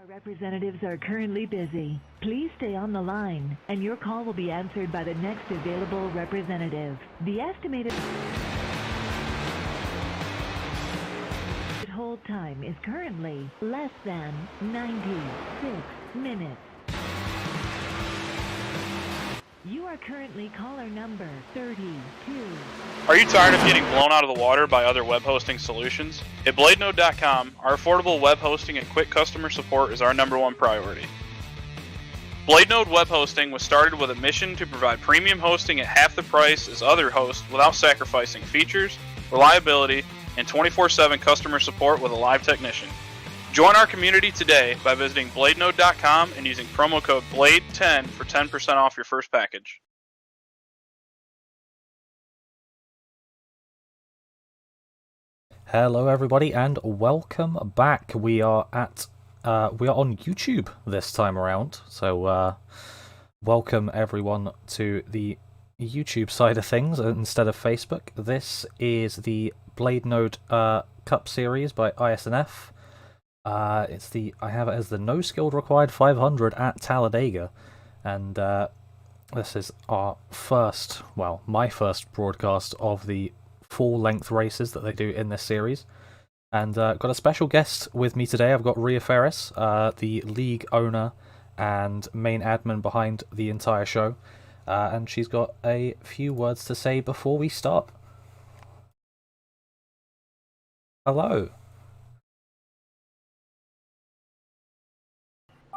Our representatives are currently busy. Please stay on the line, and your call will be answered by the next available representative. The estimated hold time is currently less than 96 minutes. You are currently caller number 32. Are you tired of getting blown out of the water by other web hosting solutions? At BladeNode.com, our affordable web hosting and quick customer support is our #1 priority. BladeNode Web Hosting was started with a mission to provide premium hosting at half the price as other hosts without sacrificing features, reliability, and 24/7 customer support with a live technician. Join our community today by visiting BladeNode.com and using promo code BLADE10 for 10% off your first package. Hello everybody and welcome back. We are on YouTube this time around, so welcome everyone to the YouTube side of things instead of Facebook. This is the BladeNode Cup Series by ISNF. I have it as the No Skilled Required 500 at Talladega, and this is our my first broadcast of the full-length races that they do in this series. And got a special guest with me today. I've got Ria Ferris, the league owner and main admin behind the entire show, and she's got a few words to say before we start. Hello.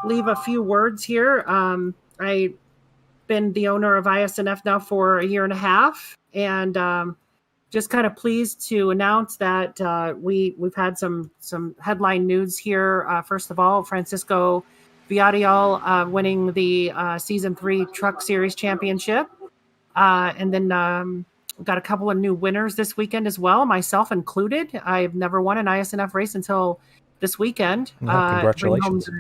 Leave a few words here. I've been the owner of ISNF now for a year and a half, and just kind of pleased to announce that we've had some headline news here. First of all, Francisco Villarreal winning the Season 3 Truck Series Championship. And then got a couple of new winners this weekend as well, myself included. I've never won an ISNF race until this weekend. Congratulations.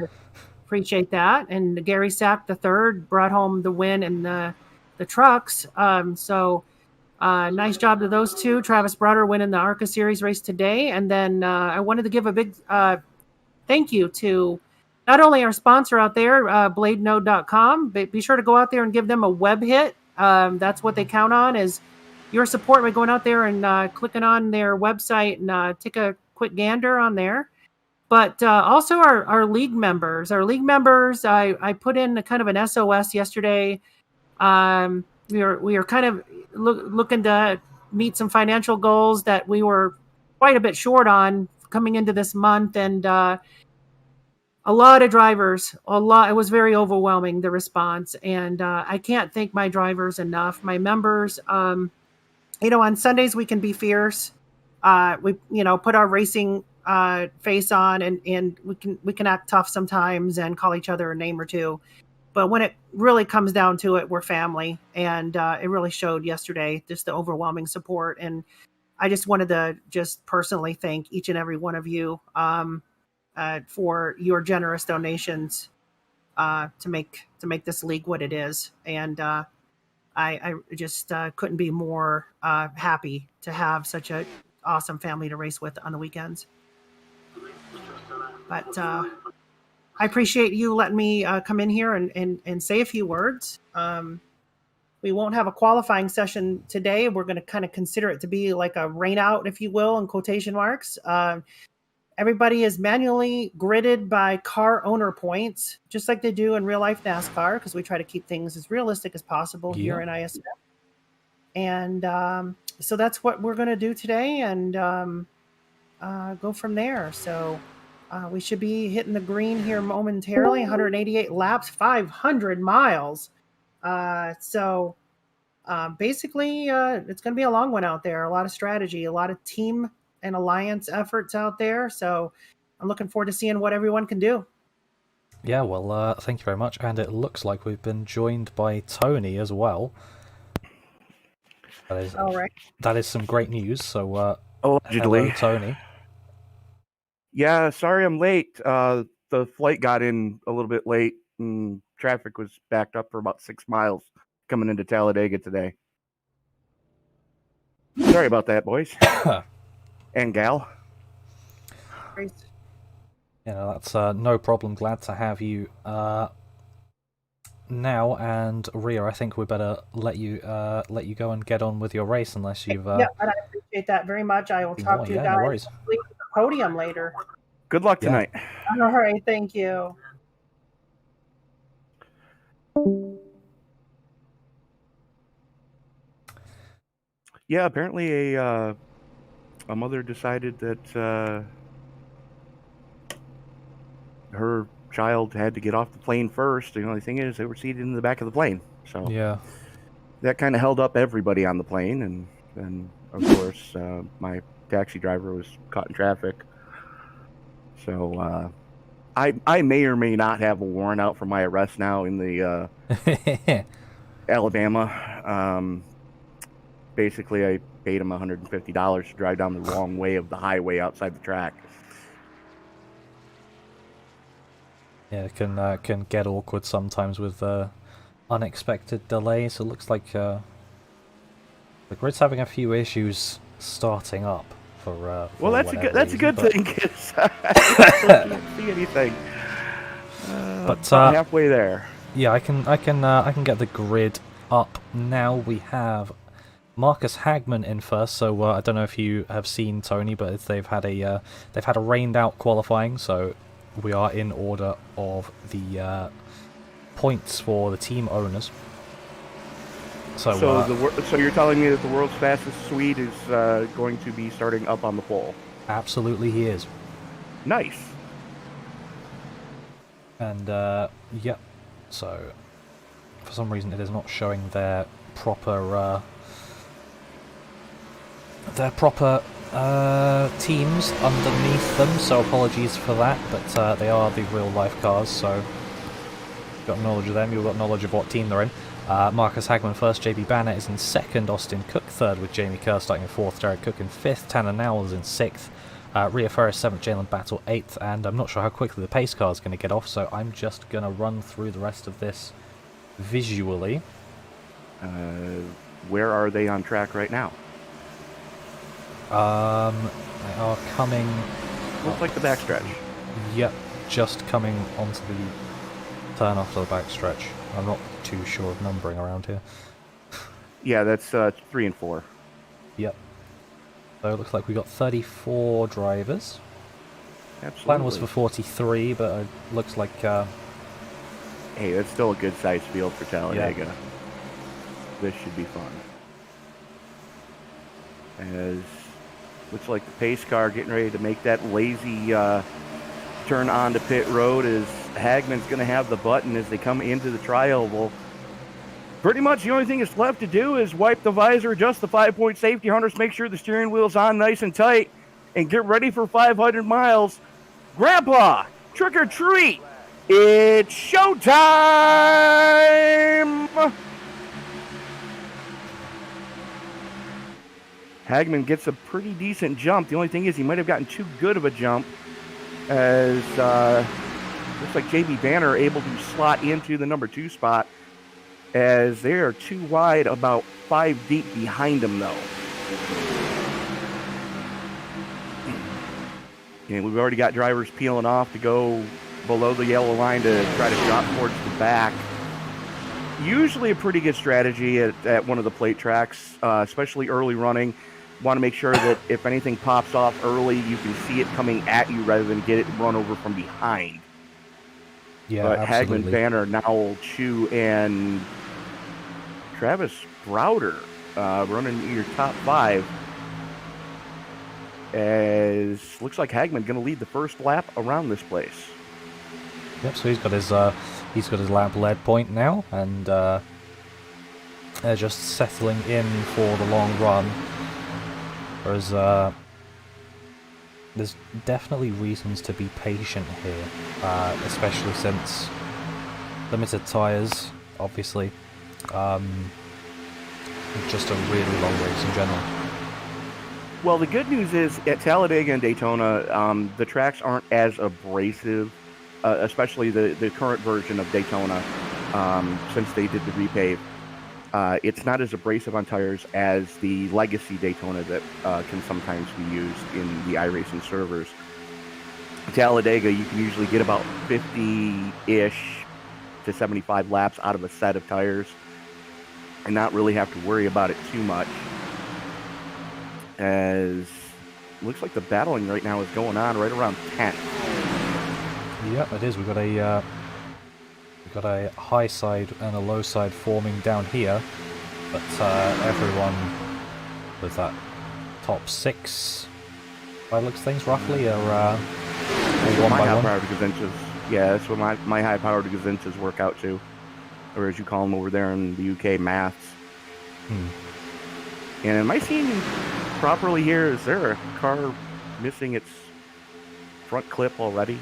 Appreciate that. And Gary Sack III brought home the win in the trucks. So nice job to those two. Travis Broder winning the ARCA Series race today. And then I wanted to give a big thank you to not only our sponsor out there, BladeNode.com, but be sure to go out there and give them a web hit. That's what they count on, is your support by going out there and clicking on their website and take a quick gander on there. But also our league members. Our league members, I put in a kind of an SOS yesterday. We are kind of looking to meet some financial goals that we were quite a bit short on coming into this month, and a lot of drivers. It was very overwhelming, the response, and I can't thank my drivers enough. My members. On Sundays we can be fierce. We put our racing face on, and we can act tough sometimes and call each other a name or two. But when it really comes down to it, we're family, and it really showed yesterday, just the overwhelming support. And I just wanted to just personally thank each and every one of you for your generous donations to make this league what it is. And I just couldn't be more happy to have such an awesome family to race with on the weekends. But I appreciate you letting me come in here and say a few words. We won't have a qualifying session today. We're going to kind of consider it to be like a rain out, if you will, in quotation marks. Everybody is manually gridded by car owner points, just like they do in real life NASCAR, because we try to keep things as realistic as possible here in ISNF. And so that's what we're going to do today, and go from there. So we should be hitting the green here momentarily. 188 laps, 500 miles. So basically, it's going to be a long one out there. A lot of strategy, a lot of team and alliance efforts out there. So I'm looking forward to seeing what everyone can do. Yeah, well, thank you very much. And it looks like we've been joined by Tony as well. That is, all right. That is some great news. So, allegedly, hello, Tony. Yeah, sorry I'm late. The flight got in a little bit late, and traffic was backed up for about 6 miles coming into Talladega today. Sorry about that, boys. And gal. Yeah, that's no problem. Glad to have you now. And Rhea, I think we better let you go and get on with your race, unless you've. Yeah, and I appreciate that very much. I will talk to you guys No worries. at the podium later. Good luck tonight. All right, thank you. Yeah, apparently a mother decided that her child had to get off the plane first. The only thing is they were seated in the back of the plane, so Yeah. that kind of held up everybody on the plane. And then, of course, my taxi driver was caught in traffic. So I may or may not have a warrant out for my arrest now in the Alabama. Basically, I paid him $150 to drive down the wrong way of the highway outside the track. Yeah, it can get awkward sometimes with unexpected delays. It looks like the grid's having a few issues starting up for well, that's a good thing, because I can't see anything. But halfway there. Yeah, I can get the grid up now. We have Marcus Hagman in first, so I don't know if you have seen, Tony, but they've had a rained out qualifying, so we are in order of the points for the team owners. So you're telling me that the world's fastest Swede is going to be starting up on the pole? Absolutely, he is. Nice. And yep. So for some reason, it is not showing their proper teams underneath them. So apologies for that, but they are the real life cars. So you've got knowledge of them. You've got knowledge of what team they're in. Marcus Hagman first, JB Banner is in second, Austin Cook third with Jamie Kerr starting in fourth, Derek Cook in fifth, Tanner Nowell in sixth, Rhea Ferris seventh, Jalen Battle eighth, and I'm not sure how quickly the pace car is going to get off, so I'm just going to run through the rest of this visually. Where are they on track right now? They are coming... Looks like the backstretch. Yep, just coming onto the turn off to the backstretch. I'm not too sure of numbering around here. Yeah, that's 3 and 4. Yep. So it looks like we got 34 drivers. Absolutely. Plan was for 43, but it looks like... Hey, that's still a good size field for Talladega. Yeah. This should be fun. As looks like the pace car getting ready to make that lazy turn onto pit road, as Hagman's going to have the button as they come into the trial. Well, pretty much the only thing that's left to do is wipe the visor, adjust the 5-point safety harness, make sure the steering wheel's on nice and tight, and get ready for 500 miles. Grandpa, trick or treat, it's showtime! Hagman gets a pretty decent jump. The only thing is he might have gotten too good of a jump, as looks like JB Banner able to slot into the number 2 spot, as they are too wide, about 5 deep behind him, though. And we've already got drivers peeling off to go below the yellow line to try to drop towards the back. Usually a pretty good strategy at one of the plate tracks, especially early running. Want to make sure that if anything pops off early, you can see it coming at you rather than get it run over from behind. Yeah, but absolutely. Hagman, Banner, Nowell, Chu, and Travis Browder running your top 5. As looks like Hagman going to lead the first lap around this place. Yep. So he's got his lap lead point now, and they're just settling in for the long run. Whereas there's definitely reasons to be patient here, especially since limited tyres, obviously. Just a really long race in general. Well, the good news is at Talladega and Daytona, the tracks aren't as abrasive, especially the current version of Daytona, since they did the repave. It's not as abrasive on tires as the legacy Daytona that can sometimes be used in the iRacing servers. Talladega, you can usually get about 50-ish to 75 laps out of a set of tires and not really have to worry about it too much. As looks like the battling right now is going on right around 10. Yep, it is. We've got a high side and a low side forming down here, but everyone with that top 6 by looks things roughly are one by one. Yeah, that's what my high powered gazintas work out to, or as you call them over there in the UK, maths. And am I seeing properly here? Is there a car missing its front clip already?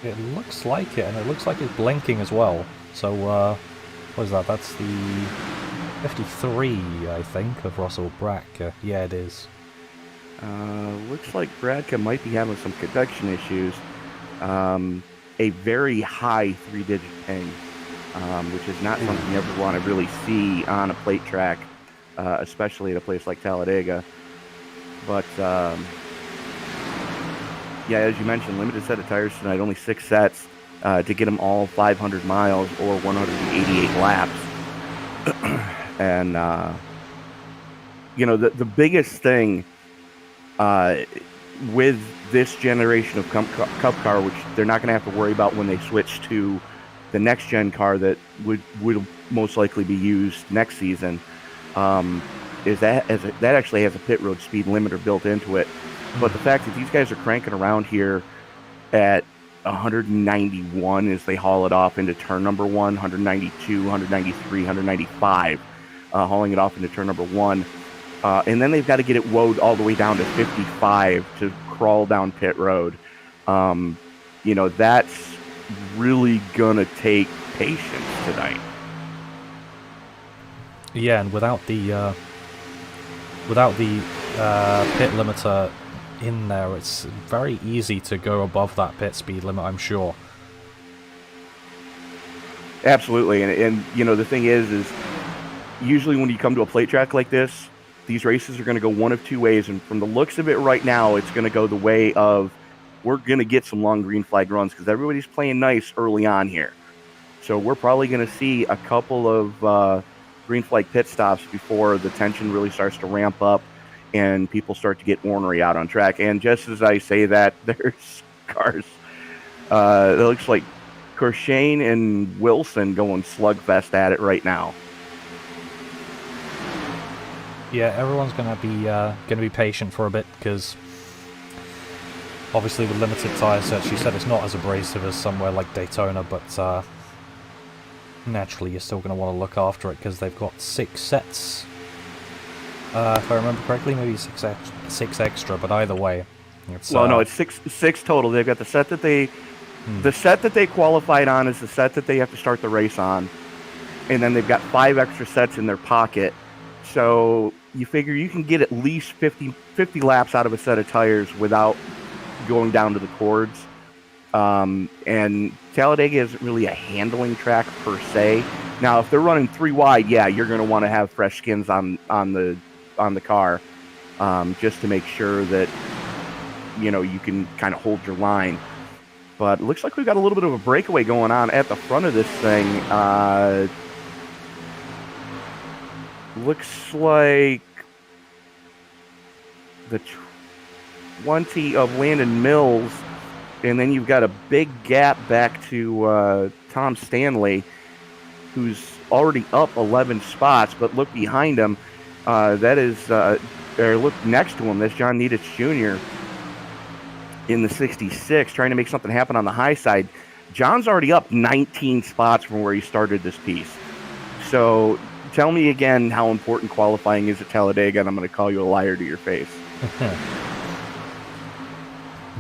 It looks like it, and it looks like it's blinking as well. So, what is that? That's the 53, I think, of Russell Brack. Yeah, it is. Looks like Bradka might be having some conduction issues. A very high 3-digit ping, which is not something you ever want to really see on a plate track, especially at a place like Talladega. But, yeah, as you mentioned, limited set of tires tonight, only 6 sets to get them all 500 miles or 188 laps. And, you know, the biggest thing with this generation of Cup car, which they're not going to have to worry about when they switch to the next gen car that would most likely be used next season, is that that actually has a pit road speed limiter built into it. But the fact that these guys are cranking around here at 191 as they haul it off into turn number 1, 192, 193, 195, hauling it off into turn number 1. And then they've got to get it woed all the way down to 55 to crawl down pit road. You know, that's really going to take patience tonight. Yeah, and without the pit limiter in there, it's very easy to go above that pit speed limit, I'm sure. Absolutely, and you know, the thing is usually when you come to a plate track like this, these races are going to go one of two ways, and from the looks of it right now, it's going to go the way of we're going to get some long green flag runs because everybody's playing nice early on here. So we're probably going to see a couple of green flag pit stops before the tension really starts to ramp up and people start to get ornery out on track. And just as I say that, there's cars. It looks like Corshane and Wilson going slugfest at it right now. Yeah, everyone's gonna be patient for a bit because obviously with limited tire sets, you said it's not as abrasive as somewhere like Daytona, but naturally you're still gonna want to look after it because they've got 6 sets. If I remember correctly, maybe 6 extra, but either way, it's no, it's six total. They've got the set that the set that they qualified on is the set that they have to start the race on, and then they've got 5 extra sets in their pocket. So you figure you can get at least 50 laps out of a set of tires without going down to the cords. And Talladega isn't really a handling track per se. Now, if they're running 3 wide, yeah, you're going to want to have fresh skins on the car, just to make sure that, you know, you can kind of hold your line. But it looks like we've got a little bit of a breakaway going on at the front of this thing. Looks like the 20 of Landon Mills, and then you've got a big gap back to Tom Stanley, who's already up 11 spots, but look behind him. That is, or look next to him, that's John Nedich Jr. in the 66, trying to make something happen on the high side. John's already up 19 spots from where he started this piece. So tell me again how important qualifying is at Talladega, and I'm going to call you a liar to your face.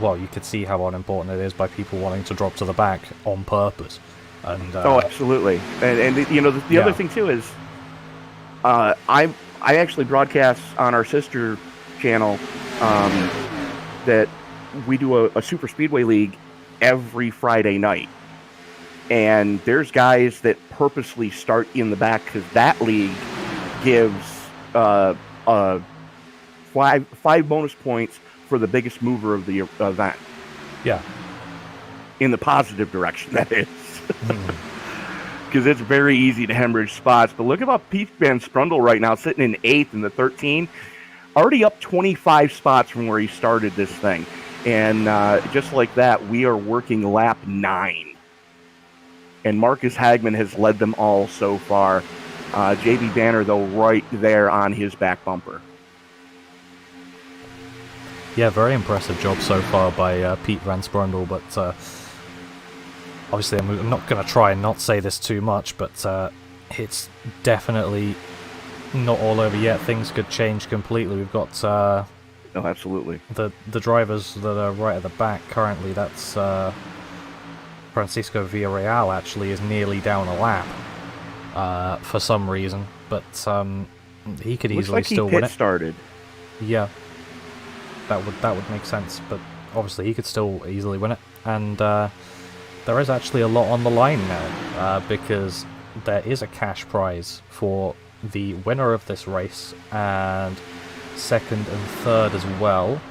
Well, you could see how unimportant it is by people wanting to drop to the back on purpose. And oh, absolutely. And you know, the other thing too is, I actually broadcast on our sister channel that we do a super speedway league every Friday night, and there's guys that purposely start in the back because that league gives 5 bonus points for the biggest mover of the event. Yeah. in the positive direction, that is. Because it's very easy to hemorrhage spots. But look about Pete Van Sprundle right now, sitting in 8th in the 13, already up 25 spots from where he started this thing. And just like that, we are working lap 9. And Marcus Hagman has led them all so far. JB Banner, though, right there on his back bumper. Yeah, very impressive job so far by Pete Van Sprundle, but obviously I'm not going to try and not say this too much, but it's definitely not all over yet. Things could change completely. We've got No, absolutely. the drivers that are right at the back currently. That's Francisco Villarreal actually is nearly down a lap for some reason, but he could Looks easily like still he win it. started. Yeah, that would make sense, but obviously he could still easily win it. And there is actually a lot on the line now, because there is a cash prize for the winner of this race and second and third as well.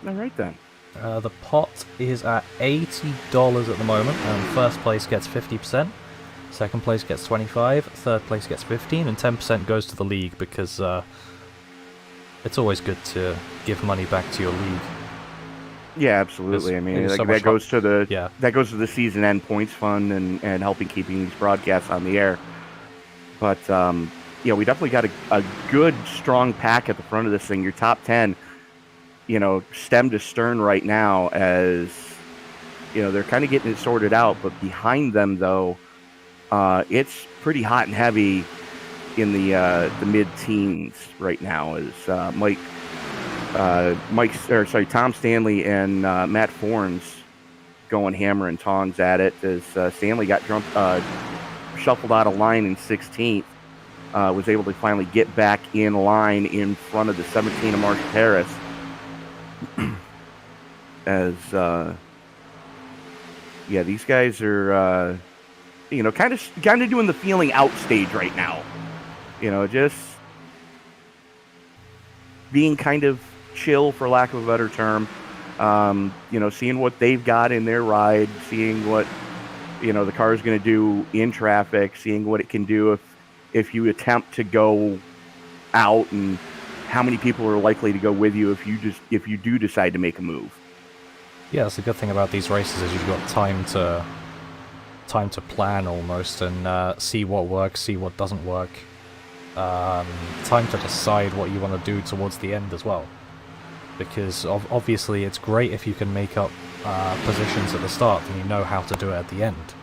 All right, then. The pot is at $80 at the moment, and first place gets 50%, second place gets 25%, third place gets 15%, and 10% goes to the league, because it's always good to give money back to your league. Yeah, absolutely. I mean, so that goes to the yeah. that goes to the season end points fund and helping keeping these broadcasts on the air. But yeah, we definitely got a good strong pack at the front of this thing. Your top 10, stem to stern right now, as they're kind of getting it sorted out. But behind them, though, it's pretty hot and heavy in the mid-teens right now. As Tom Stanley and Matt Forns going hammer and tongs at it, as Stanley got shuffled out of line in 16th, was able to finally get back in line in front of the 17 of Marshall Harris. As these guys are kind of doing the feeling out stage right now. Just being kind of chill, for lack of a better term. Seeing what they've got in their ride, seeing what the car is going to do in traffic, seeing what it can do if you attempt to go out, and how many people are likely to go with you if you do decide to make a move. Yeah, that's the good thing about these races, is you've got time to plan almost, and see what works, see what doesn't work. Time to decide what you want to do towards the end as well, because obviously it's great if you can make up positions at the start and you know how to do it at the end,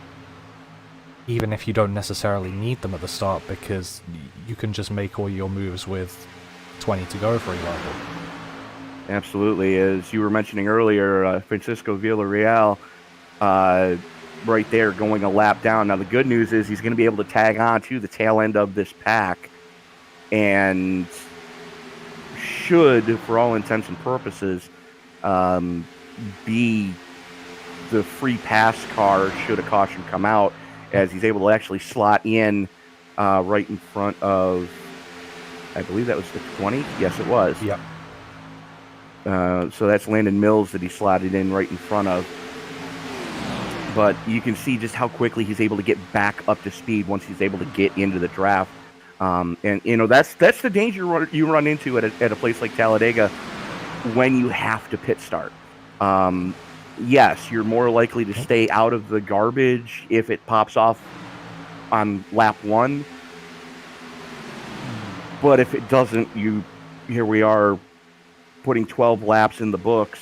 even if you don't necessarily need them at the start, because you can just make all your moves with 20 to go, for example. Absolutely. As you were mentioning earlier, Francisco Villarreal right there going a lap down. Now the good news is he's going to be able to tag on to the tail end of this pack, and should, for all intents and purposes, be the free pass car should a caution come out, as he's able to actually slot in right in front of, I believe that was the 20. Yes, it was. Yep. So that's Landon Mills that he slotted in right in front of. But you can see just how quickly he's able to get back up to speed once he's able to get into the draft. And that's the danger you run into at a place like Talladega when you have to pit start. Yes, you're more likely to stay out of the garbage if it pops off on lap 1. But if it doesn't, here we are putting 12 laps in the books,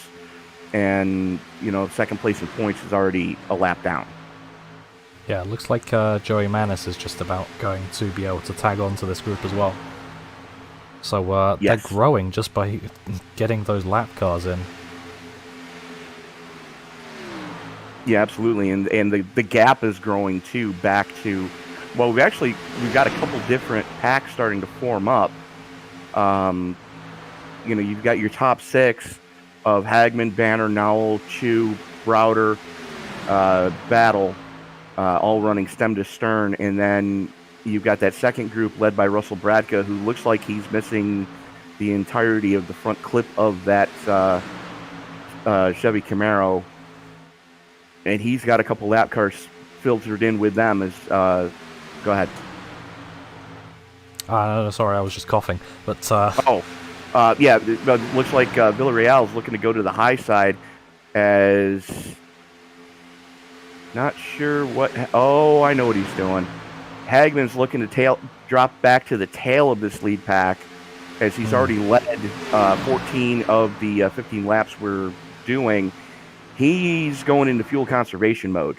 and second place in points is already a lap down. Yeah, it looks like Joey Manis is just about going to be able to tag on to this group as well. So yes. They're growing just by getting those lap cars in. Yeah, absolutely, and the gap is growing too, back to, well, we've got a couple different packs starting to form up. You've got your top 6 of Hagman, Banner, Nowell, Chu, Browder, Battle, all running stem to stern, and then you've got that second group led by Russell Bradka, who looks like he's missing the entirety of the front clip of that Chevy Camaro. and he's got a couple lap cars filtered in with them. Go ahead. No, sorry, I was just coughing. But yeah, it looks like Villarreal is looking to go to the high side, as not sure what. Oh, I know what he's doing. Hagman's looking to drop back to the tail of this lead pack, as he's already led 14 of the 15 laps we're doing. He's going into fuel conservation mode.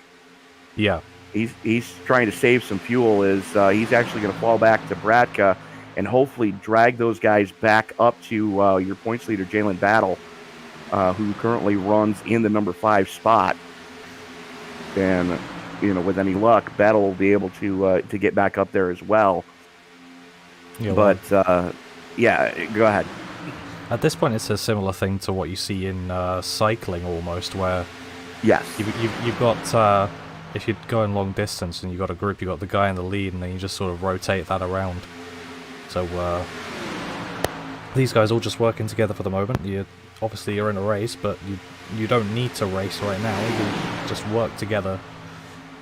Yeah. He's trying to save some fuel. He's actually going to fall back to Bratka and hopefully drag those guys back up to your points leader, Jalen Battle, who currently runs in the number 5 spot. And, with any luck, Battle will be able to get back up there as well. Yeah, but, yeah, go ahead. At this point, it's a similar thing to what you see in cycling almost, where yes, you've got, if you're going long distance and you've got a group, you've got the guy in the lead, and then you just sort of rotate that around. So these guys all just working together for the moment. Obviously you're in a race, but you don't need to race right now. You just work together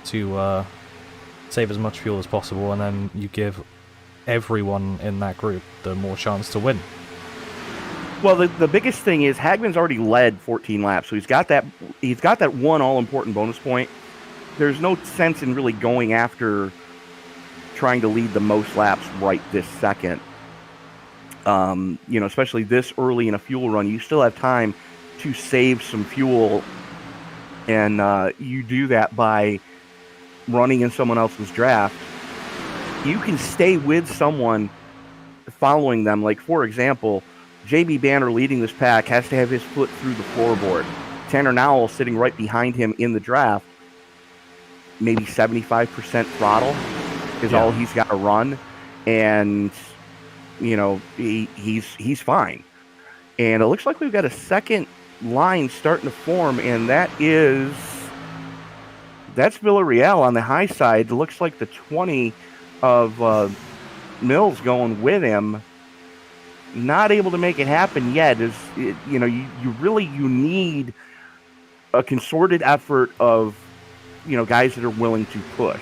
to save as much fuel as possible, and then you give everyone in that group the more chance to win. Well, the biggest thing is Hagman's already led 14 laps, so he's got that one all-important bonus point. There's no sense in really going after trying to lead the most laps right this second. Especially this early in a fuel run, you still have time to save some fuel, and you do that by running in someone else's draft. You can stay with someone following them. Like, for example, JB Banner leading this pack has to have his foot through the floorboard. Tanner Nowell sitting right behind him in the draft, maybe 75% throttle is all he's got to run, and he's fine. And it looks like we've got a second line starting to form, and that's Villarreal on the high side. It looks like the 20 of Mills going with him. Not able to make it happen yet. You need a concerted effort of guys that are willing to push,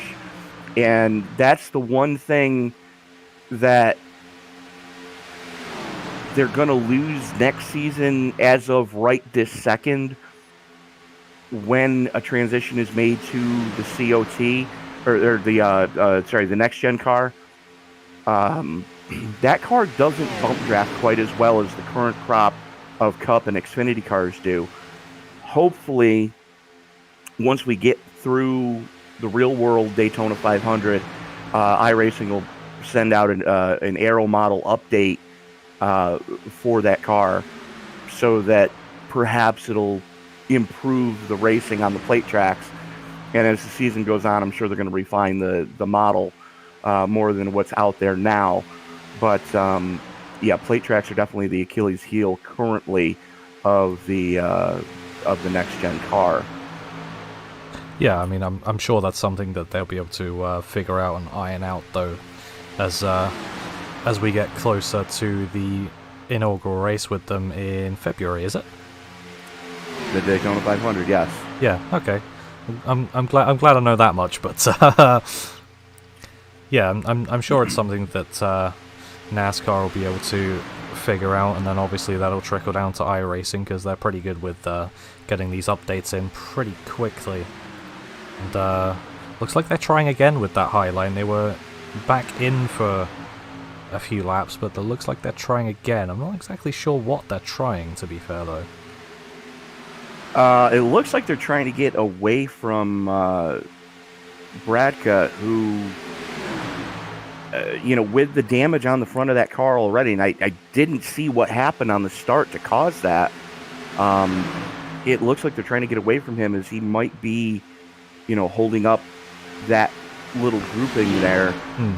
and that's the one thing that they're going to lose next season as of right this second, when a transition is made to the COT or the next gen car. That car doesn't bump draft quite as well as the current crop of Cup and Xfinity cars do. Hopefully, once we get through the real world Daytona 500, iRacing will send out an aero model update for that car, so that perhaps it'll improve the racing on the plate tracks. And as the season goes on, I'm sure they're going to refine the model more than what's out there now. But plate tracks are definitely the Achilles heel currently of the next gen car. Yeah, I mean, I'm sure that's something that they'll be able to figure out and iron out, though, as we get closer to the inaugural race with them in February. Is it? The Daytona 500, yes. Yeah. Okay. I'm glad I know that much, but yeah, I'm sure it's something that NASCAR will be able to figure out, and then obviously that'll trickle down to iRacing, because they're pretty good with getting these updates in pretty quickly. And looks like they're trying again with that high line. They were back in for a few laps, but it looks like they're trying again. I'm not exactly sure what they're trying, to be fair, though. It looks like they're trying to get away from Bratka, who, with the damage on the front of that car already, and I didn't see what happened on the start to cause that. It looks like they're trying to get away from him, as he might be, holding up that little grouping there.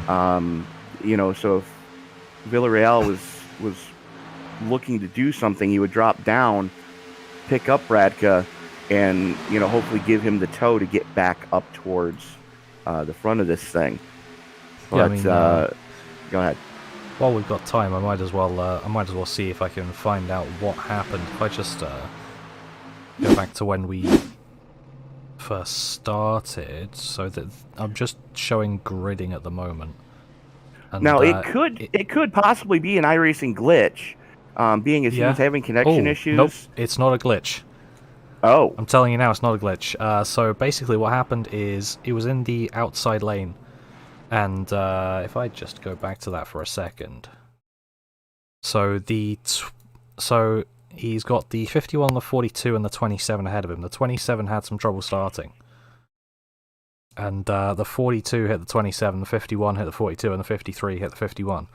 So if Villarreal was looking to do something, he would drop down, pick up Bratka, and hopefully give him the tow to get back up towards the front of this thing. But yeah, I mean, go ahead. While we've got time, I might as well see if I can find out what happened. If I just go back to when we first started, so that I'm just showing gridding at the moment. And, now it could possibly be an iRacing glitch, being as he was having connection issues. Nope, it's not a glitch. Oh, I'm telling you now, it's not a glitch. So basically, what happened is it was in the outside lane, and if I just go back to that for a second, so so he's got the 51, the 42, and the 27 ahead of him. The 27 had some trouble starting. And the 42 hit the 27, the 51 hit the 42, and the 53 hit the 51.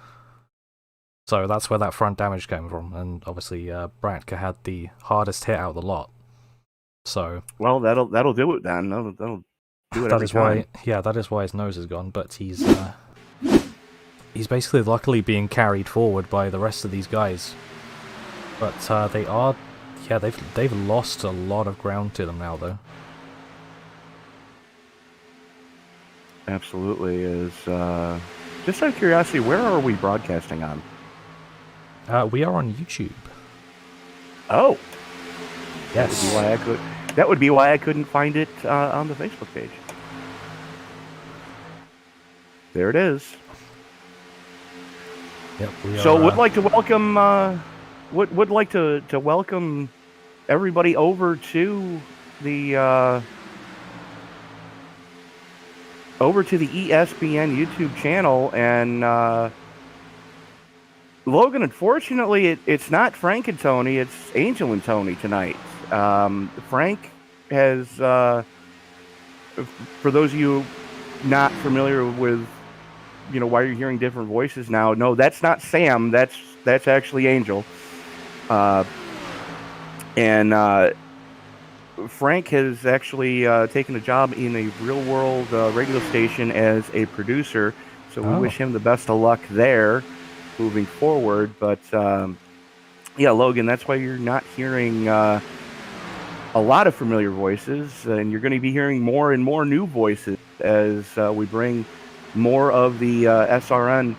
So that's where that front damage came from. And obviously, Bratka had the hardest hit out of the lot. So well, that'll do it then. That'll do it every time. That is why his nose is gone. But he's basically luckily being carried forward by the rest of these guys. But they've lost a lot of ground to them now, though. Absolutely is. Just out of curiosity, where are we broadcasting on? We are on YouTube. Oh, yes. That would be why I couldn't find it on the Facebook page. There it is. Yep. Would like to welcome. Would like to welcome everybody over to the. Over to the ESBN YouTube channel, and Logan, unfortunately, it's not Frank and Tony, it's Angel and Tony tonight. Frank has, for those of you not familiar with, why you're hearing different voices now, no, that's not Sam, that's actually Angel. And Frank has actually taken a job in a real-world radio station as a producer, so we wish him the best of luck there moving forward. But, yeah, Logan, that's why you're not hearing a lot of familiar voices, and you're going to be hearing more and more new voices as we bring more of the SRM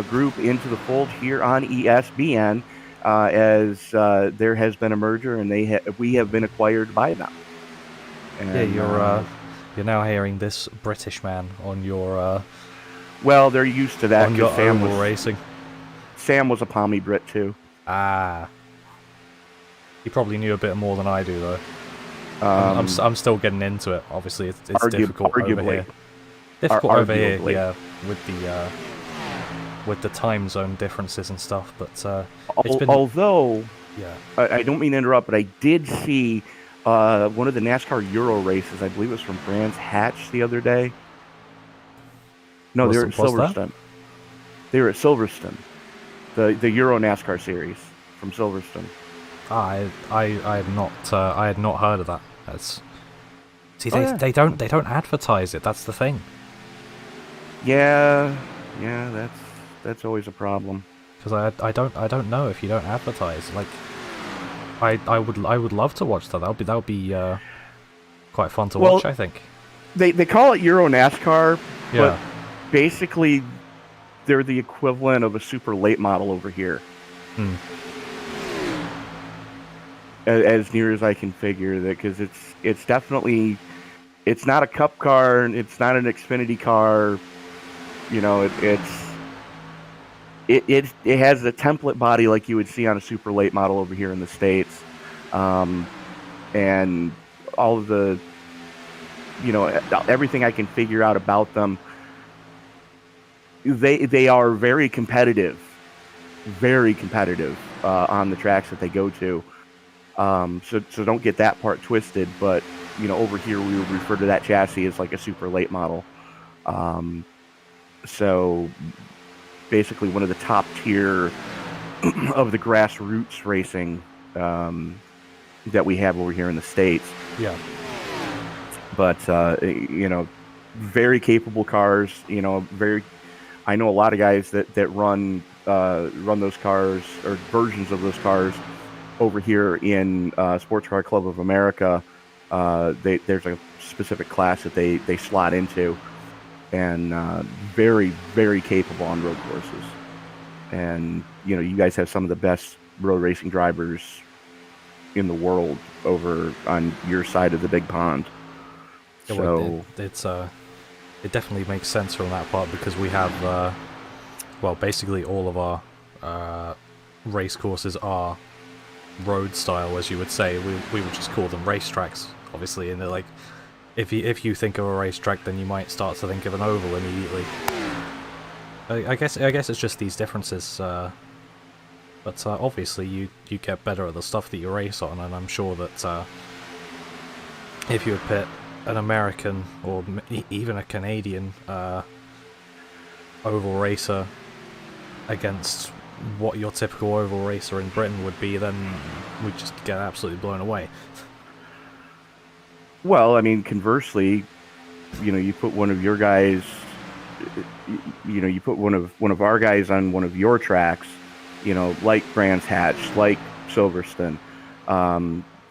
group into the fold here on ESBN. As there has been a merger, and we have been acquired by them. And, you're now hearing this British man on your. Well, they're used to that. On your Sam oval racing. Sam was a Pommy Brit too. He probably knew a bit more than I do, though. I'm still getting into it. Obviously, it's difficult over here. Difficult over here, yeah, with the time zone differences and stuff, but although yeah, I don't mean to interrupt, but I did see one of the NASCAR Euro races. I believe it was from Brands Hatch the other day. No, they were at Silverstone. They were at Silverstone, the Euro NASCAR series from Silverstone. I had not heard of that. They don't advertise it. That's the thing. Yeah, that's always a problem. Because I don't know if you don't advertise. Like, I would love to watch that. That would be quite fun to watch. I think they call it Euro NASCAR, yeah. But basically they're the equivalent of a super late model over here. As near as I can figure that, because it's definitely, it's not a Cup car, it's not an Xfinity car. It has a template body like you would see on a super late model over here in the States, and all of the, everything I can figure out about them. They are very competitive on the tracks that they go to. So don't get that part twisted. But over here we would refer to that chassis as like a super late model. So basically one of the top tier of the grassroots racing that we have over here in the States. Yeah. But, very capable cars, I know a lot of guys that run those cars or versions of those cars over here in Sports Car Club of America. There's a specific class that they slot into. And very, very capable on road courses. And, you guys have some of the best road racing drivers in the world over on your side of the big pond. Yeah, So it definitely makes sense from that part, because we have well, basically all of our race courses are road style, as you would say. We would just call them racetracks, obviously, and they're like, if you think of a racetrack, then you might start to think of an oval immediately. I guess it's just these differences, but obviously you get better at the stuff that you race on, and I'm sure that if you would pit an American or even a Canadian oval racer against what your typical oval racer in Britain would be, then we'd just get absolutely blown away. well, I mean, conversely, you put one of your guys, you put one of our guys on one of your tracks, like Brands Hatch, like Silverstone,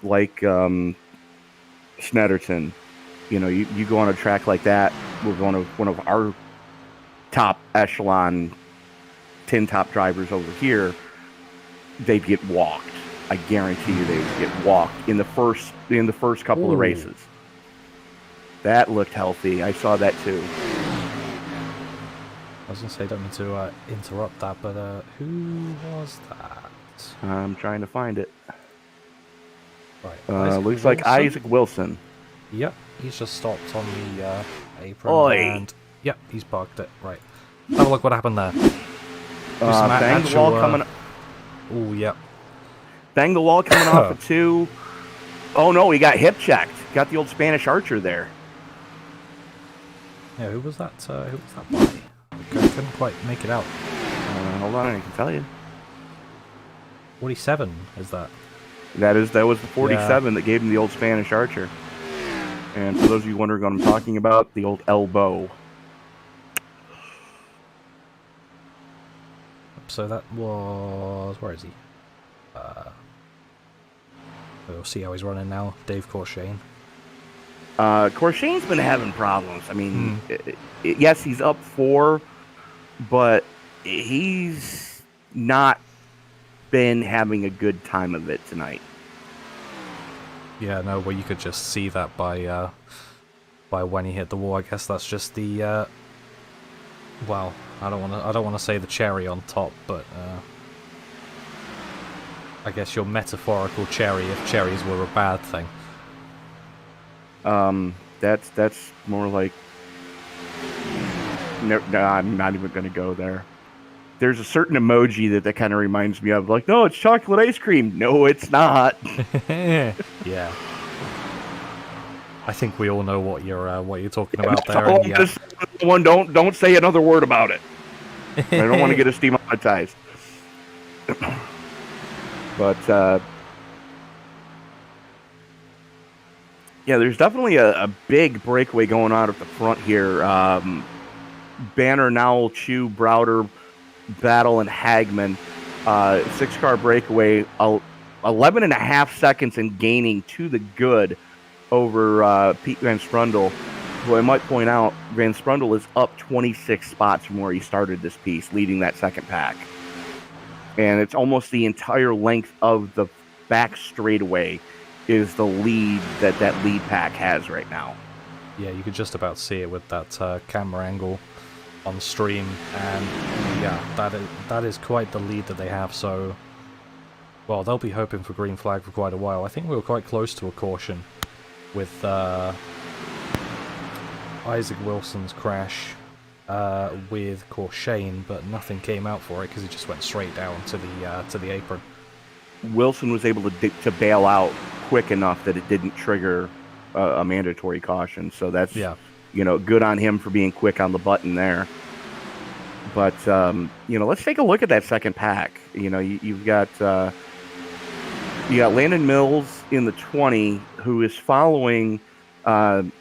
like Snetterton. You go on a track like that with one of our top echelon tin top drivers over here, they'd get walked. I guarantee you they would get walked in the first couple of races. That looked healthy. I saw that too. I was gonna say, don't mean to interrupt that, but who was that? I'm trying to find it. Right. Looks like Isaac Wilson. Yep, he's just stopped on the apron. Oi. And yep, he's parked it. Right. Have a look what happened there. Bang the wall coming. Oh, yep. Bang the wall coming off of 2. Oh no, he got hip checked. Got the old Spanish Archer there. Yeah, who was that? Who was that by? I couldn't quite make it out. Hold on, I can tell you. 47 is that? That was the 47 that gave him the old Spanish Archer. And for those of you wondering what I'm talking about, the old elbow. So that was... where is he? We'll see how he's running now. Dave Corshane. Corshane's been having problems. I mean, yes, he's up 4, but he's not been having a good time of it tonight. Yeah, no, well, you could just see that by when he hit the wall. I guess that's just the well, I don't want to say the cherry on top, but I guess your metaphorical cherry, if cherries were a bad thing. That's more like... No, I'm not even going to go there. There's a certain emoji that kind of reminds me of, like, no, it's chocolate ice cream. No, it's not. Yeah. I think we all know what you're talking about there. And, yeah. One, don't say another word about it. I don't want to get us demonetized. But yeah, there's definitely a big breakaway going on at the front here. Banner, Nowell, Chu, Browder, Battle, and Hagman. 6-car breakaway, 11 and a half seconds and gaining to the good over Pete Van Sprundle, who I might point out, Van Sprundle is up 26 spots from where he started this piece, leading that second pack. And it's almost the entire length of the back straightaway is the lead that lead pack has right now. Yeah, you could just about see it with that camera angle on stream, and yeah, that is quite the lead that they have. So, well, they'll be hoping for green flag for quite a while. I think we were quite close to a caution with Isaac Wilson's crash with Corshane, but nothing came out for it because he just went straight down to the apron. Wilson was able to bail out quick enough that it didn't trigger a mandatory caution. So that's good on him for being quick on the button there. But let's take a look at that second pack. You've got Landon Mills in the 20, who is following Francisco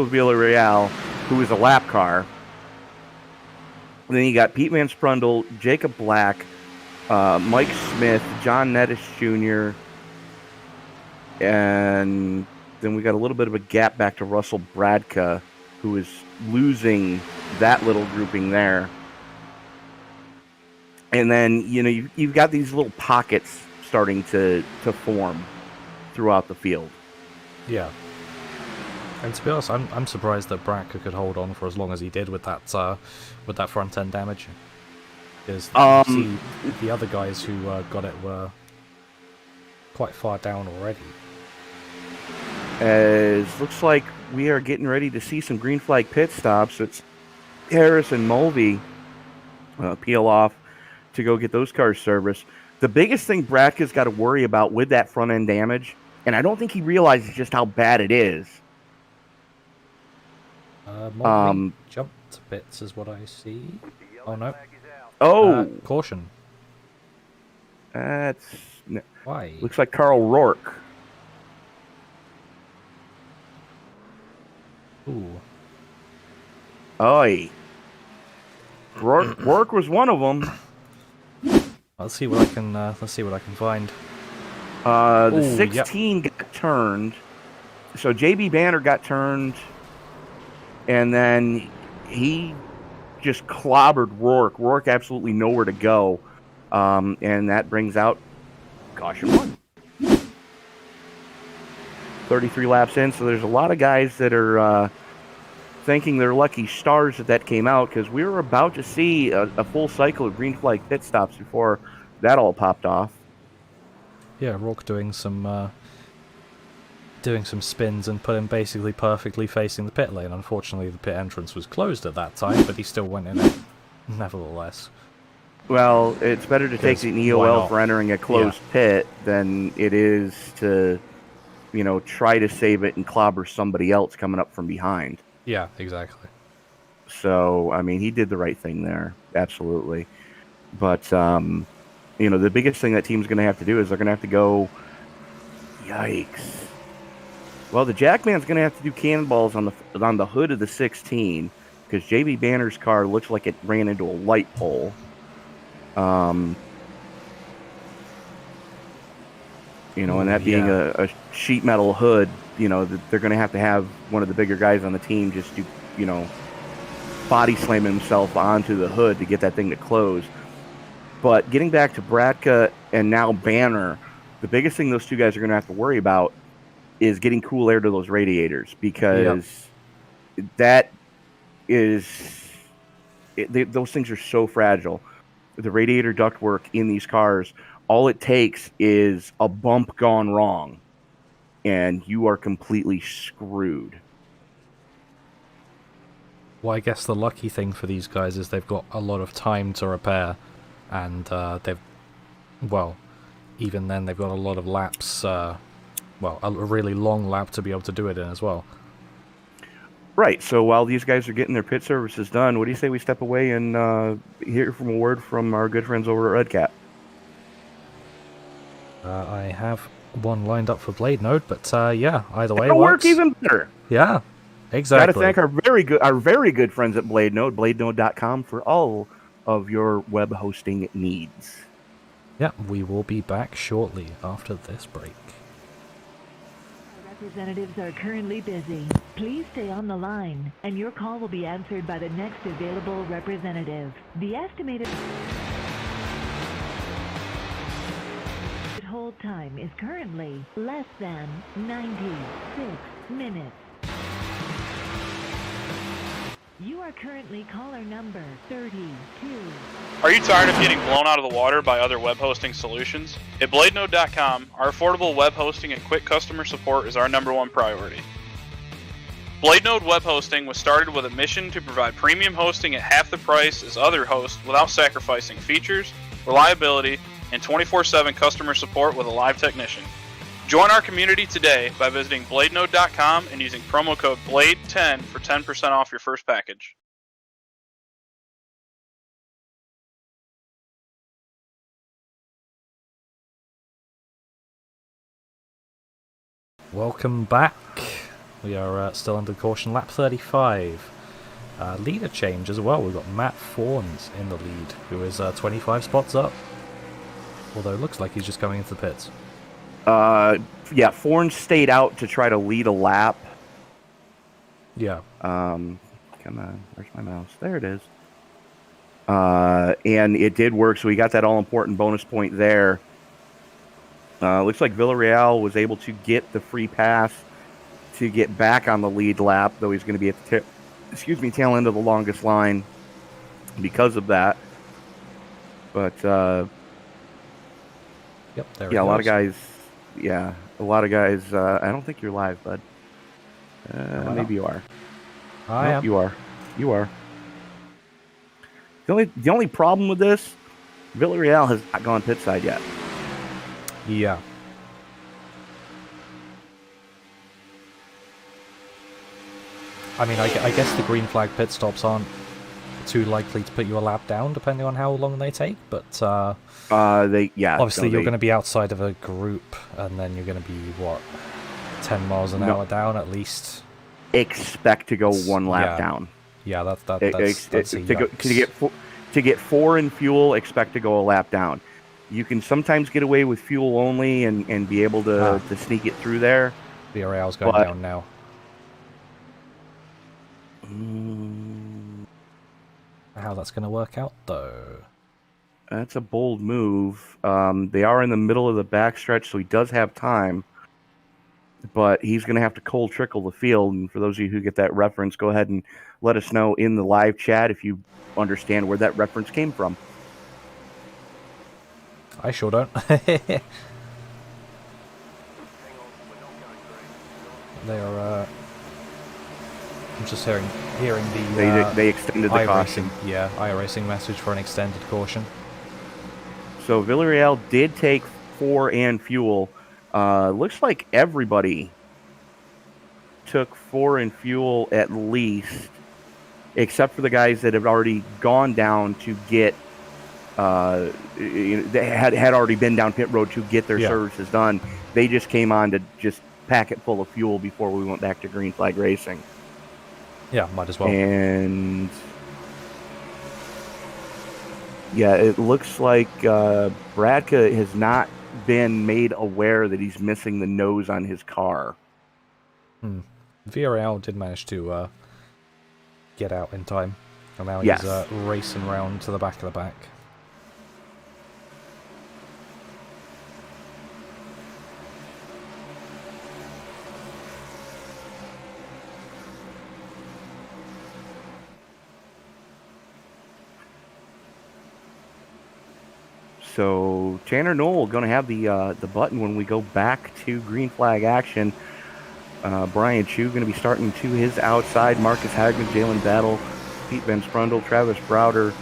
Villarreal, who is a lap car. And then you got Pete Van Sprundle, Jacob Black, Mike Smith, John Nettis Jr., and then we got a little bit of a gap back to Russell Bradka, who is losing that little grouping there. And then, you've got these little pockets starting to form throughout the field. Yeah. And to be honest, I'm surprised that Bratka could hold on for as long as he did with that front end damage. Because you see the other guys who got it were quite far down already. As looks like we are getting ready to see some green flag pit stops. It's Harris and Mulvey peel off to go get those cars serviced. The biggest thing Bratka's got to worry about with that front end damage, and I don't think he realizes just how bad it is. Mulvey jumped to bits is what I see. Oh no. Oh! Caution. That's... Why? Looks like Carl Rourke. Ooh. Oi. Rourke was one of them. Let's see what I can find. The Ooh, 16 got turned. So JB Banner got turned, and then he just clobbered Rourke. Rourke absolutely nowhere to go, and that brings out caution 1. 33 laps in, so there's a lot of guys that are thanking their lucky stars that came out, because we were about to see a full cycle of green flag pit stops before that all popped off. Yeah, Rourke doing some spins and put him basically perfectly facing the pit lane. Unfortunately, the pit entrance was closed at that time, but he still went in it nevertheless. Well, it's better to take the EOL for entering a closed pit than it is to, try to save it and clobber somebody else coming up from behind. Yeah, exactly. So, I mean, he did the right thing there. Absolutely. But, the biggest thing that team's going to have to do is they're going to have to go, yikes. Well, the Jackman's going to have to do cannonballs on the hood of the 16, because JB Banner's car looks like it ran into a light pole. And that being a sheet metal hood, they're going to have one of the bigger guys on the team just do, body slam himself onto the hood to get that thing to close. But getting back to Bratka and now Banner, the biggest thing those two guys are going to have to worry about is getting cool air to those radiators, because those things are so fragile. The radiator ductwork in these cars, all it takes is a bump gone wrong, and you are completely screwed. Well, I guess the lucky thing for these guys is they've got a lot of time to repair, and even then they've got a lot of laps, a really long lap to be able to do it in as well. Right, so while these guys are getting their pit services done, what do you say we step away and hear from a word from our good friends over at Red Cat? I have one lined up for BladeNode, but either way It'll works. work even better. Yeah, exactly. Got to thank our very good friends at BladeNode, BladeNode.com, for all of your web hosting needs. Yeah, we will be back shortly after this break. Representatives are currently busy. Please stay on the line, and your call will be answered by the next available representative. The estimated hold time is currently less than 96 minutes. You are currently caller number 32. Are you tired of getting blown out of the water by other web hosting solutions? At BladeNode.com, our affordable web hosting and quick customer support is our #1 priority. BladeNode Web Hosting was started with a mission to provide premium hosting at half the price as other hosts without sacrificing features, reliability, and 24/7 customer support with a live technician. Join our community today by visiting BladeNode.com and using promo code BLADE10 for 10% off your first package. Welcome back. We are still under caution, lap 35. Leader change as well. We've got Matt Fawns in the lead, who is 25 spots up. Although it looks like he's just coming into the pits. Fawns stayed out to try to lead a lap. Yeah. Come on, where's my mouse? There it is. And it did work, so we got that all-important bonus point there. Looks like Villarreal was able to get the free pass to get back on the lead lap, though he's going to be at the tail end of the longest line because of that. But Yep, there yeah, he a lot of goes. guys. Yeah, a lot of guys. I don't think you're live, bud. Maybe you are. I am. You are. You are. The only problem with this, Villarreal has not gone pit side yet. Yeah. I mean, I guess the green flag pit stops aren't too likely to put you a lap down, depending on how long they take. But obviously you're going to be outside of a group, and then you're going to be 10 miles an hour down at least. Expect to go one lap down. Yeah, that's to get 4 in fuel. Expect to go a lap down. You can sometimes get away with fuel only and be able to sneak it through there. The Real's going down now. How that's going to work out, though. That's a bold move. They are in the middle of the backstretch, so he does have time. But he's going to have to cold trickle the field. And for those of you who get that reference, go ahead and let us know in the live chat if you understand where that reference came from. I sure don't. They are. I'm just hearing the. They extended the caution. Yeah, iRacing message for an extended caution. So Villarreal did take 4 and fuel. Looks like everybody took 4 in fuel at least, except for the guys that have already gone down to get. They had already been down pit road to get their services done. They just came on to just pack it full of fuel before we went back to green flag racing. Yeah, might as well. And yeah, it looks like Bradka has not been made aware that he's missing the nose on his car. Villarreal did manage to get out in time, and now he's racing around to the back of the back. So Tanner Knoll going to have the button when we go back to green flag action. Brian Chu going to be starting to his outside. Marcus Hagman, Jalen Battle, Pete Van Sprundle, Travis Browder,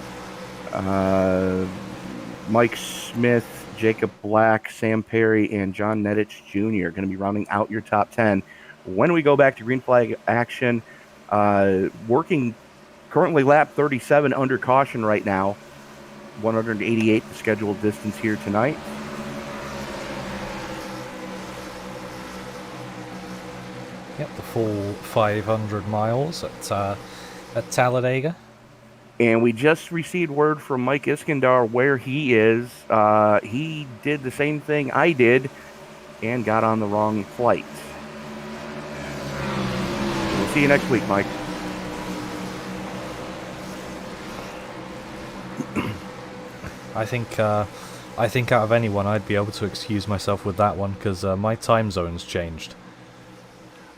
Mike Smith, Jacob Black, Sam Perry, and John Nedich Jr. going to be rounding out your top 10. When we go back to green flag action, working currently lap 37 under caution right now. 188 the scheduled distance here tonight. Yep, the full 500 miles at Talladega. And we just received word from Mike Iskandar where he is. He did the same thing I did and got on the wrong flight. We'll see you next week, Mike. I think out of anyone, I'd be able to excuse myself with that one because my time zone's changed.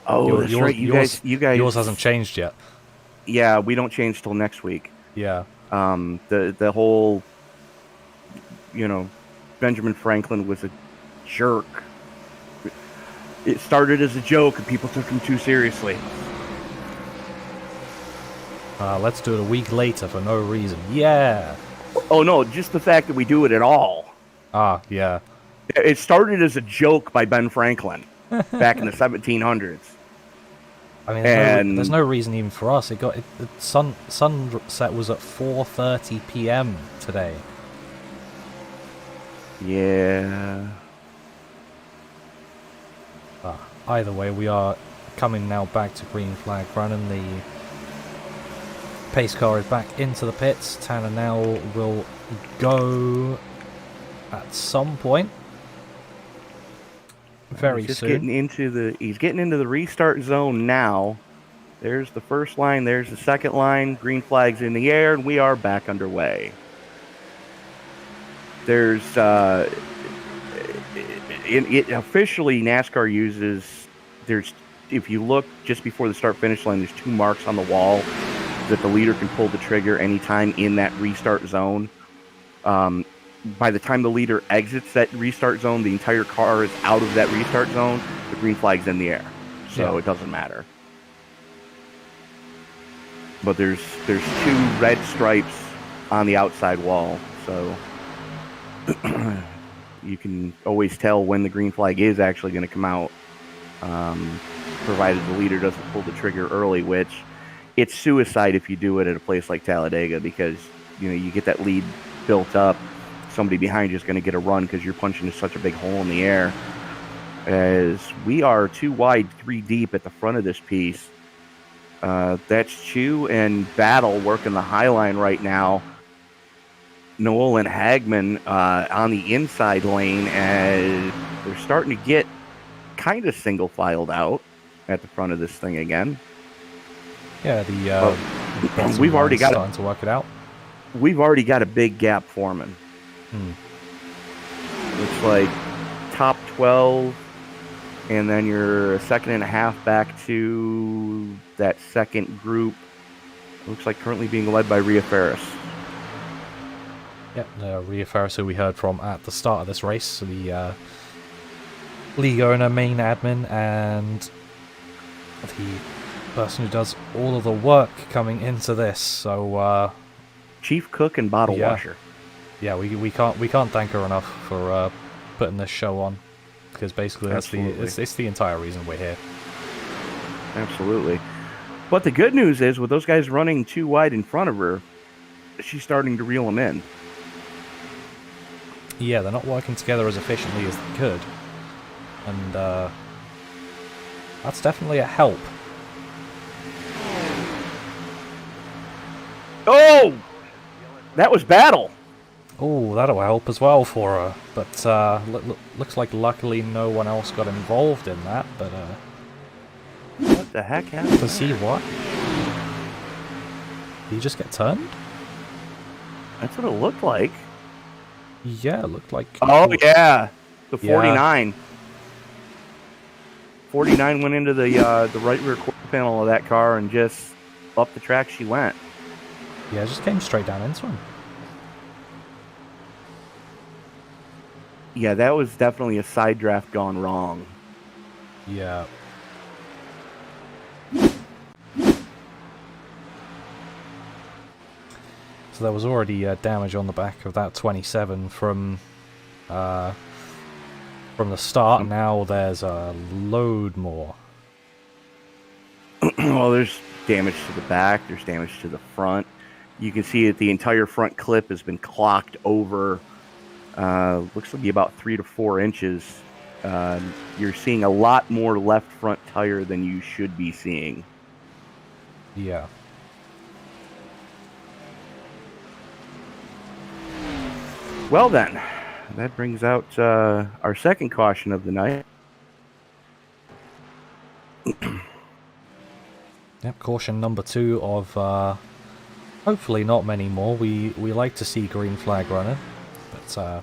Oh, that's right. You guys. Yours hasn't changed yet. Yeah, we don't change till next week. Yeah. The whole, Benjamin Franklin was a jerk. It started as a joke and people took him too seriously. Let's do it a week later for no reason. Yeah. Oh, no, just the fact that we do it at all. Ah, yeah. It started as a joke by Ben Franklin back in the 1700s. I mean, there's no reason even for us. The sunset was at 4:30 p.m. today. Yeah. Either way, we are coming now back to green flag running. The pace car is back into the pits. Tanner now will go at some point. Very soon. He's getting into the restart zone now. There's the first line. There's the second line. Green flag's in the air, and we are back underway. There's it officially NASCAR uses, if you look just before the start-finish line, there's 2 marks on the wall that the leader can pull the trigger anytime in that restart zone. By the time the leader exits that restart zone, the entire car is out of that restart zone. The green flag's in the air, so it doesn't matter. But there's 2 red stripes on the outside wall, so you can always tell when the green flag is actually going to come out, provided the leader doesn't pull the trigger early, which it's suicide if you do it at a place like Talladega, because you get that lead built up. Somebody behind you is going to get a run because you're punching such a big hole in the air. As we are 2 wide, 3 deep at the front of this piece. That's Chu and Battle working the high line right now. Noel and Hagman on the inside lane, as they're starting to get kind of single filed out at the front of this thing again. Yeah, we've already got starting to work it out. We've already got a big gap forming. Looks like top 12, and then you're a second and a half back to that second group. Looks like currently being led by Rhea Ferris. Yep, Rhea Ferris, who we heard from at the start of this race, the league owner, main admin, and the person who does all of the work coming into this. So chief cook and bottle washer. Yeah, we can't thank her enough for putting this show on, because basically it's the entire reason we're here. Absolutely. But the good news is, with those guys running 2 wide in front of her, she's starting to reel them in. Yeah, they're not working together as efficiently as they could, and that's definitely a help. Oh! That was Battle! Oh, that'll help as well for her, but looks like luckily no one else got involved in that, but what the heck happened? To see what? Did he just get turned? That's what it looked like. Yeah, it looked like... Oh, yeah! The 49. 49 went into the right rear quarter panel of that car, and just up the track she went. Yeah, just came straight down into him. Yeah, that was definitely a side draft gone wrong. Yeah. So there was already damage on the back of that 27 from the start. Now there's a load more. Well, there's damage to the back. There's damage to the front. You can see that the entire front clip has been clocked over. Looks to be about 3 to 4 inches. You're seeing a lot more left front tire than you should be seeing. Yeah. Well then, that brings out our second caution of the night. Yep, caution number 2 of hopefully not many more. We like to see green flag running, but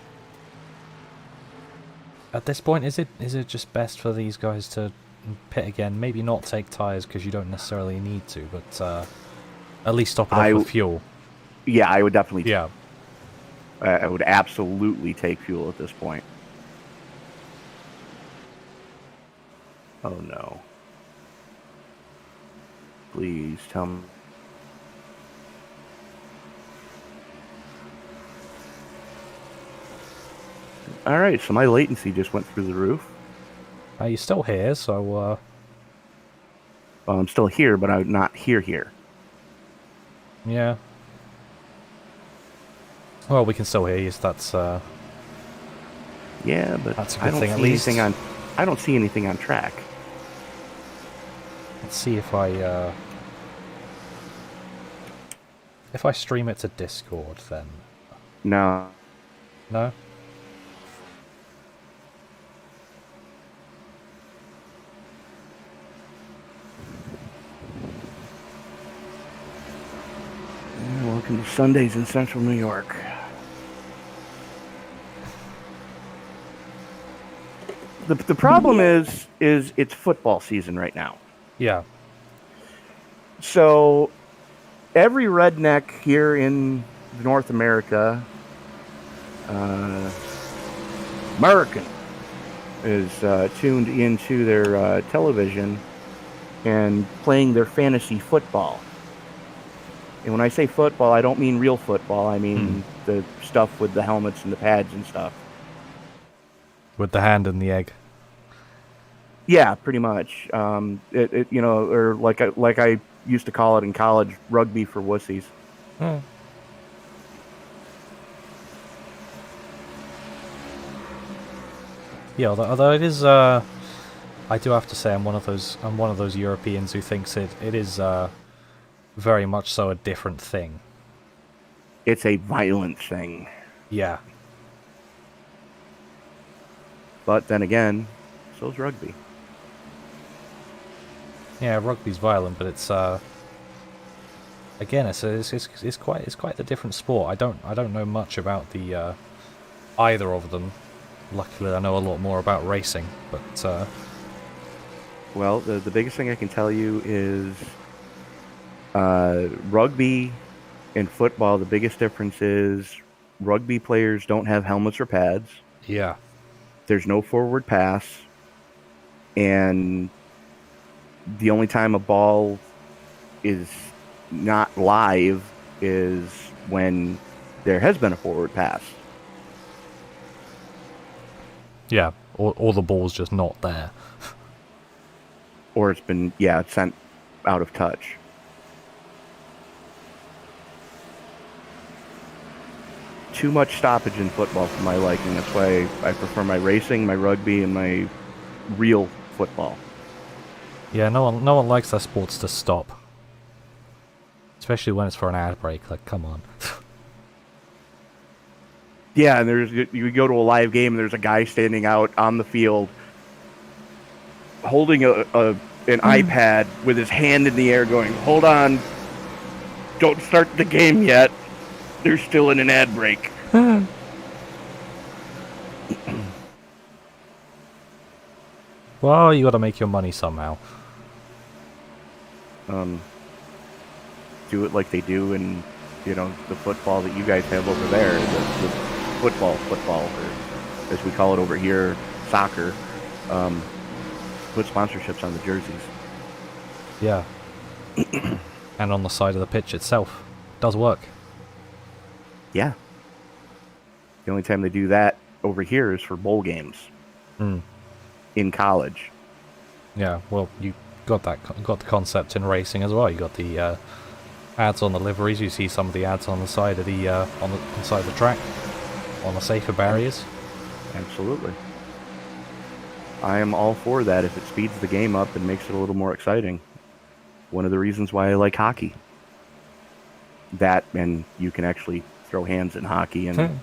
at this point, is it just best for these guys to pit again? Maybe not take tires because you don't necessarily need to, but at least stop it off with fuel. Yeah, I would definitely. Yeah. I would absolutely take fuel at this point. Oh no. Please tell me. Alright, so my latency just went through the roof. You're still here, so... Well, I'm still here, but I'm not here. Yeah. Well, we can still hear you, so that's... Yeah, but that's a good thing, at least. I don't see anything on track. Let's see if I stream it to Discord, then. No. No? Welcome to Sundays in Central New York. The problem is it's football season right now. Yeah. So every redneck here in North America, American, is tuned into their television and playing their fantasy football. And when I say football, I don't mean real football. I mean the stuff with the helmets and the pads and stuff. With the hand in the egg. Yeah, pretty much. Or like I used to call it in college, rugby for wussies. Hmm. Yeah, although it is, I do have to say I'm one of those Europeans who thinks it is very much so a different thing. It's a violent thing. Yeah. But then again, so's rugby. Yeah, rugby's violent, but it's again, it's quite a different sport. I don't know much about the either of them. Luckily, I know a lot more about racing, but well, the biggest thing I can tell you is rugby and football. The biggest difference is rugby players don't have helmets or pads. yeah, There's no forward pass, and the only time a ball is not live is when there has been a forward pass. yeah, or the ball's just not there. Or it's been, sent out of touch. Too much stoppage in football for my liking. That's why I prefer my racing, my rugby, and my real football. Yeah, no one likes their sports to stop, especially when it's for an ad break. Like, come on. Yeah, and you go to a live game and there's a guy standing out on the field holding an iPad with his hand in the air going, "Hold on, don't start the game yet. They're still in an ad break." Well, you got to make your money somehow. Do it like they do in, the football that you guys have over there, the football, or as we call it over here, soccer. Put sponsorships on the jerseys. Yeah. And on the side of the pitch itself. Does work. Yeah. The only time they do that over here is for bowl games. In college. Yeah, well, you got the concept in racing as well. You got the ads on the liveries. You see some of the ads on the side of the on the side of the track, on the safer barriers. Absolutely. I am all for that if it speeds the game up and makes it a little more exciting. One of the reasons why I like hockey. That, and you can actually throw hands in hockey, and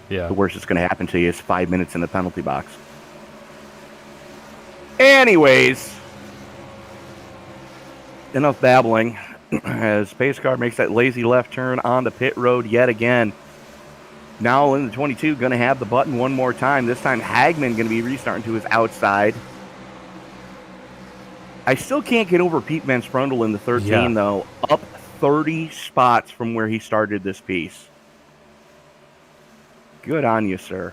yeah, the worst that's going to happen to you is 5 minutes in the penalty box. Anyways, enough babbling. As pace car makes that lazy left turn onto pit road yet again. Now in the 22, going to have the button one more time. This time Hagman going to be restarting to his outside. I still can't get over Pete Van Sprundle in the 13, though. Up 30 spots from where he started this piece. Good on you, sir.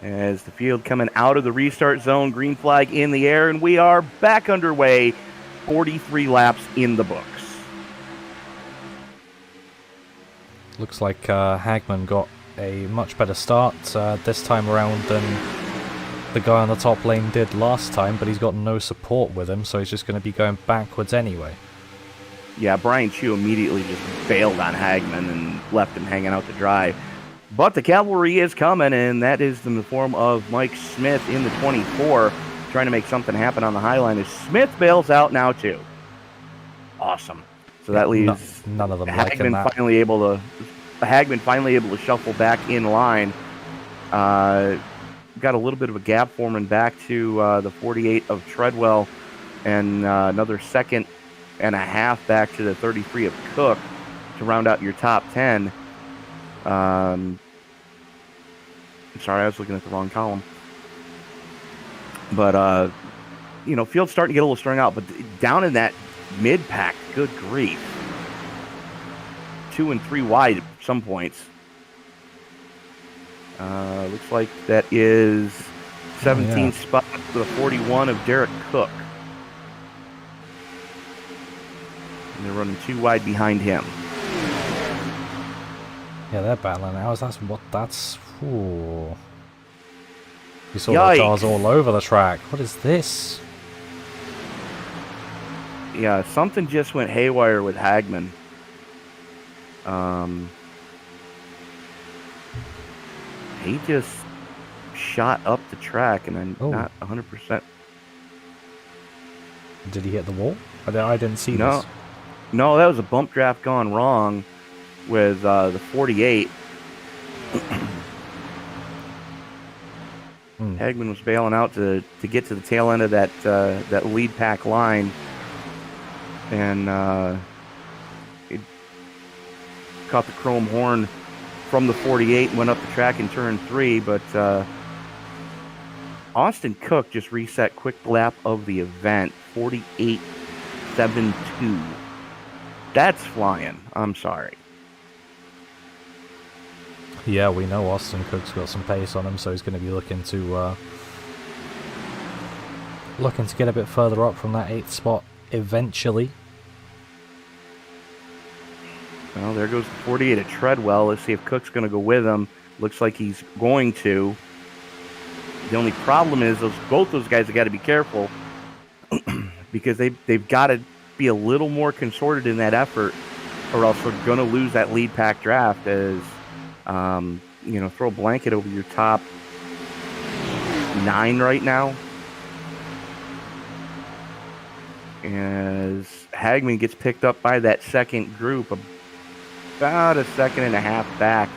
As the field coming out of the restart zone, green flag in the air, and we are back underway. 43 laps in the books. Looks like Hagman got a much better start this time around than the guy on the top lane did last time, but he's got no support with him, so he's just going to be going backwards anyway. Yeah, Brian Chu immediately just bailed on Hagman and left him hanging out to dry. But the cavalry is coming, and that is in the form of Mike Smith in the 24, trying to make something happen on the high line as Smith bails out now too. Awesome. So that leaves none of them Hagman finally able to shuffle back in line. Got a little bit of a gap forming back to the 48 of Treadwell, and another second and a half back to the 33 of Cook to round out your top 10. Sorry, I was looking at the wrong column. But, field's starting to get a little strung out. But down in that mid-pack, good grief. 2 and 3 wide at some points. Looks like that is 17th spot to the 41 of Derek Cook. And they're running 2 wide behind him. Yeah, they're battling hours. Ooh. You saw the cars all over the track. What is this? Yeah, something just went haywire with Hagman. He just shot up the track, and I'm not 100%. Did he hit the wall? I didn't see this. No, that was a bump draft gone wrong with the 48. Hagman was bailing out to get to the tail end of that lead pack line, and it caught the chrome horn from the 48 and went up the track in turn 3. But Austin Cook just reset quick lap of the event, 48.72. That's flying. I'm sorry. Yeah, we know Austin Cook's got some pace on him, so he's going to be looking to get a bit further up from that 8th spot eventually. Well, there goes the 48 at Treadwell. Let's see if Cook's going to go with him. Looks like he's going to. The only problem is both those guys have got to be careful because they've got to be a little more consorted in that effort, or else we're going to lose that lead pack draft. As throw a blanket over your top 9 right now. As Hagman gets picked up by that second group, about a second and a half back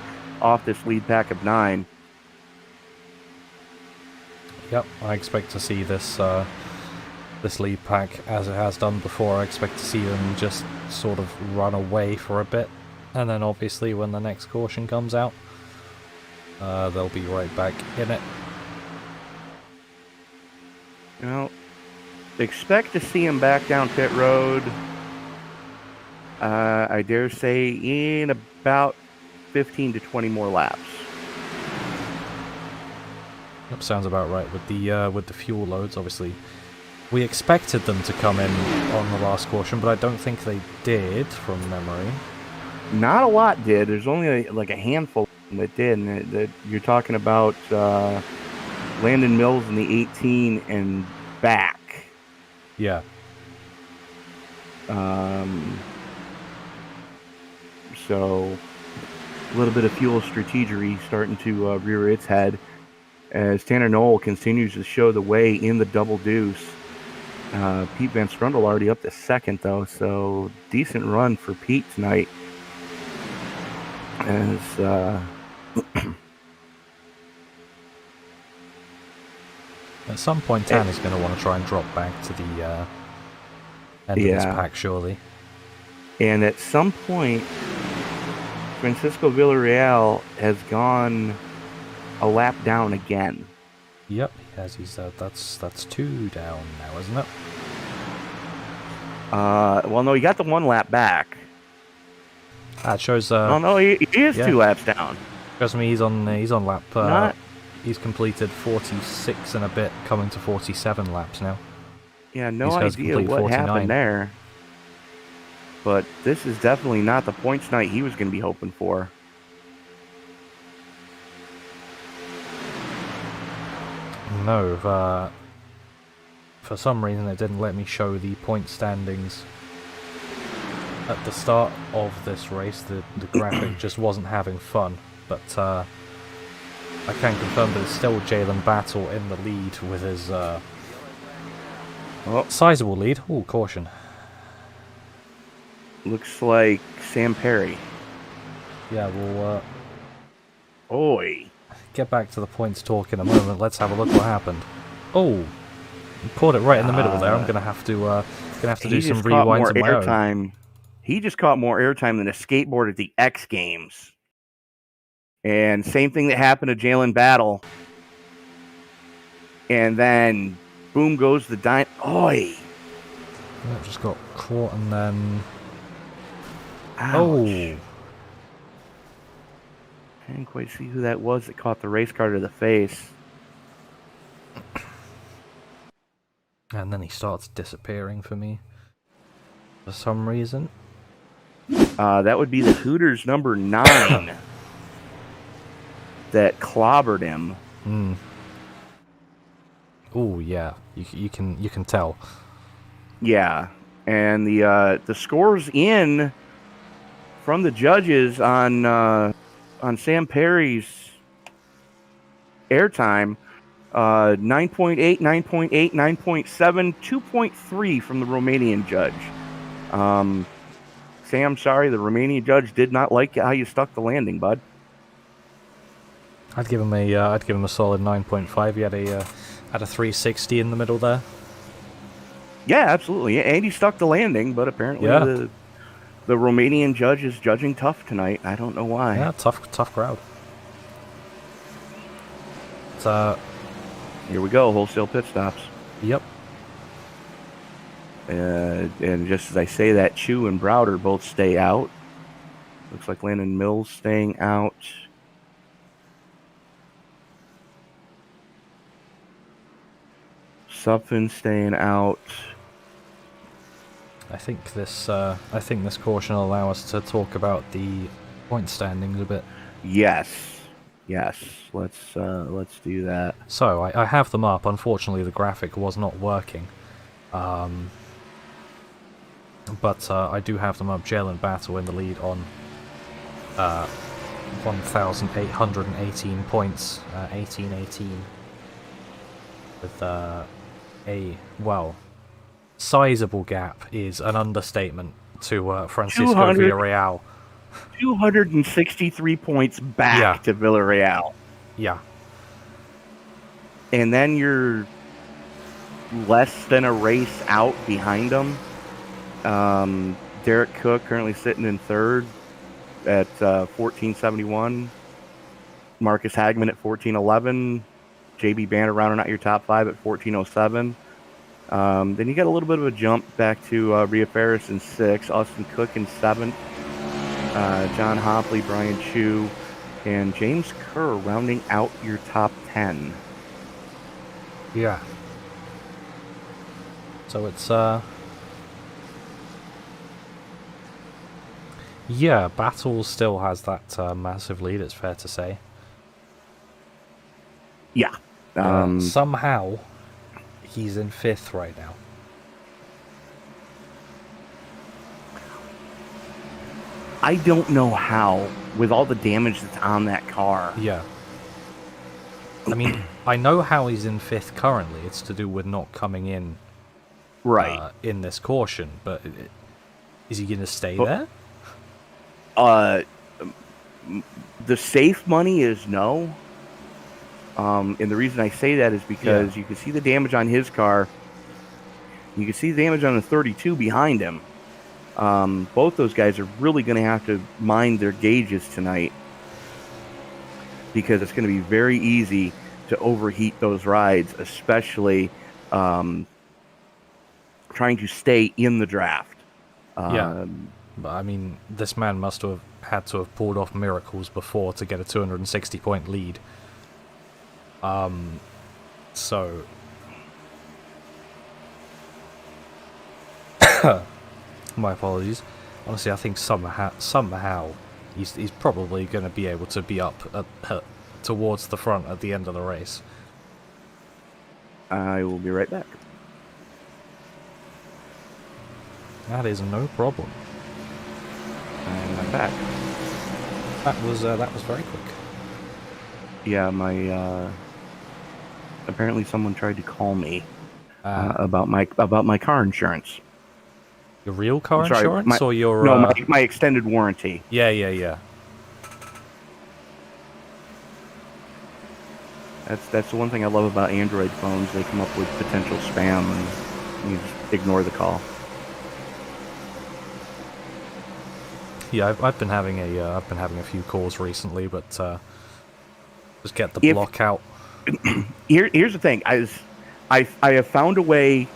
off this lead pack of 9. Yep, I expect to see this this lead pack, as it has done before. I expect to see them just sort of run away for a bit, and then obviously when the next caution comes out, they'll be right back in it. Expect to see him back down pit road, I dare say, in about 15 to 20 more laps. That sounds about right with the fuel loads. Obviously, we expected them to come in on the last caution, but I don't think they did from memory. Not a lot did. There's only like a handful that did, and you're talking about Landon Mills in the 18 and back. Yeah. So a little bit of fuel strategery starting to rear its head as Tanner Knoll continues to show the way in the double deuce. Pete Van Strundle already up to second, though, so decent run for Pete tonight. As at some point, Tanner's going to want to try and drop back to the end of this pack, surely. And at some point, Francisco Villarreal has gone a lap down again. Yep, he has. He's that's 2 down now, isn't it? Well, no, he got the 1 lap back. It shows. No, he is 2 laps down. Shows me he's on lap. He's completed 46 and a bit, coming to 47 laps now. Yeah, no idea what 49. happened there. But this is definitely not the points night he was going to be hoping for. No, for some reason it didn't let me show the point standings at the start of this race. The graphic just wasn't having fun, but I can confirm that it's still Jalen Battle in the lead with his sizable lead. Ooh, caution. Looks like Sam Perry. Yeah, we'll get back to the points talk in a moment. Let's have a look what happened. Oh, you caught it right in the middle there. I'm gonna have to do some rewinds of my own. He just caught more airtime than a skateboard at the X Games. And same thing that happened to Jalen Battle. And then Boom goes the dime. Oi! Yeah, just got caught and then... Ouch. Oh! I didn't quite see who that was that caught the race car to the face. And then he starts disappearing for me. For some reason. That would be the Hooters number 9 that clobbered him. Hmm. Oh yeah, you can tell. Yeah, and the scores in from the judges on Sam Perry's airtime, 9.8, 9.8, 9.7, 2.3 from the Romanian judge. Sam, sorry, the Romanian judge did not like how you stuck the landing, bud. I'd give him a solid 9.5. He had a 360 in the middle there. Yeah, absolutely. And he stuck the landing, but apparently the Romanian judge is judging tough tonight. I don't know why. Yeah, tough crowd. Here we go, wholesale pit stops. Yep. And just as I say that, Chu and Browder both stay out. Looks like Landon Mills staying out. Suffolk staying out. I think this caution will allow us to talk about the point standings a bit. Yes. Let's do that. So I have them up. Unfortunately, the graphic was not working. But I do have them up. Jalen Battle in the lead on 1,818 points, 18-18, with a sizable gap is an understatement to Francisco Villarreal. 263 points back to Villarreal. Yeah. And then you're less than a race out behind them. Derek Cook currently sitting in third at 1471. Marcus Hagman at 1411. JB Banner rounding out your top 5 at 1407. Then you got a little bit of a jump back to Rhea Ferris in 6th, Austin Cook in 7th, John Hopley, Brian Chu, and James Kerr rounding out your top 10. Yeah. So it's yeah, Battle still has that massive lead, it's fair to say. Yeah. Somehow he's in 5th right now. I don't know how, with all the damage that's on that car. Yeah. I mean, I know how he's in 5th currently. It's to do with not coming in in this caution, but is he going to stay there? The safe money is no. And the reason I say that is because you can see the damage on his car. You can see the damage on the 32 behind him. Both those guys are really going to have to mind their gauges tonight, because it's going to be very easy to overheat those rides, especially trying to stay in the draft. But I mean, this man must have had to have pulled off miracles before to get a 260-point lead. So my apologies. Honestly, I think somehow he's probably going to be able to be up towards the front at the end of the race. I will be right back. That is no problem. And I'm back. That was very quick. Yeah, my apparently someone tried to call me about my car insurance. Your real car insurance, or your my extended warranty. Yeah. That's the one thing I love about Android phones. They come up with potential spam, and you just ignore the call. Yeah, I've been having a few calls recently, but just get the block out. Here's the thing. I have found a way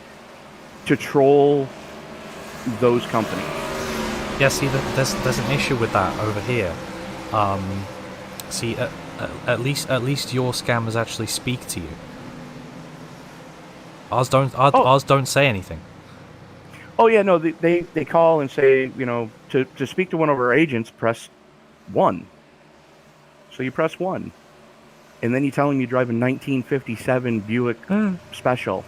to troll those companies. Yeah, see, there's an issue with that over here. See, at least your scammers actually speak to you. Ours don't say anything. Oh yeah, no, they call and say, to speak to one of our agents, press 1. So you press 1, and then you tell them you drive a 1957 Buick Special.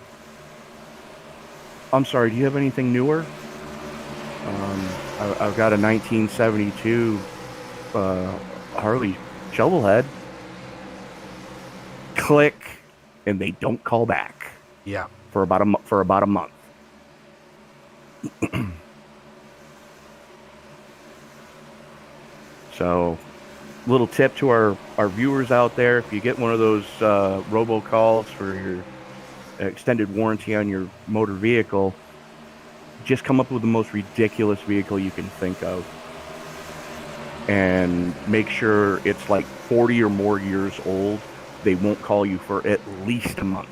I'm sorry, do you have anything newer? I've got a 1972 Harley Shovelhead. Click, and they don't call back. Yeah. For about a month. So, little tip to our viewers out there: if you get one of those robocalls for your extended warranty on your motor vehicle, just come up with the most ridiculous vehicle you can think of, and make sure it's like 40 or more years old. They won't call you for at least a month.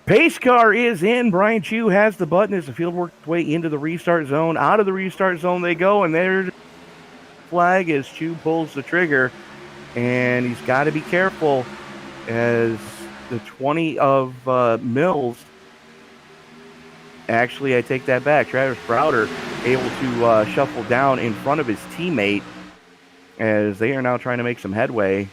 Pace car is in. Brian Chu has the button as the field works its way into the restart zone. Out of the restart zone they go, and there's the flag as Chu pulls the trigger. And he's got to be careful as the 20 of Mills. Actually, I take that back. Travis Browder able to shuffle down in front of his teammate as they are now trying to make some headway.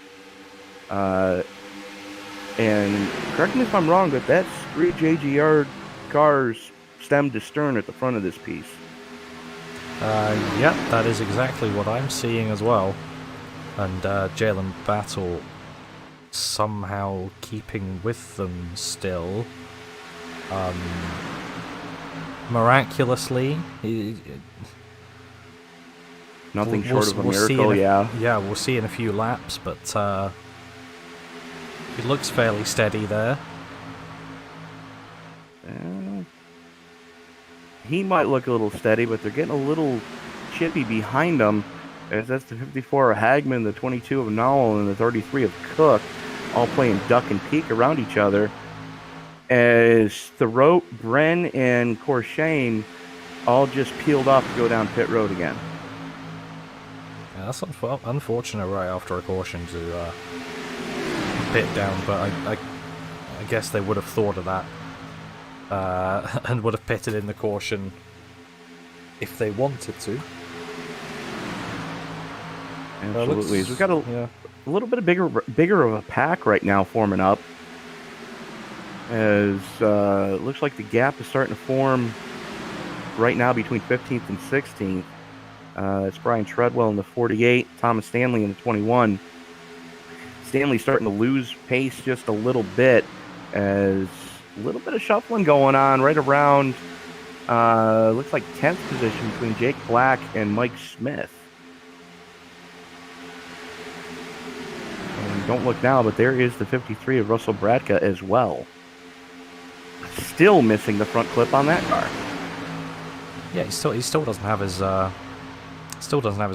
And correct me if I'm wrong, but that's 3 JGR cars stem to stern at the front of this piece. Yep, that is exactly what I'm seeing as well. And Jalen Battle somehow keeping with them still. Miraculously. Nothing short of a miracle, yeah. Yeah, we'll see in a few laps, but it looks fairly steady there. He might look a little steady, but they're getting a little chippy behind him, as that's the 54 of Hagman, the 22 of Nowell, and the 33 of Cook, all playing duck and peek around each other. As Thoreau, Bren, and Corshane all just peeled off to go down pit road again. Yeah, that's unfortunate right after a caution to pit down, but I guess they would have thought of that and would have pitted in the caution if they wanted to. Absolutely. We've got a little bit bigger of a pack right now forming up, as it looks like the gap is starting to form right now between 15th and 16th. It's Brian Treadwell in the 48, Thomas Stanley in the 21. Stanley's starting to lose pace just a little bit, as a little bit of shuffling going on right around, looks like 10th position between Jake Black and Mike Smith. And don't look now, but there is the 53 of Russell Bradka as well. Still missing the front clip on that car. Yeah, he still doesn't have his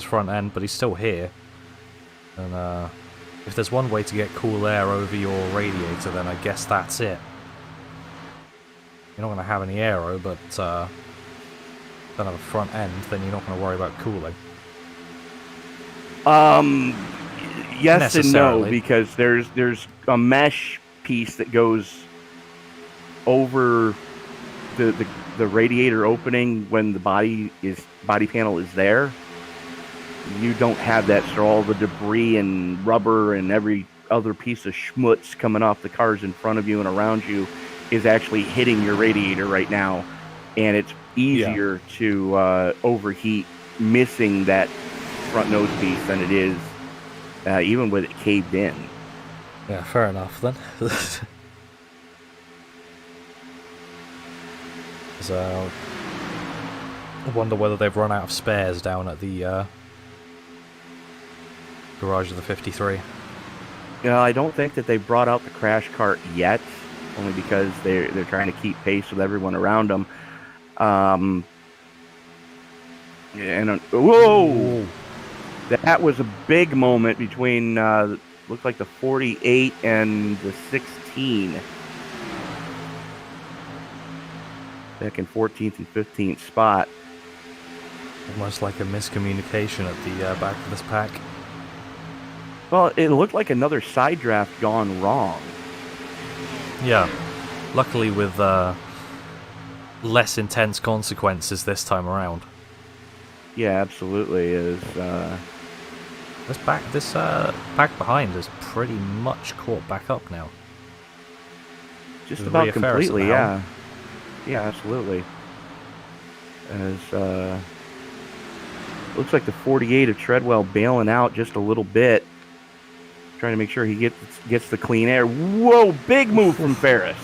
front end, but he's still here. And if there's one way to get cool air over your radiator, then I guess that's it. You're not going to have any aero, but don't have a front end, then you're not going to worry about cooling. Yes and no, because there's a mesh piece that goes over the radiator opening when the body panel is there. You don't have that, so all the debris and rubber and every other piece of schmutz coming off the cars in front of you and around you is actually hitting your radiator right now, and it's easier to overheat missing that front nose piece than it is even with it caved in. Yeah, fair enough then. So I wonder whether they've run out of spares down at the garage of the 53. I don't think that they brought out the crash cart yet, only because they're trying to keep pace with everyone around them. Whoa! That was a big moment between looks like the 48 and the 16. Back in 14th and 15th spot. Almost like a miscommunication at the back of this pack. Well, it looked like another side draft gone wrong. Yeah. Luckily with less intense consequences this time around. Yeah, absolutely. This pack behind is pretty much caught back up now. Just There's about Rhea Ferris completely, at the helm. yeah. Yeah, absolutely. As looks like the 48 of Treadwell bailing out just a little bit, trying to make sure he gets the clean air. Whoa, big move from Ferris.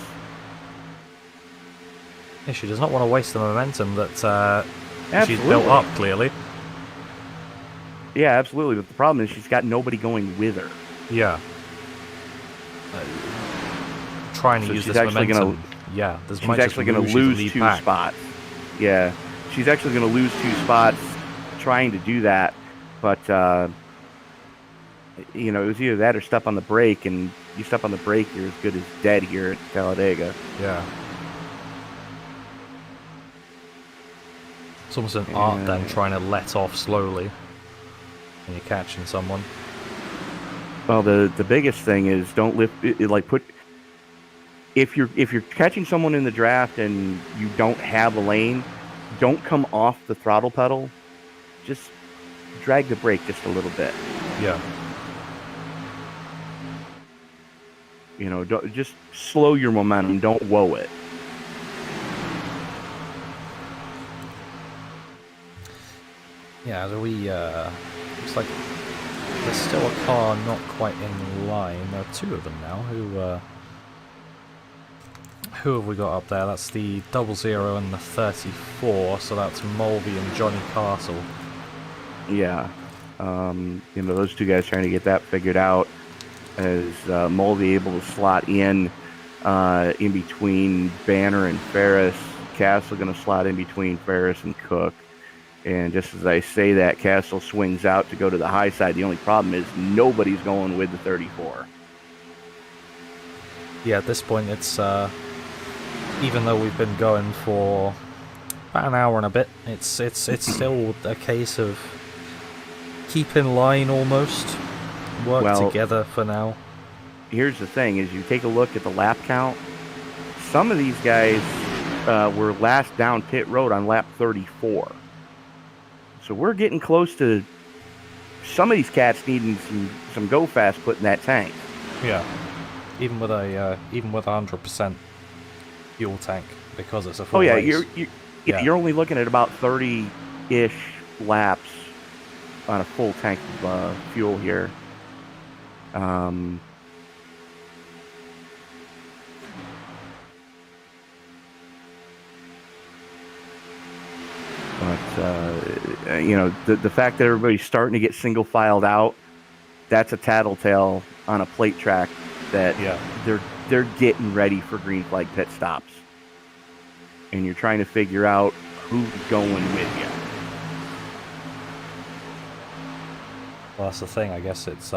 Yeah, she does not want to waste the momentum that she's Absolutely. built up, clearly. Yeah, absolutely. But the problem is she's got nobody going with her. Yeah. Trying to So use she's this actually momentum. Yeah, this She's might actually going to lose 2 spots. Yeah, she's actually going to lose 2 spots trying to do that. But, it was either that or step on the brake. And you step on the brake, you're as good as dead here at Talladega. Yeah. It's almost an art then, trying to let off slowly when you're catching someone. Well, the biggest thing is don't lift if you're catching someone in the draft and you don't have a lane, don't come off the throttle pedal. Just drag the brake just a little bit. Yeah. Just slow your momentum. Don't whoa it. Yeah, so looks like there's still a car not quite in line. There are 2 of them now. Who have we got up there? That's the 00 and the 34, so that's Mulvey and Johnny Castle. Yeah. Those 2 guys trying to get that figured out. As Mulvey able to slot in between Banner and Ferris. Castle going to slot in between Ferris and Cook. And just as I say that, Castle swings out to go to the high side. The only problem is nobody's going with the 34. Yeah, at this point it's even though we've been going for about an hour and a bit, it's still a case of keep in line almost, work together for now. Here's the thing: is you take a look at the lap count. Some of these guys were last down pit road on lap 34. So we're getting close to some of these cats needing some go fast put in that tank. Yeah, even with 100% fuel tank, because it's a full race. You're only looking at about 30-ish laps on a full tank of fuel here. But the fact that everybody's starting to get single filed out, that's a tattletale on a plate track that they're getting ready for green flag pit stops, and you're trying to figure out who's going with you. Well, that's the thing. I guess it's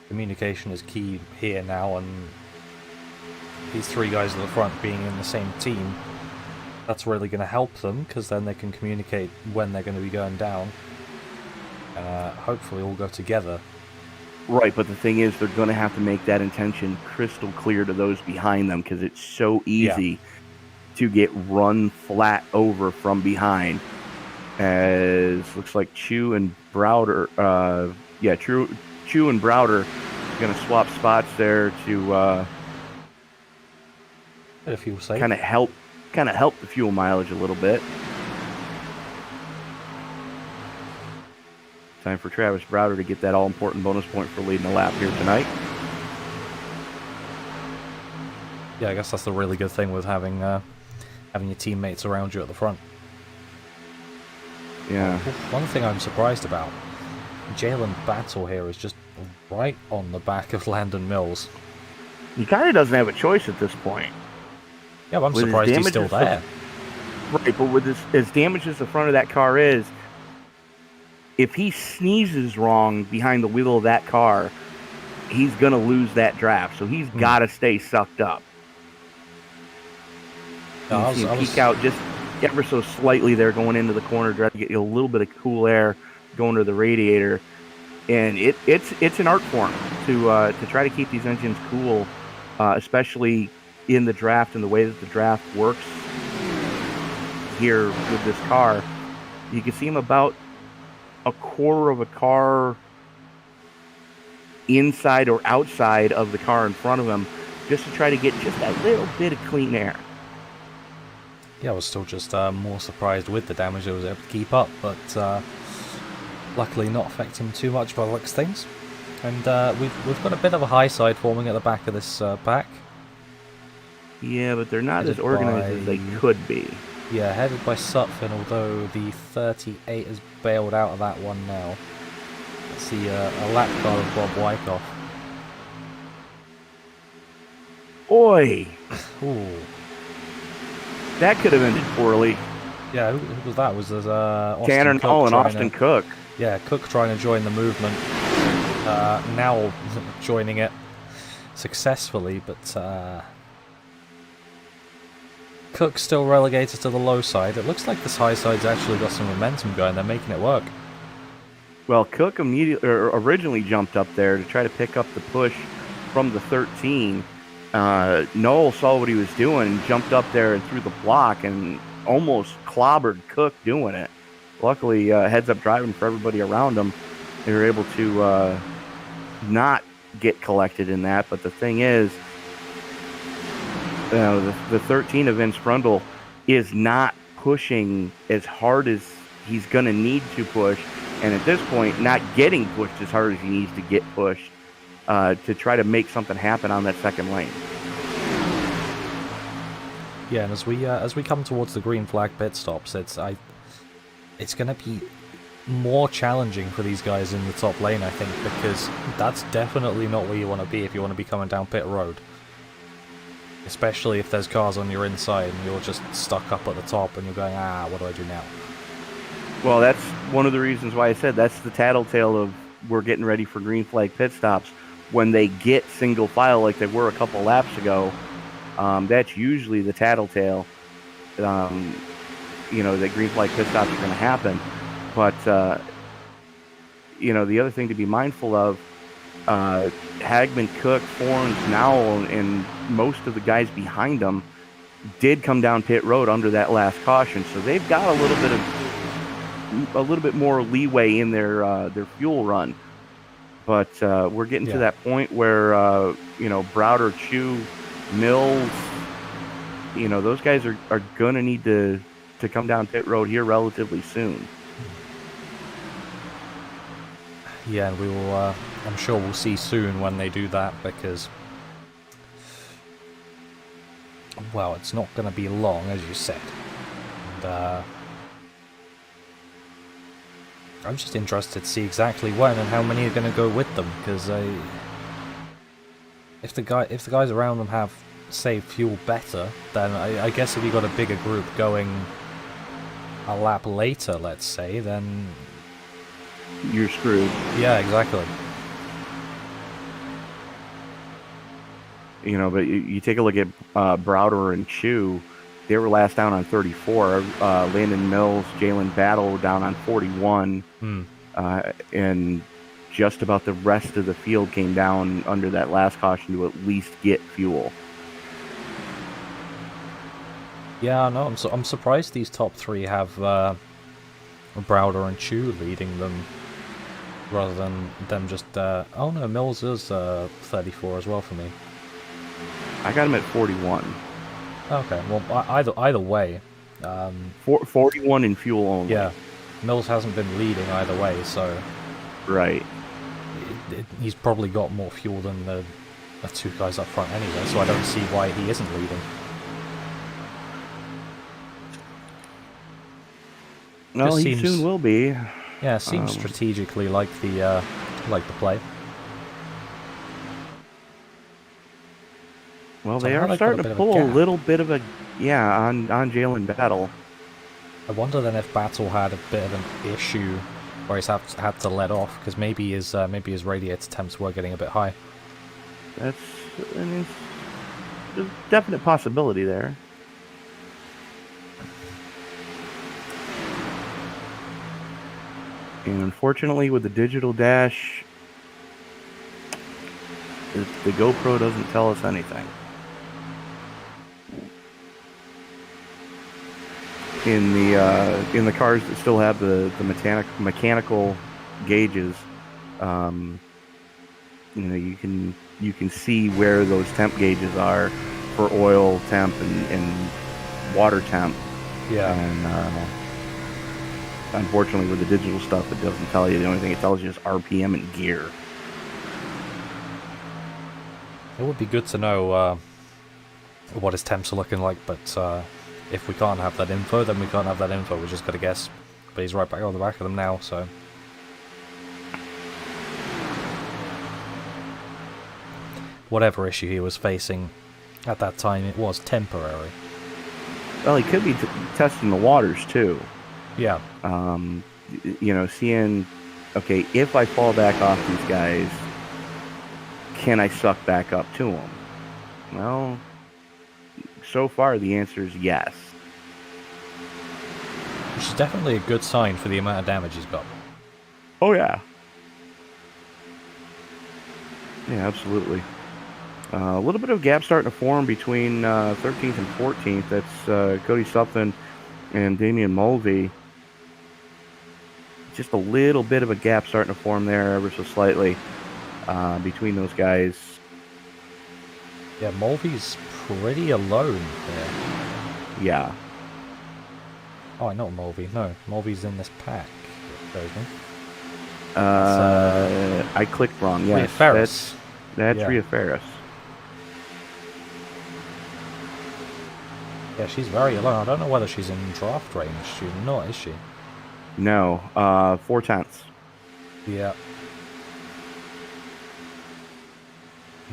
communication is key here now, and these 3 guys at the front being in the same team, that's really going to help them, because then they can communicate when they're going to be going down, and hopefully all go together. Right, but the thing is, they're going to have to make that intention crystal clear to those behind them, because it's so easy to get run flat over from behind. As looks like Chu and Browder, Chu and Browder going to swap spots there to kind of help the fuel mileage a little bit. Time for Travis Browder to get that all-important bonus point for leading the lap here tonight. Yeah, I guess that's the really good thing with having your teammates around you at the front. Yeah. One thing I'm surprised about, Jalen Battle here is just right on the back of Landon Mills. He kind of doesn't have a choice at this point. Yeah, but I'm surprised he's still there. Right, but with as damaged as the front of that car is, if he sneezes wrong behind the wheel of that car, he's going to lose that draft. So he's got to stay sucked up. You see him peek out just ever so slightly there going into the corner, trying to get you a little bit of cool air going to the radiator. And it's an art form to try to keep these engines cool, especially in the draft and the way that the draft works here with this car. You can see him about a quarter of a car inside or outside of the car in front of him, just to try to get just that little bit of clean air. Yeah, I was still just more surprised with the damage I was able to keep up, but luckily not affecting him too much by the looks of things. And we've got a bit of a high side forming at the back of this pack. Yeah, but they're not as organized as they could be. Yeah, headed by Sutphin, although the 38 has bailed out of that one now. Let's see a lap car of Bob Wyckoff. Oi! Ooh. That could have ended poorly. Yeah, who was that? Was Tanner Knoll and Austin Cook. Yeah, Cook trying to join the movement. Now joining it successfully, but Cook still relegated to the low side. It looks like this high side's actually got some momentum going. They're making it work. Well, Cook originally jumped up there to try to pick up the push from the 13. Knoll saw what he was doing and jumped up there and threw the block and almost clobbered Cook doing it. Luckily, heads up driving for everybody around him. They were able to not get collected in that. But the thing is, the 13 of Vince Brundle is not pushing as hard as he's going to need to push. And at this point, not getting pushed as hard as he needs to get pushed to try to make something happen on that second lane. Yeah, and as we come towards the green flag pit stops, it's going to be more challenging for these guys in the top lane, I think, because that's definitely not where you want to be if you want to be coming down pit road. Especially if there's cars on your inside and you're just stuck up at the top and you're going, what do I do now? Well, that's one of the reasons why I said that's the tattletale of we're getting ready for green flag pit stops. When they get single file like they were a couple laps ago, that's usually the tattletale. That green flag pit stops are going to happen. But, the other thing to be mindful of, Hagman, Cook, Forns, Nowell, and most of the guys behind them did come down pit road under that last caution. So they've got a little bit more leeway in their fuel run. But we're getting to that point where, Browder, Chu, Mills, those guys are going to need to come down pit road here relatively soon. Yeah, and we will, I'm sure we'll see soon when they do that, because, well, it's not going to be long, as you said. And, I'm just interested to see exactly when and how many are going to go with them, because if the guys around them have saved fuel better, then I guess if you got a bigger group going a lap later, let's say, then you're screwed. Yeah, exactly. But you take a look at Browder and Chu. They were last down on 34. Landon Mills, Jalen Battle down on 41. And just about the rest of the field came down under that last caution to at least get fuel. Yeah, no, I'm surprised these top three have Browder and Chu leading them, rather than them just... oh no, Mills is 34 as well for me. I got him at 41. Okay, well, either way... 41 in fuel only. Yeah, Mills hasn't been leading either way, so... Right. He's probably got more fuel than the two guys up front anyway, so I don't see why he isn't leading. Well, he soon will be. Yeah, seems strategically like the play. Well, they are starting to pull a little bit of a on Jalen Battle. I wonder then if Battle had a bit of an issue where he's had to let off, because maybe his radiator temps were getting a bit high. That's, I mean, there's a definite possibility there. And unfortunately, with the digital dash, the GoPro doesn't tell us anything. In the cars that still have the mechanical gauges, you can see where those temp gauges are for oil temp and water temp. Yeah. And unfortunately, with the digital stuff, it doesn't tell you. The only thing it tells you is RPM and gear. It would be good to know what his temps are looking like, but if we can't have that info, then we can't have that info. We just got to guess. But he's right back on the back of them now, so. Whatever issue he was facing at that time, it was temporary. Well, he could be testing the waters too. Yeah. Seeing, okay, if I fall back off these guys, can I suck back up to them? Well, so far the answer is yes. Which is definitely a good sign for the amount of damage he's got. Oh, yeah. Yeah, absolutely. A little bit of gap starting to form between 13th and 14th. That's Cody Sutphin and Damian Mulvey. Just a little bit of a gap starting to form there, ever so slightly, between those guys. Yeah, Mulvey's pretty alone there. Yeah. Oh, not Mulvey. No, Mulvey's in this pack. Shows me. I clicked wrong. Yes, Rhea Ferris. That's Yeah. Rhea Ferris. Yeah, she's very alone. I don't know whether she's in draft range. She's not, is she? No, 4/10. Yeah.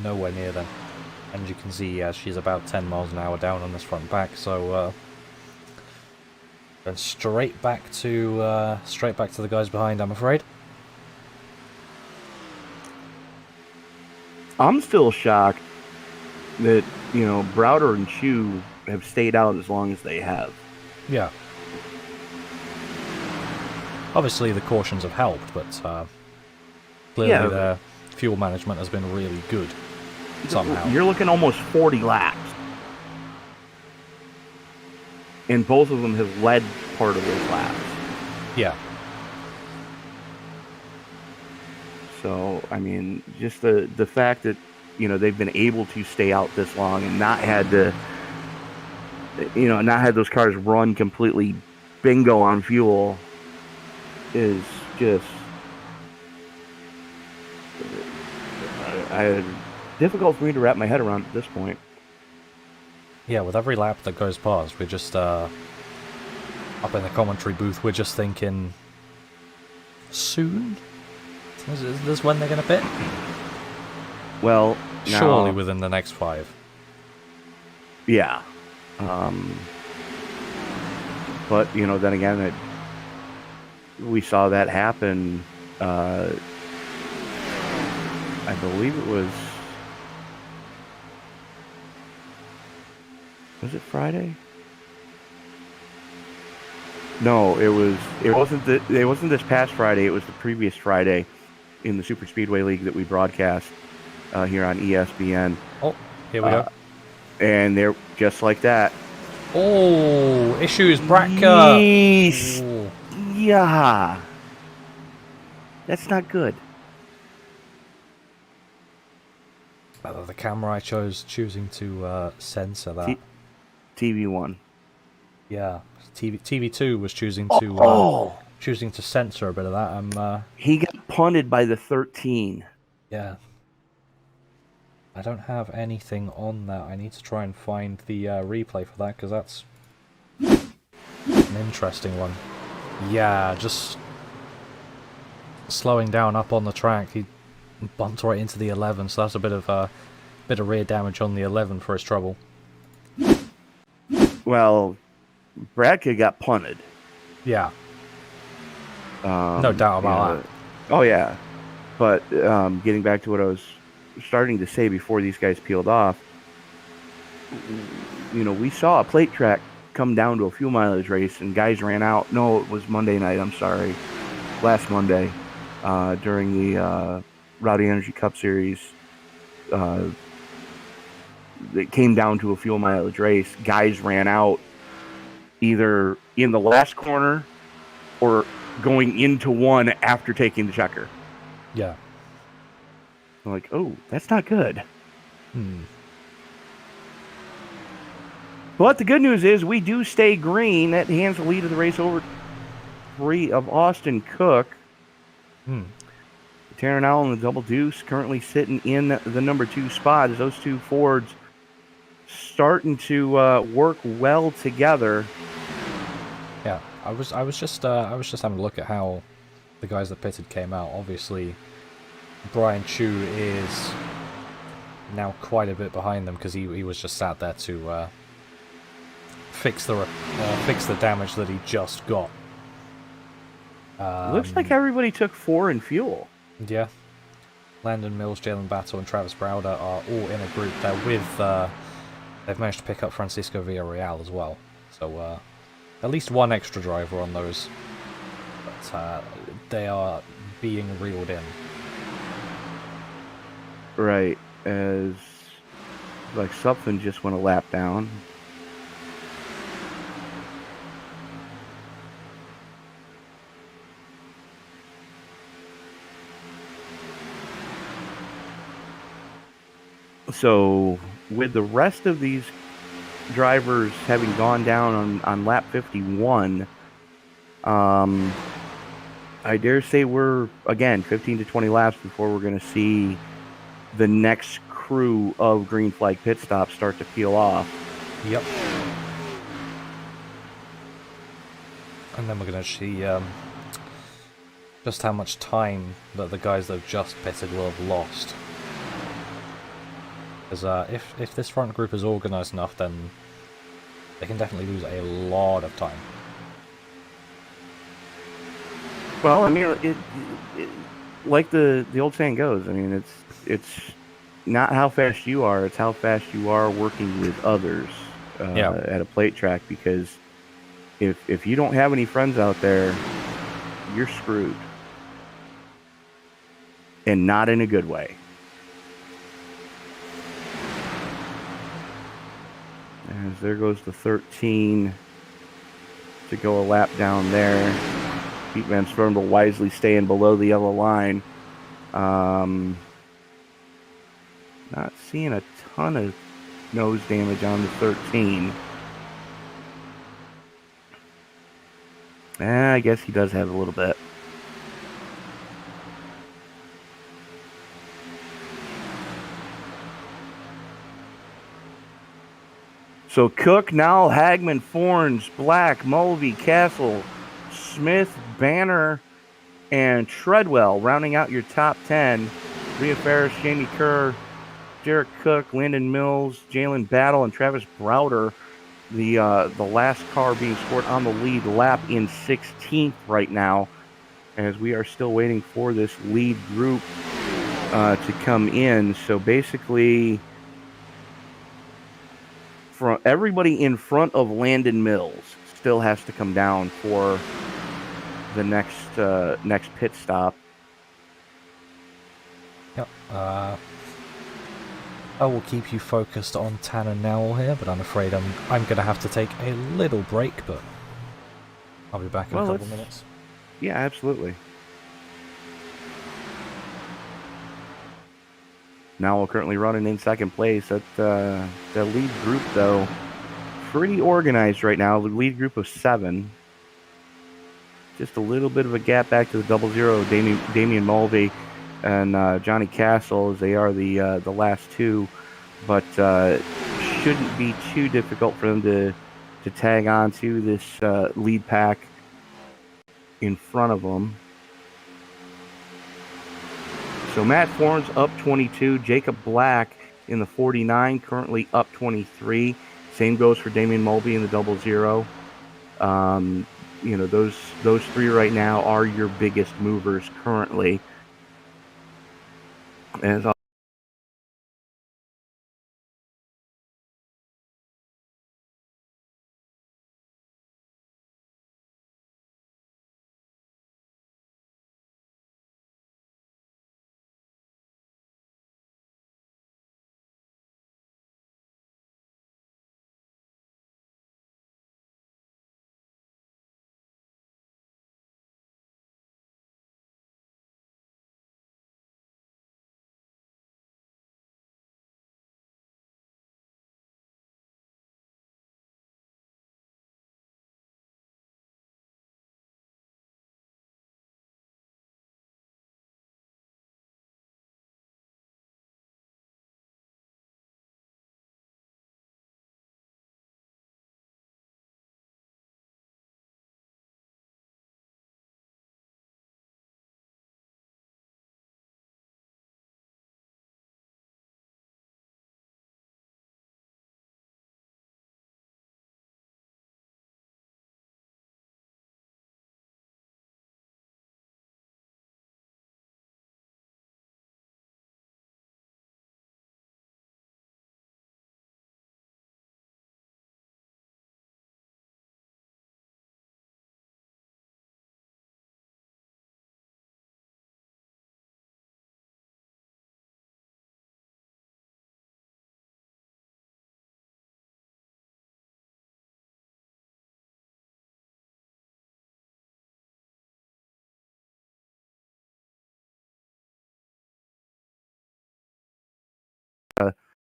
Nowhere near them. And you can see, she's about 10 miles an hour down on this front back, so then straight back to the guys behind, I'm afraid. I'm still shocked that, Browder and Chu have stayed out as long as they have. Yeah. Obviously the cautions have helped, but clearly their fuel management has been really good somehow. You're looking almost 40 laps. And both of them have led part of those laps. Yeah. So, I mean, just the fact that, they've been able to stay out this long and not had to, not had those cars run completely bingo on fuel is just difficult for me to wrap my head around at this point. Yeah, with every lap that goes past, we're just up in the commentary booth, we're just thinking, soon? Is this when they're going to pit? Well, surely within the next 5. Yeah. But, then again, we saw that happen. I believe it was it Friday? No, it wasn't this past Friday. It was the previous Friday in the Super Speedway League that we broadcast here on ESBN. Oh, here we go. And they're just like that. Oh, issues, Bracker. Yes. Yeah. That's not good. The camera I chose choosing to censor that. TV1. Yeah, TV2 was choosing to censor a bit of that. He got punted by the 13. Yeah. I don't have anything on that. I need to try and find the replay for that, because that's an interesting one. Yeah, just slowing down up on the track. He bumped right into the 11, so that's a bit of rear damage on the 11 for his trouble. Well, Bradke got punted. Yeah. No doubt about that. Oh, yeah. But getting back to what I was starting to say before these guys peeled off, we saw a plate track come down to a fuel mileage race and guys ran out. No, it was Monday night. I'm sorry. Last Monday during the Rowdy Energy Cup Series. It came down to a fuel mileage race. Guys ran out either in the last corner or going into one after taking the checker. Yeah. I'm like, oh, that's not good. But the good news is we do stay green. That hands the lead of the race over 3 of Austin Cook. Taryn Owl and the Double Deuce currently sitting in the number 2 spot as those 2 Fords starting to work well together. Yeah, I was just having a look at how the guys that pitted came out. Obviously, Brian Chu is now quite a bit behind them because he was just sat there to fix the damage that he just got. Looks like everybody took 4 in fuel. Yeah. Landon Mills, Jalen Battle, and Travis Browder are all in a group there with... they've managed to pick up Francisco Villarreal as well. So, at least one extra driver on those. But they are being reeled in. Right. As... like something just went a lap down. So, with the rest of these drivers having gone down on lap 51, I dare say we're, again, 15 to 20 laps before we're going to see the next crew of green flag pit stops start to peel off. Yep. And then we're going to see just how much time that the guys that have just pitted will have lost. Because if this front group is organised enough, then they can definitely lose a lot of time. Well, I mean, it like the old saying goes. I mean, it's not how fast you are; it's how fast you are working with others at a plate track. Because if you don't have any friends out there, you're screwed, and not in a good way. As there goes the 13 to go a lap down there. Pete Van Sternbel wisely staying below the yellow line. Not seeing a ton of nose damage on the 13. I guess he does have a little bit. So Cook, Nowell, Hagman, Forns, Black, Mulvey, Castle, Smith, Banner, and Treadwell rounding out your top 10. Leah Ferris, Jamie Kerr, Derek Cook, Landon Mills, Jalen Battle, and Travis Browder. The last car being scored on the lead lap in 16th right now, as we are still waiting for this lead group to come in. So basically, from everybody in front of Landon Mills still has to come down for the next pit stop. Yep. I will keep you focused on Tanner Nowell here, but I'm afraid I'm going to have to take a little break, but I'll be back in a couple minutes. Yeah, absolutely. Nowell currently running in second place. That the lead group, though, pretty organized right now. The lead group of 7. Just a little bit of a gap back to the 00. Damian Mulvey and Johnny Castle, as they are the last 2, but shouldn't be too difficult for them to tag on to this lead pack in front of them. So Matt Forns up 22, Jacob Black in the 49, currently up 23. Same goes for Damian Mulvey in the 00. Those 3 right now are your biggest movers currently. As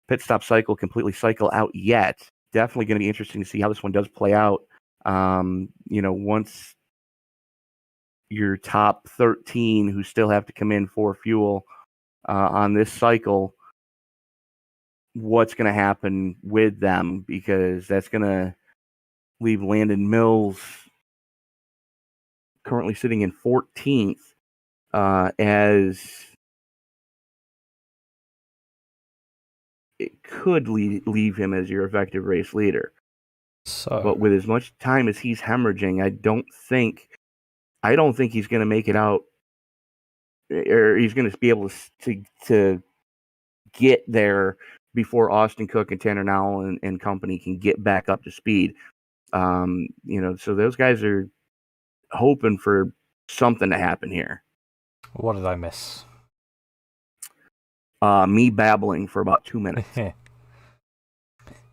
pit stop cycle completely cycle out yet. Definitely going to be interesting to see how this one does play out. Once your top 13 who still have to come in for fuel on this cycle, what's going to happen with them, because that's going to leave Landon Mills currently sitting in 14th as it could leave him as your effective race leader. But with as much time as he's hemorrhaging, I don't think he's going to make it out, or he's going to be able to get there before Austin Cook and Tanner Nowell and company can get back up to speed. So those guys are hoping for something to happen here. What did I miss? Me babbling for about 2 minutes.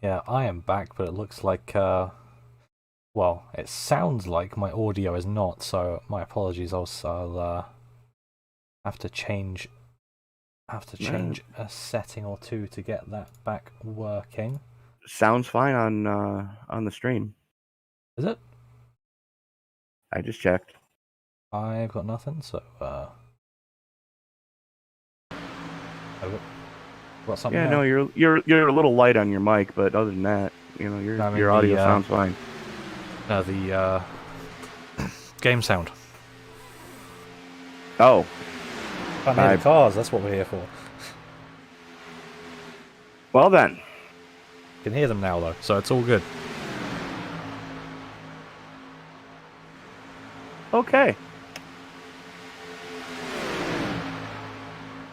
Yeah, I am back, but it looks like, it sounds like my audio is not, so my apologies. I'll have to change a setting or two to get that back working. Sounds fine on the stream. Is it? I just checked. I've got nothing, so got something. Yeah, now? no, you're a little light on your mic, but other than that, your audio sounds fine. No, the game sound. Oh. Can't hear the cars, that's what we're here for. Well then. Can hear them now though, so it's all good. Okay.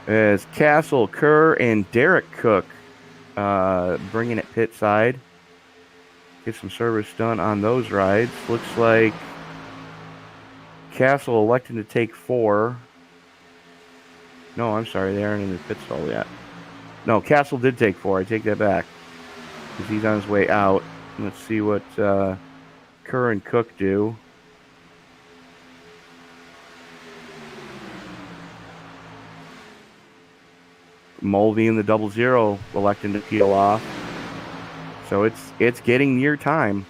As Castle, Kerr, and Derek Cook bringing it pit side. Get some service done on those rides. Looks like Castle electing to take 4. No, I'm sorry, they aren't in the pit stall yet. No, Castle did take 4. I take that back, because he's on his way out. Let's see what Kerr and Cook do. Mulvey and the 00 electing to peel off. So it's getting near time.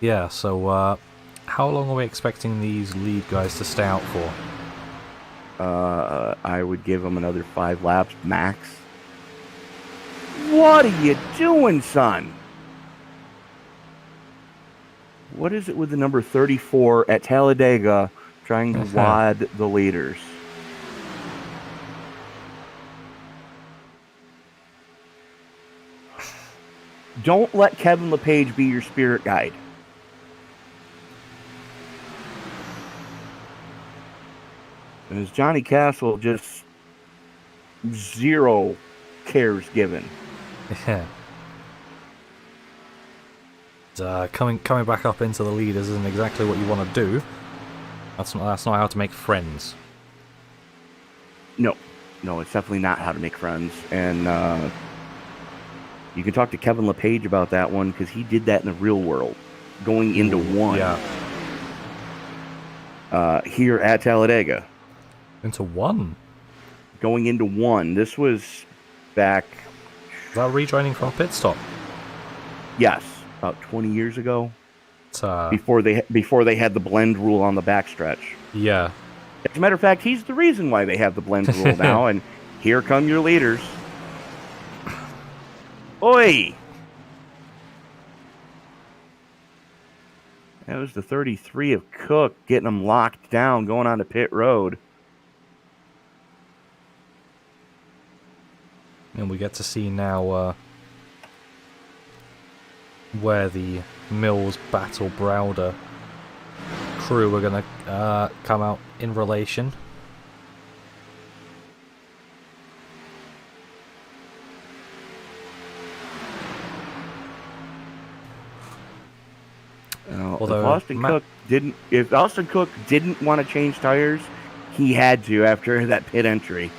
Yeah, so how long are we expecting these lead guys to stay out for? I would give them another 5 laps max. What are you doing, son? What is it with the number 34 at Talladega trying to wad the leaders? Don't let Kevin LePage be your spirit guide. As Johnny Castle just 0 cares given. Yeah. Coming back up into the leaders isn't exactly what you want to do. That's not how to make friends. No, it's definitely not how to make friends. And you can talk to Kevin LePage about that one, because he did that in the real world, going into 1. Yeah. Here at Talladega. Into 1? Going into 1. This was back... Is that rejoining from a pit stop? Yes, about 20 years ago. Before they had the blend rule on the backstretch. Yeah. As a matter of fact, he's the reason why they have the blend rule now, and here come your leaders. Oi! That was the 33 of Cook getting them locked down, going on to pit road. And we get to see now where the Mills Battle Browder crew are going to come out in relation. Although if Austin Cook didn't want to change tires, he had to after that pit entry.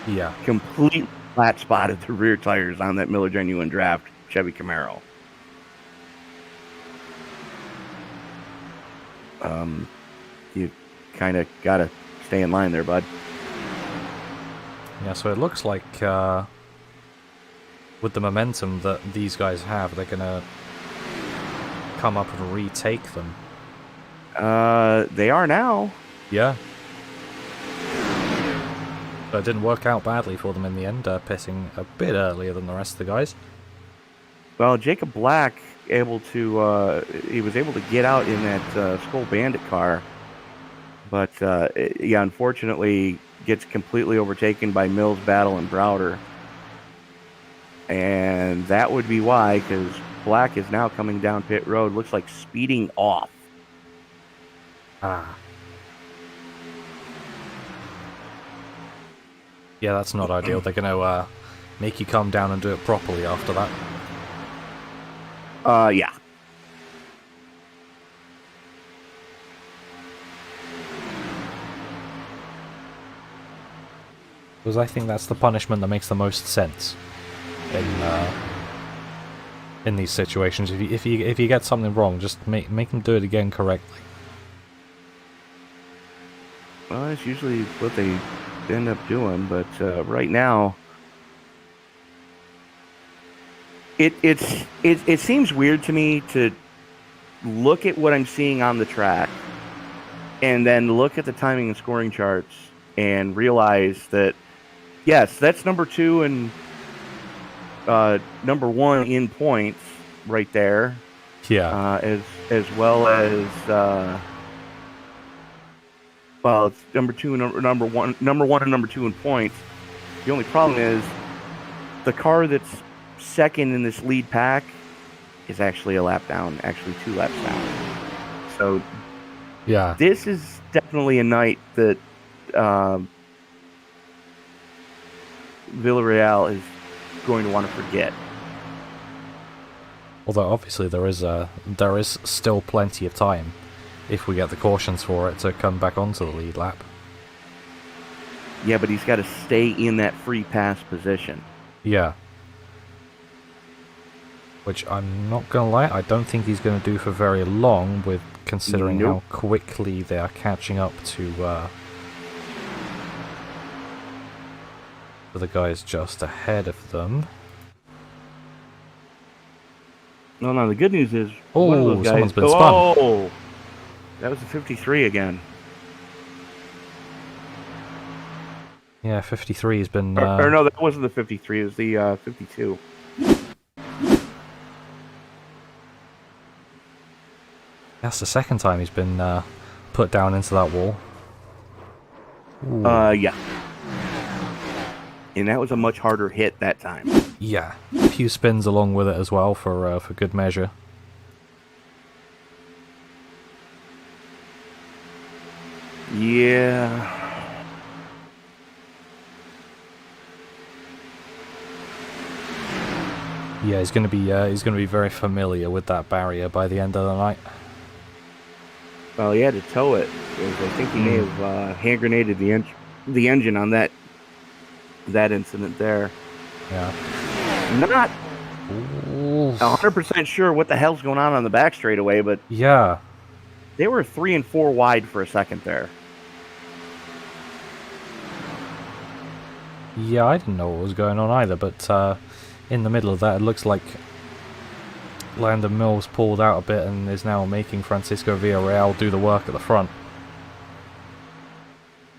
Yeah. Complete flat spotted the rear tires on that Miller Genuine Draft Chevy Camaro. You kind of got to stay in line there, bud. Yeah, so it looks like with the momentum that these guys have, they're going to come up and retake them. They are now. Yeah. But it didn't work out badly for them in the end, pitting a bit earlier than the rest of the guys. Well, Jacob Black he was able to get out in that Skull Bandit car, but unfortunately gets completely overtaken by Mills, Battle, and Browder. And that would be why, because Black is now coming down pit road, looks like speeding off. Ah. Yeah, that's not ideal. They're going to make you come down and do it properly after that. Yeah. Because I think that's the punishment that makes the most sense in these situations. If you get something wrong, just make them do it again correctly. Well, that's usually what they end up doing, but right now, it seems weird to me to look at what I'm seeing on the track, and then look at the timing and scoring charts and realize that yes, that's number 2 and number 1 in points right there. Yeah. As well as. Well, it's number 2 and number 1 and number 2 in points. The only problem is the car that's second in this lead pack is actually a lap down, actually 2 laps down. So, yeah, this is definitely a night that Villarreal is going to want to forget. Although obviously there is still plenty of time, if we get the cautions for it, to come back onto the lead lap. Yeah, but he's got to stay in that free pass position. Yeah. Which I'm not going to lie, I don't think he's going to do for very long, with considering how quickly they are catching up to the guys just ahead of them. No, the good news is one of those guys, someone's been spun. Oh, that was the 53 again. Yeah, 53 has been... Or no, that wasn't the 53, it was the 52. That's the second time he's been put down into that wall. Ooh. Yeah. And that was a much harder hit that time. Yeah, a few spins along with it as well for good measure. Yeah. Yeah, he's gonna be very familiar with that barrier by the end of the night. Well, he had to tow it, because I think he may have hand grenaded the engine on that incident there. Yeah. Not 100% sure what the hell's going on the back straightaway, but yeah, they were 3 and 4 wide for a second there. Yeah, I didn't know what was going on either, but in the middle of that, it looks like Landon Mills pulled out a bit and is now making Francisco Villarreal do the work at the front.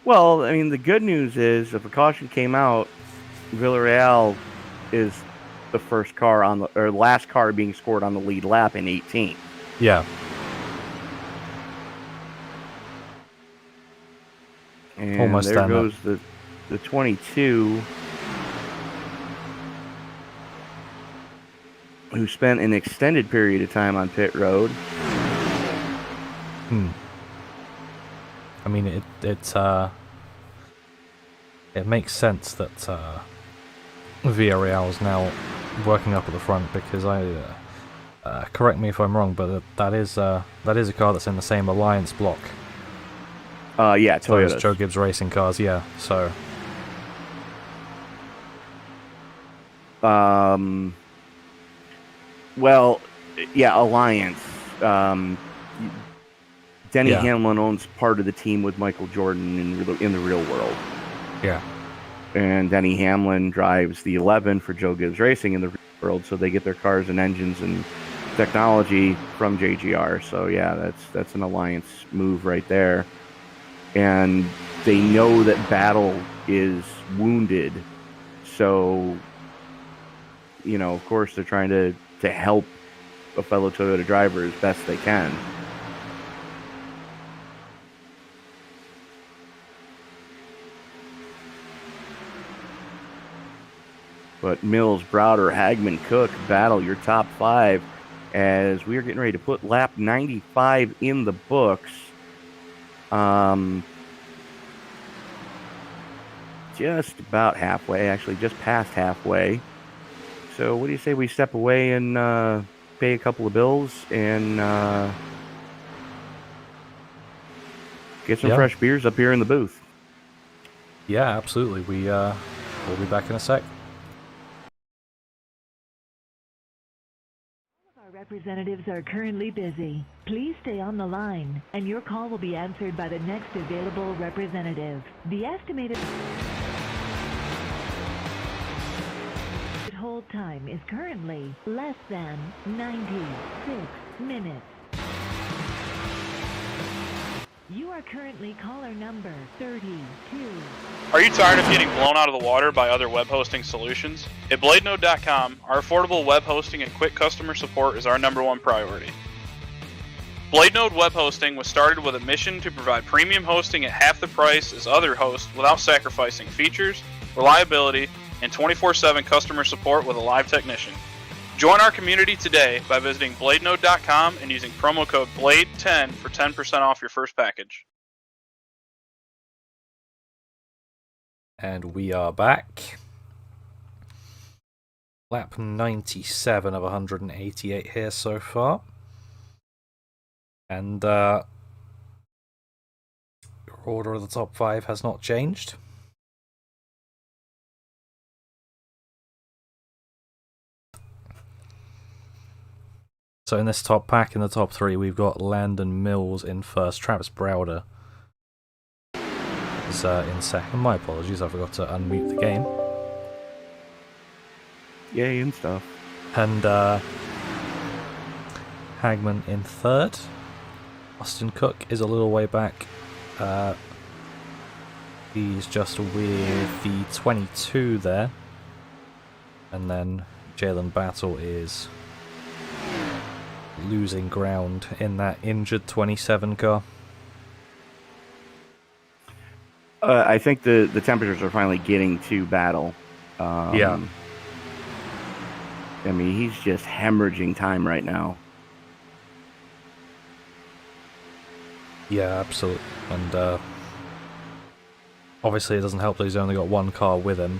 Well, I mean, the good news is if a caution came out, Villarreal is the first car last car being scored on the lead lap in 18. Yeah. And almost there done goes the 22, who spent an extended period of time on pit road. I mean, it makes sense that Villarreal is now working up at the front, because correct me if I'm wrong, but that is a car that's in the same alliance block. Yeah, Toyota. Those Joe Gibbs Racing cars, yeah. So. Well, yeah, Alliance. Denny Hamlin owns part of the team with Michael Jordan in the real world. Yeah. and Denny Hamlin drives the 11 for Joe Gibbs Racing in the world, so they get their cars and engines and technology from JGR. So yeah, that's an alliance move right there. And they know that Battle is wounded, so of course they're trying to help a fellow Toyota driver as best they can. But Mills, Browder, Hagman, Cook, Battle, your top 5, as we are getting ready to put lap 95 in the books. Just about halfway, actually just past halfway. So what do you say we step away and pay a couple of bills and get some fresh beers up here in the booth? Yeah, absolutely. We'll be back in a sec. Representatives are currently busy. Please stay on the line, and your call will be answered by the next available representative. The estimated hold time is currently less than 96 minutes. You are currently caller number 32. Are you tired of getting blown out of the water by other web hosting solutions? At BladeNode.com, our affordable web hosting and quick customer support is our #1 priority. BladeNode Web Hosting was started with a mission to provide premium hosting at half the price as other hosts without sacrificing features, reliability, and 24/7 customer support with a live technician. Join our community today by visiting BladeNode.com and using promo code BLADE10 for 10% off your first package. And we are back. Lap 97 of 188 here so far. And order of the top 5 has not changed. So in this top pack, in the top 3, we've got Landon Mills in first. Travis Browder is in second. My apologies, I forgot to unmute the game. Yay and stuff. And Hagman in third. Austin Cook is a little way back. He's just with the 22 there. And then Jalen Battle is losing ground in that injured 27 car. I think the temperatures are finally getting to Battle. Yeah. I mean, he's just hemorrhaging time right now. Yeah, absolutely. And obviously it doesn't help that he's only got one car with him.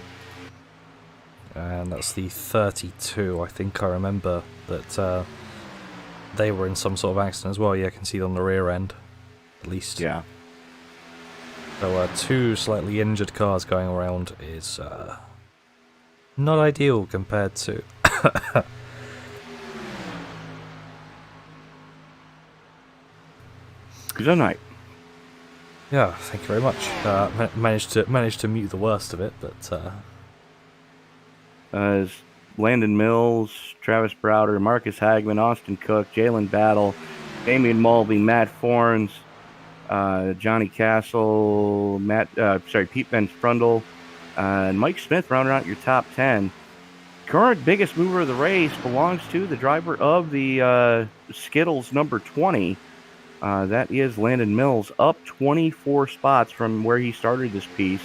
And that's the 32. I think I remember that they were in some sort of accident as well. Yeah, I can see it on the rear end, at least. Yeah. So 2 slightly injured cars going around is not ideal compared to... Good night. Yeah, thank you very much. Managed to mute the worst of it, but... As Landon Mills, Travis Browder, Marcus Hagman, Austin Cook, Jalen Battle, Damian Mulvey, Matt Forns, Johnny Castle, Pete Van Sprundle, and Mike Smith rounding out your top 10. Current biggest mover of the race belongs to the driver of the Skittles number 20. That is Landon Mills, up 24 spots from where he started this piece.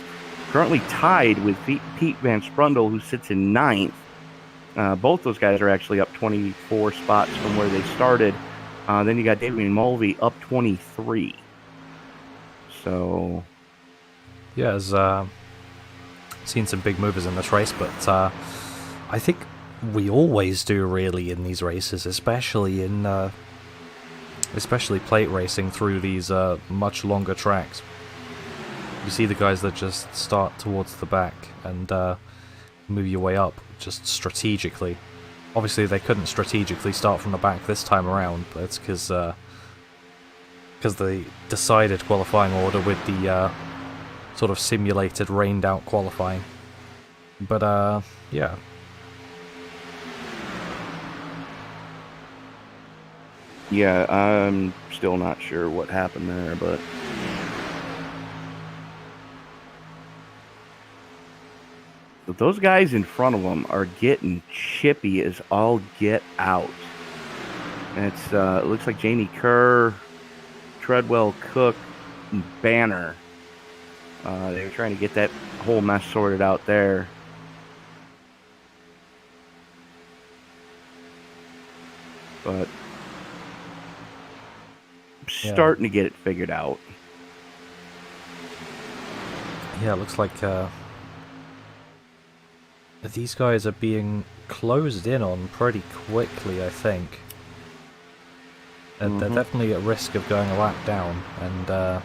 Currently tied with Pete Van Sprundle, who sits in 9th. Both those guys are actually up 24 spots from where they started. Then you got Damian Mulvey up 23. So, yeah, I've seen some big movers in this race, but I think we always do really in these races, especially plate racing through these much longer tracks. You see the guys that just start towards the back and move your way up just strategically. Obviously, they couldn't strategically start from the back this time around, but it's because they decided qualifying order with the sort of simulated rained-out qualifying. But yeah. Yeah, I'm still not sure what happened there, but those guys in front of them are getting chippy as all get out. And it's it looks like Jamie Kerr, Treadwell, Cook, and Banner. They were trying to get that whole mess sorted out there. But starting to get it figured out. Yeah, it looks like these guys are being closed in on pretty quickly, I think. They're definitely at risk of going a lap down, and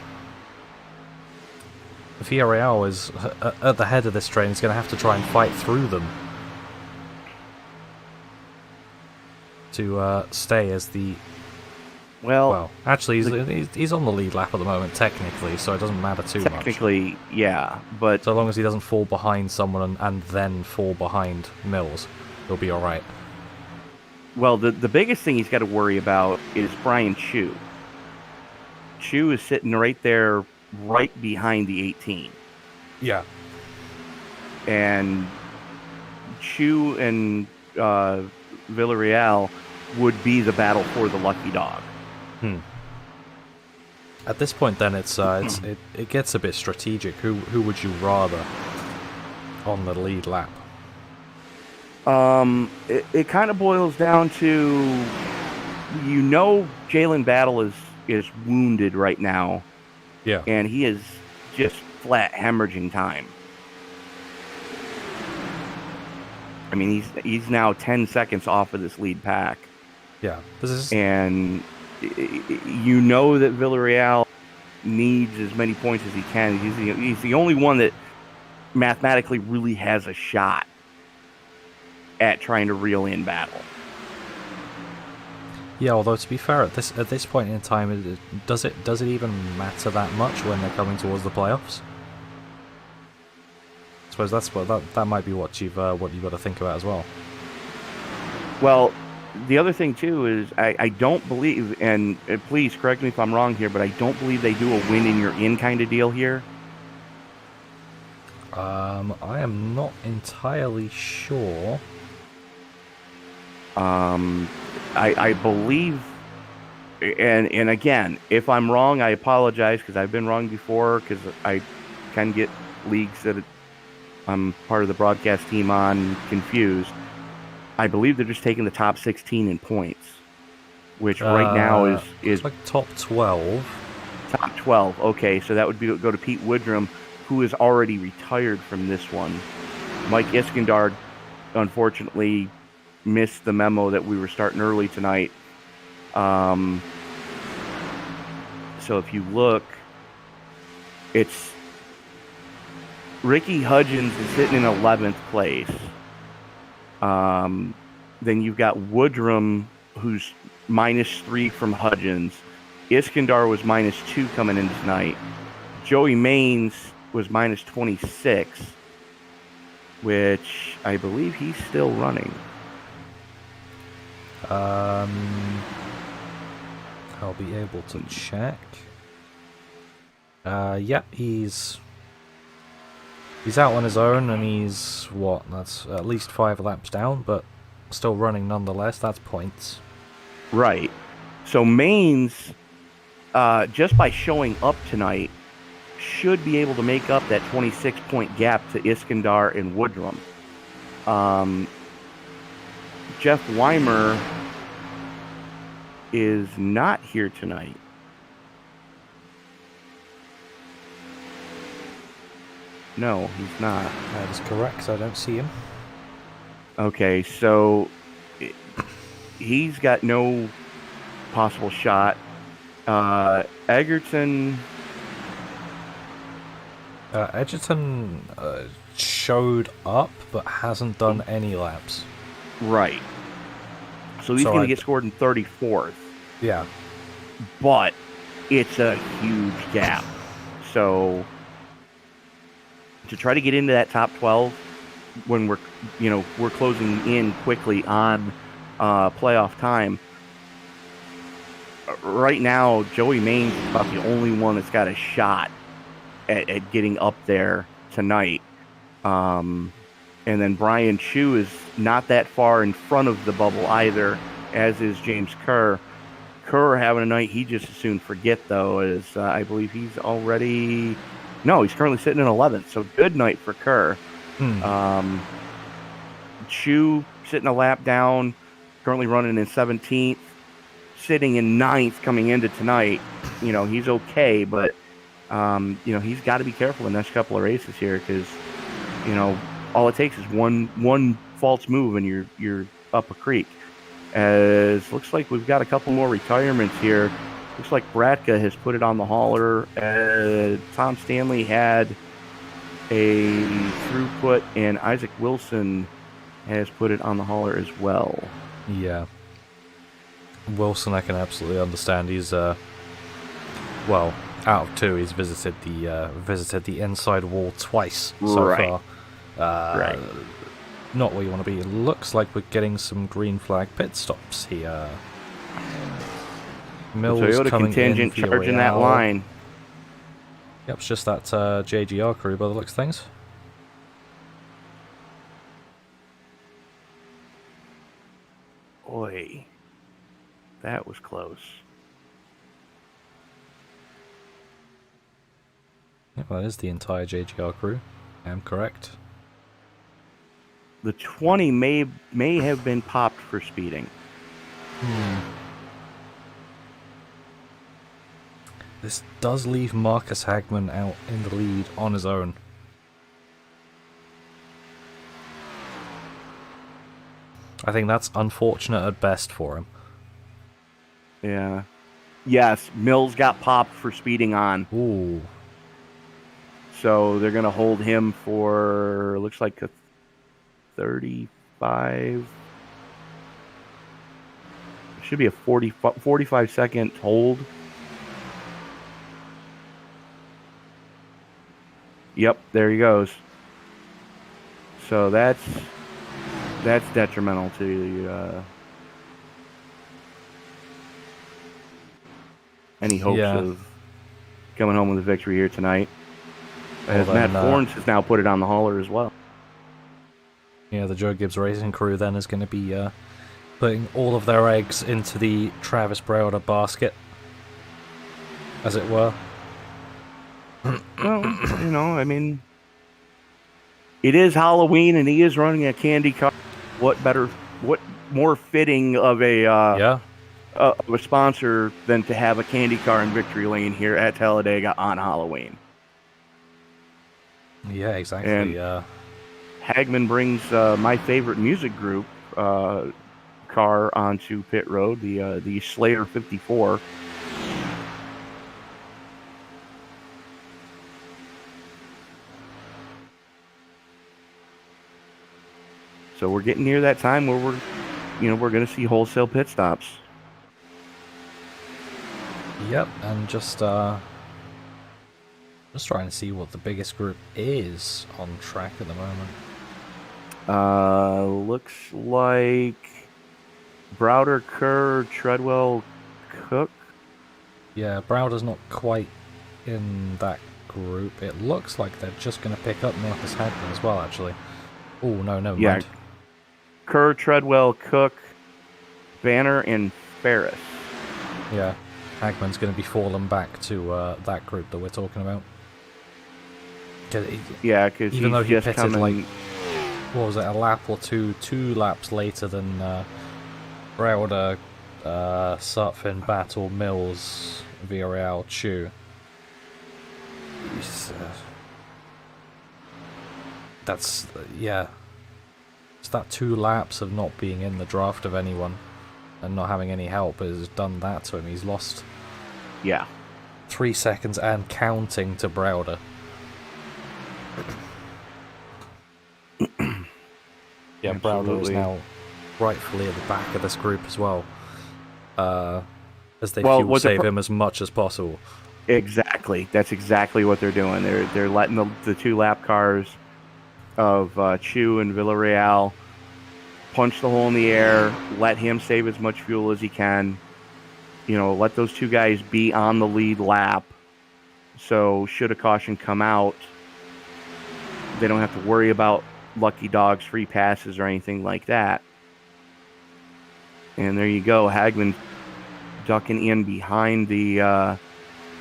Villarreal is at the head of this train. He's going to have to try and fight through them to stay as the... Well, actually, he's on the lead lap at the moment, technically, so it doesn't matter too much. Technically, yeah, but... So long as he doesn't fall behind someone and then fall behind Mills, he'll be alright. Well, the biggest thing he's got to worry about is Brian Chu. Chu is sitting right there, right behind the 18. Yeah. And Chu and Villarreal would be the battle for the lucky dog. At this point, then, it gets a bit strategic. Who would you rather on the lead lap? It kind of boils down to, Jalen Battle is wounded right now. Yeah. And he is just flat hemorrhaging time. I mean, he's now 10 seconds off of this lead pack. Yeah. And you know that Villarreal needs as many points as he can. He's the only one that mathematically really has a shot at trying to reel in Battle. Yeah, although to be fair, at this point in time, does it even matter that much when they're coming towards the playoffs? I suppose that might be what you've got to think about as well. Well, the other thing too is I don't believe, and please correct me if I'm wrong here, but I don't believe they do a win and you're in kind of deal here. I am not entirely sure. I believe, and again, if I'm wrong, I apologize, because I've been wrong before, because I can get leagues that I'm part of the broadcast team on confused. I believe they're just taking the top 16 in points, which right now is like top 12. Top 12. Okay, so that would go to Pete Woodrum, who is already retired from this one. Mike Iskandar, unfortunately, missed the memo that we were starting early tonight. So if you look, it's Ricky Hudgens is sitting in 11th place. Then you've got Woodrum, who's -3 from Hudgens. Iskandar was -2 coming in tonight. Joey Maines was -26, which I believe he's still running. I'll be able to check. Yeah, he's out on his own, and he's that's at least 5 laps down, but still running nonetheless. That's points. Right. So Maines, just by showing up tonight, should be able to make up that 26-point gap to Iskandar and Woodrum. Jeff Weimer is not here tonight. No, he's not. That is correct. I don't see him. Okay, so he's got no possible shot. Egerton showed up, but hasn't done any laps. Right. So he's going to get scored in 34th. Yeah. But it's a huge gap. So to try to get into that top 12, when we're closing in quickly on playoff time. Right now, Joey Main's about the only one that's got a shot at getting up there tonight. And then Brian Chu is not that far in front of the bubble either, as is James Kerr. Kerr having a night he just as soon forget, though, as I believe he's already... No, he's currently sitting in 11th, so good night for Kerr. Chu sitting a lap down, currently running in 17th, sitting in 9th coming into tonight. He's okay, but he's got to be careful in the next couple of races here, because all it takes is one false move and you're up a creek. As looks like we've got a couple more retirements here. Looks like Bratka has put it on the hauler. Tom Stanley had a throughput, and Isaac Wilson has put it on the hauler as well. Yeah. Wilson, I can absolutely understand. He's out of two, he's visited the inside wall twice so far. Right. Not where you want to be. It looks like we're getting some green flag pit stops here. Mills Toyota coming contingent in, charging that line. Yep, it's just that JGR crew by the looks of things. Boy, that was close. Yep, that is the entire JGR crew. I am correct. The 20 may have been popped for speeding. This does leave Marcus Hagman out in the lead on his own. I think that's unfortunate at best for him. Yeah. Yes, Mills got popped for speeding on. Ooh. So they're going to hold him for, looks like a 35. It should be a 45 second hold. Yep, there he goes. So that's detrimental to any hopes of coming home with a victory here tonight. As Matt Forns has now put it on the hauler as well. Yeah, the Joe Gibbs Racing crew then is going to be putting all of their eggs into the Travis Browder basket, as it were. Well, I mean, it is Halloween and he is running a candy car. What more fitting of a sponsor than to have a candy car in victory lane here at Talladega on Halloween? Yeah, exactly. And Hagman brings my favorite music group car onto pit road, the Slayer 54. So we're getting near that time where we're going to see wholesale pit stops. Yep, and just trying to see what the biggest group is on track at the moment. Looks like Browder, Kerr, Treadwell, Cook. Yeah, Browder's not quite in that group. It looks like they're just going to pick up Marcus Hagman as well, actually. Oh, no, never mind. Kerr, Treadwell, Cook, Banner, and Ferris. Yeah, Hagman's going to be falling back to that group that we're talking about. Because even though he pitted like, what was it, a lap or two laps later than Browder, Sutphin, Battle, Mills, Villarreal, Chu. That's, it's that 2 laps of not being in the draft of anyone and not having any help has done that to him. He's lost 3 seconds and counting to Browder. Yeah, Browder is now rightfully at the back of this group as well, as they fuel save him as much as possible. Exactly, that's exactly what they're doing. They're letting the 2 lap cars of Chu and Villarreal. Punch the hole in the air, let him save as much fuel as he can. Let those two guys be on the lead lap. So should a caution come out, they don't have to worry about lucky dogs, free passes, or anything like that. And there you go, Hagman ducking in behind the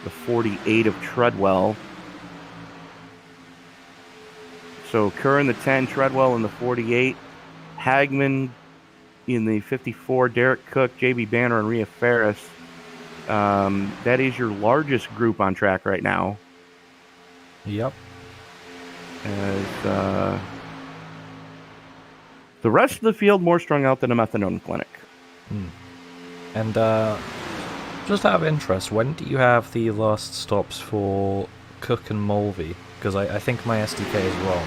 48 of Treadwell. So Kerr in the 10, Treadwell in the 48. Hagman in the 54, Derek Cook, JB Banner, and Rhea Ferris. That is your largest group on track right now. Yep. As the rest of the field more strung out than a methadone clinic. And just out of interest, when do you have the last stops for Cook and Mulvey? Because I think my SDK is wrong.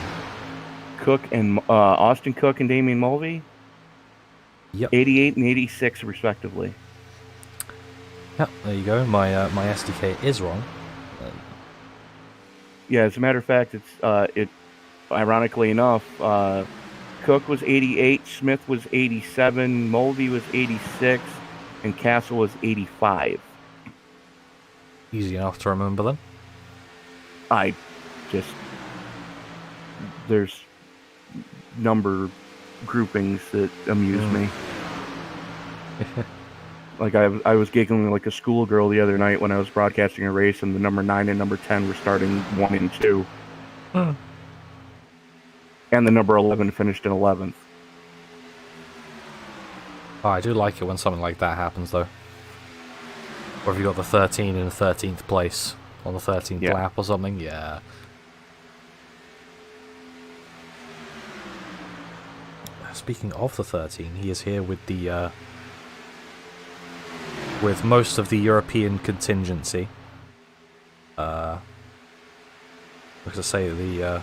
Cook and Austin Cook and Damian Mulvey? Yep. 88 and 86 respectively. Yep, there you go. My SDK is wrong. Yeah, as a matter of fact, it's ironically enough, Cook was 88, Smith was 87, Mulvey was 86, and Castle was 85. Easy enough to remember then. There's number groupings that amuse me. Like I was giggling like a schoolgirl the other night when I was broadcasting a race, and the number 9 and number 10 were starting 1 and 2. And the number 11 finished in 11th. Oh, I do like it when something like that happens, though. Or if you got the 13 in 13th place on the 13th lap or something, yeah. Speaking of the 13, he is here with the with most of the European contingency. Like I say, the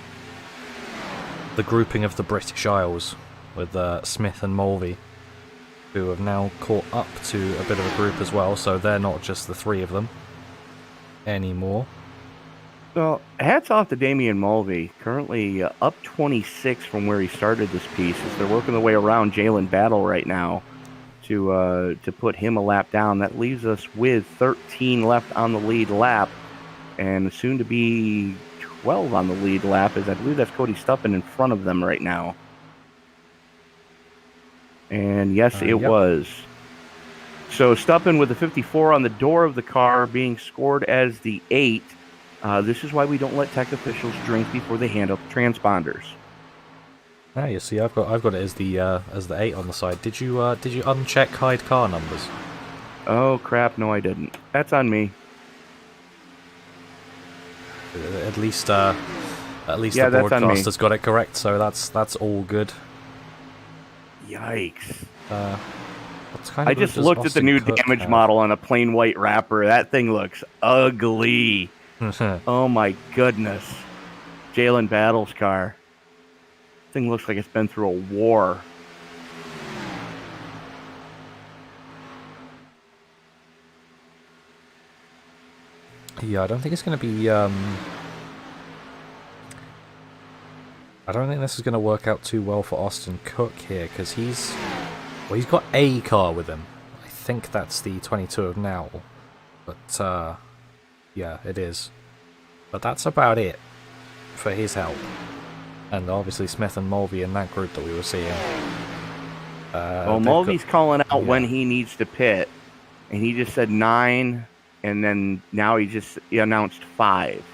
grouping of the British Isles with Smith and Mulvey, who have now caught up to a bit of a group as well, so they're not just the three of them anymore. Well, hats off to Damian Mulvey, currently up 26 from where he started this piece, as they're working their way around Jalen Battle right now to put him a lap down. That leaves us with 13 left on the lead lap, and soon to be 12 on the lead lap, as I believe that's Cody Stuppen in front of them right now. And yes, it was. So Stuppen with the 54 on the door of the car, being scored as the 8. This is why we don't let tech officials drink before they hand out the transponders. Ah, you see, I've got it as the 8 on the side. Did you uncheck hide car numbers? Oh crap! No, I didn't. That's on me. At least the broadcaster's got it correct, so that's all good. Yikes! I just looked at the new damage model on a plain white wrapper. That thing looks ugly. Oh my goodness. Jalen Battle's car. Thing looks like it's been through a war. Yeah, I don't think it's going to be... I don't think this is going to work out too well for Austin Cook here, because he's got a car with him. I think that's the 22 of now. But, yeah, it is. But that's about it for his help. And obviously Smith and Mulvey in that group that we were seeing. Well, Mulvey's calling out when he needs to pit. And he just said 9, and then now he announced 5.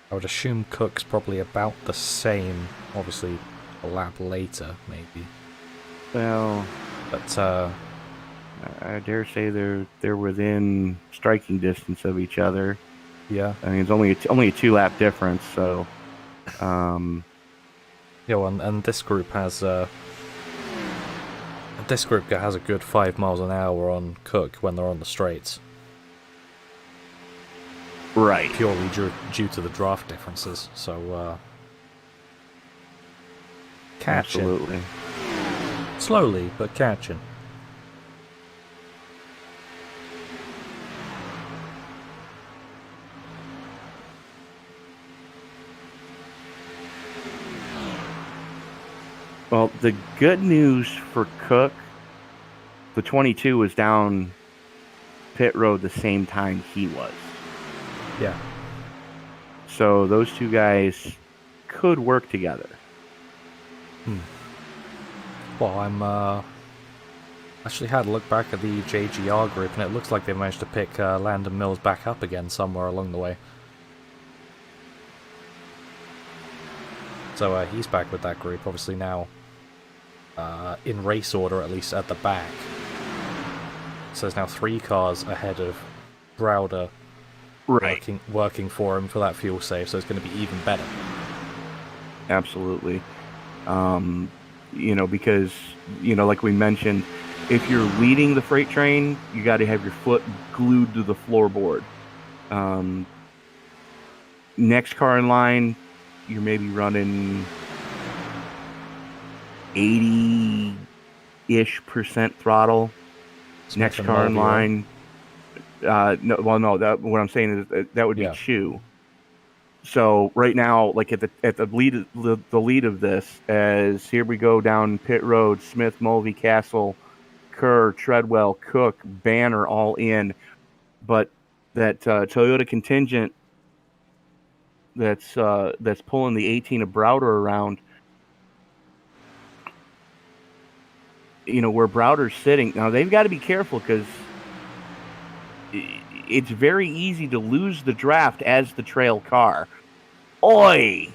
I would assume Cook's probably about the same, obviously a lap later, maybe. Well, but I dare say they're within striking distance of each other. Yeah, I mean it's only a 2-lap difference. So, yeah, well, and this group has a good 5 miles an hour on Cook when they're on the straights. Right. Purely due to the draft differences. So, catching. Absolutely. Slowly, but catching. Well, the good news for Cook, the 22 was down pit road the same time he was. Yeah. So those two guys could work together. Well, I'm actually had a look back at the JGR group, and it looks like they managed to pick Landon Mills back up again somewhere along the way. So he's back with that group, obviously now in race order, at least at the back. So there's now 3 cars ahead of Browder, working for him for that fuel save, so it's going to be even better. Absolutely. Because, like we mentioned, if you're leading the freight train, you got to have your foot glued to the floorboard. Next car in line, you're maybe running 80-ish% throttle. Next car in line, what I'm saying is that would be Chew. So right now, like at the lead of this, as here we go down pit road, Smith, Mulvey, Castle, Kerr, Treadwell, Cook, Banner, all in, but that Toyota contingent that's pulling the 18 of Browder around, where Browder's sitting now, they've got to be careful because it's very easy to lose the draft as the trail car. Oi!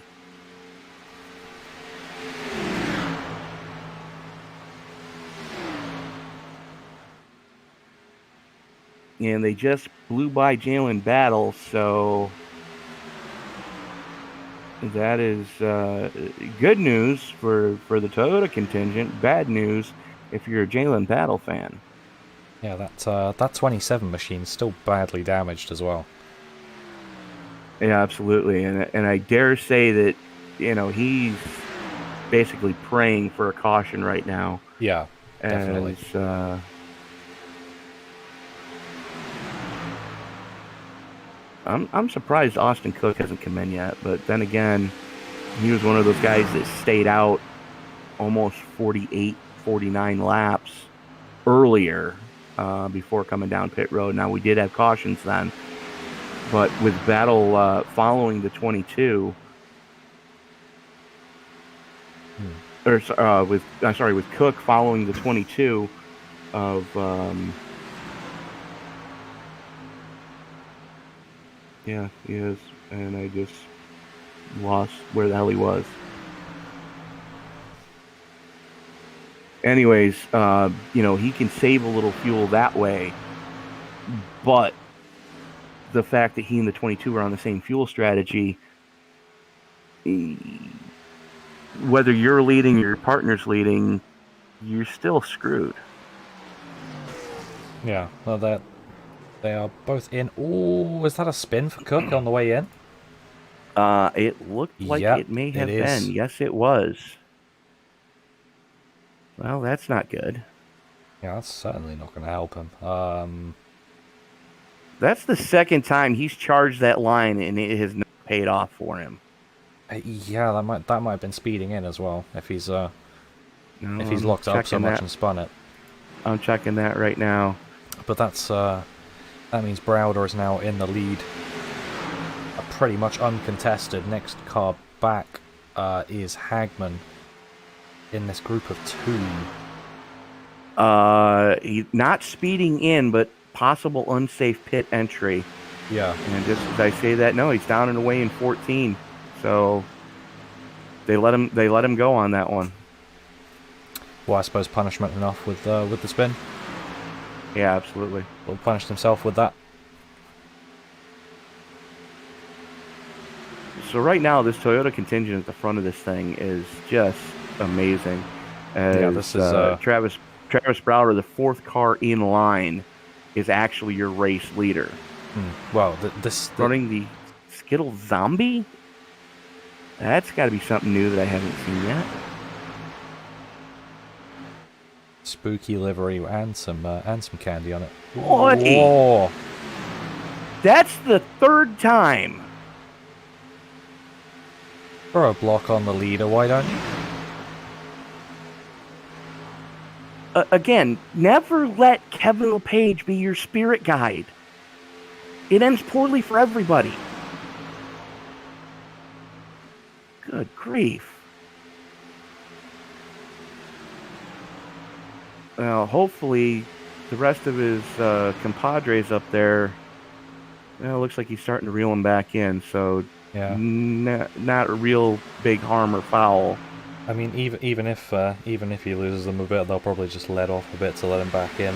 And they just blew by Jalen Battle, so that is good news for the Toyota contingent. Bad news if you're a Jalen Battle fan. Yeah, that 27 machine's still badly damaged as well. Yeah, absolutely, and I dare say that he's basically praying for a caution right now. Yeah, definitely. I'm surprised Austin Cook hasn't come in yet, but then again, he was one of those guys that stayed out almost 48, 49 laps earlier before coming down pit road. Now, we did have cautions then, but with Battle following the 22, with Cook following the 22 of yeah, he is, and I just lost where the hell he was. Anyways, he can save a little fuel that way, but the fact that he and the 22 are on the same fuel strategy, whether you're leading or your partner's leading, you're still screwed. Yeah, well, they are both in. Oh, is that a spin for Cook on the way in? It looked like it may have been. Yes, it was. Well, that's not good. Yeah, that's certainly not going to help him. That's the second time he's charged that line, and it has not paid off for him. Yeah, that might have been speeding in as well. If he's locked up so much and spun it. I'm checking that right now. But that means Browder is now in the lead, pretty much uncontested. Next car back is Hagman in this group of 2. He's not speeding in, but possible unsafe pit entry. Yeah. And just as I say that, no, he's down and away in 14. So they let him go on that one. Well, I suppose punishment enough with the spin. Yeah, absolutely. Will punished himself with that. So right now, this Toyota contingent at the front of this thing is just amazing. This is Travis Browder, the 4th car in line, is actually your race leader. Well, running the Skittle Zombie. That's got to be something new that I haven't seen yet. Spooky livery and some candy on it. Whoa! That's the 3rd time. Throw a block on the leader, why don't you? again, never let Kevin LePage be your spirit guide. It ends poorly for everybody. Good grief. Well, hopefully the rest of his compadres up there, well, it looks like he's starting to reel him back in, so Yeah. not a real big harm or foul. I mean, even if he loses them a bit, they'll probably just let off a bit to let him back in.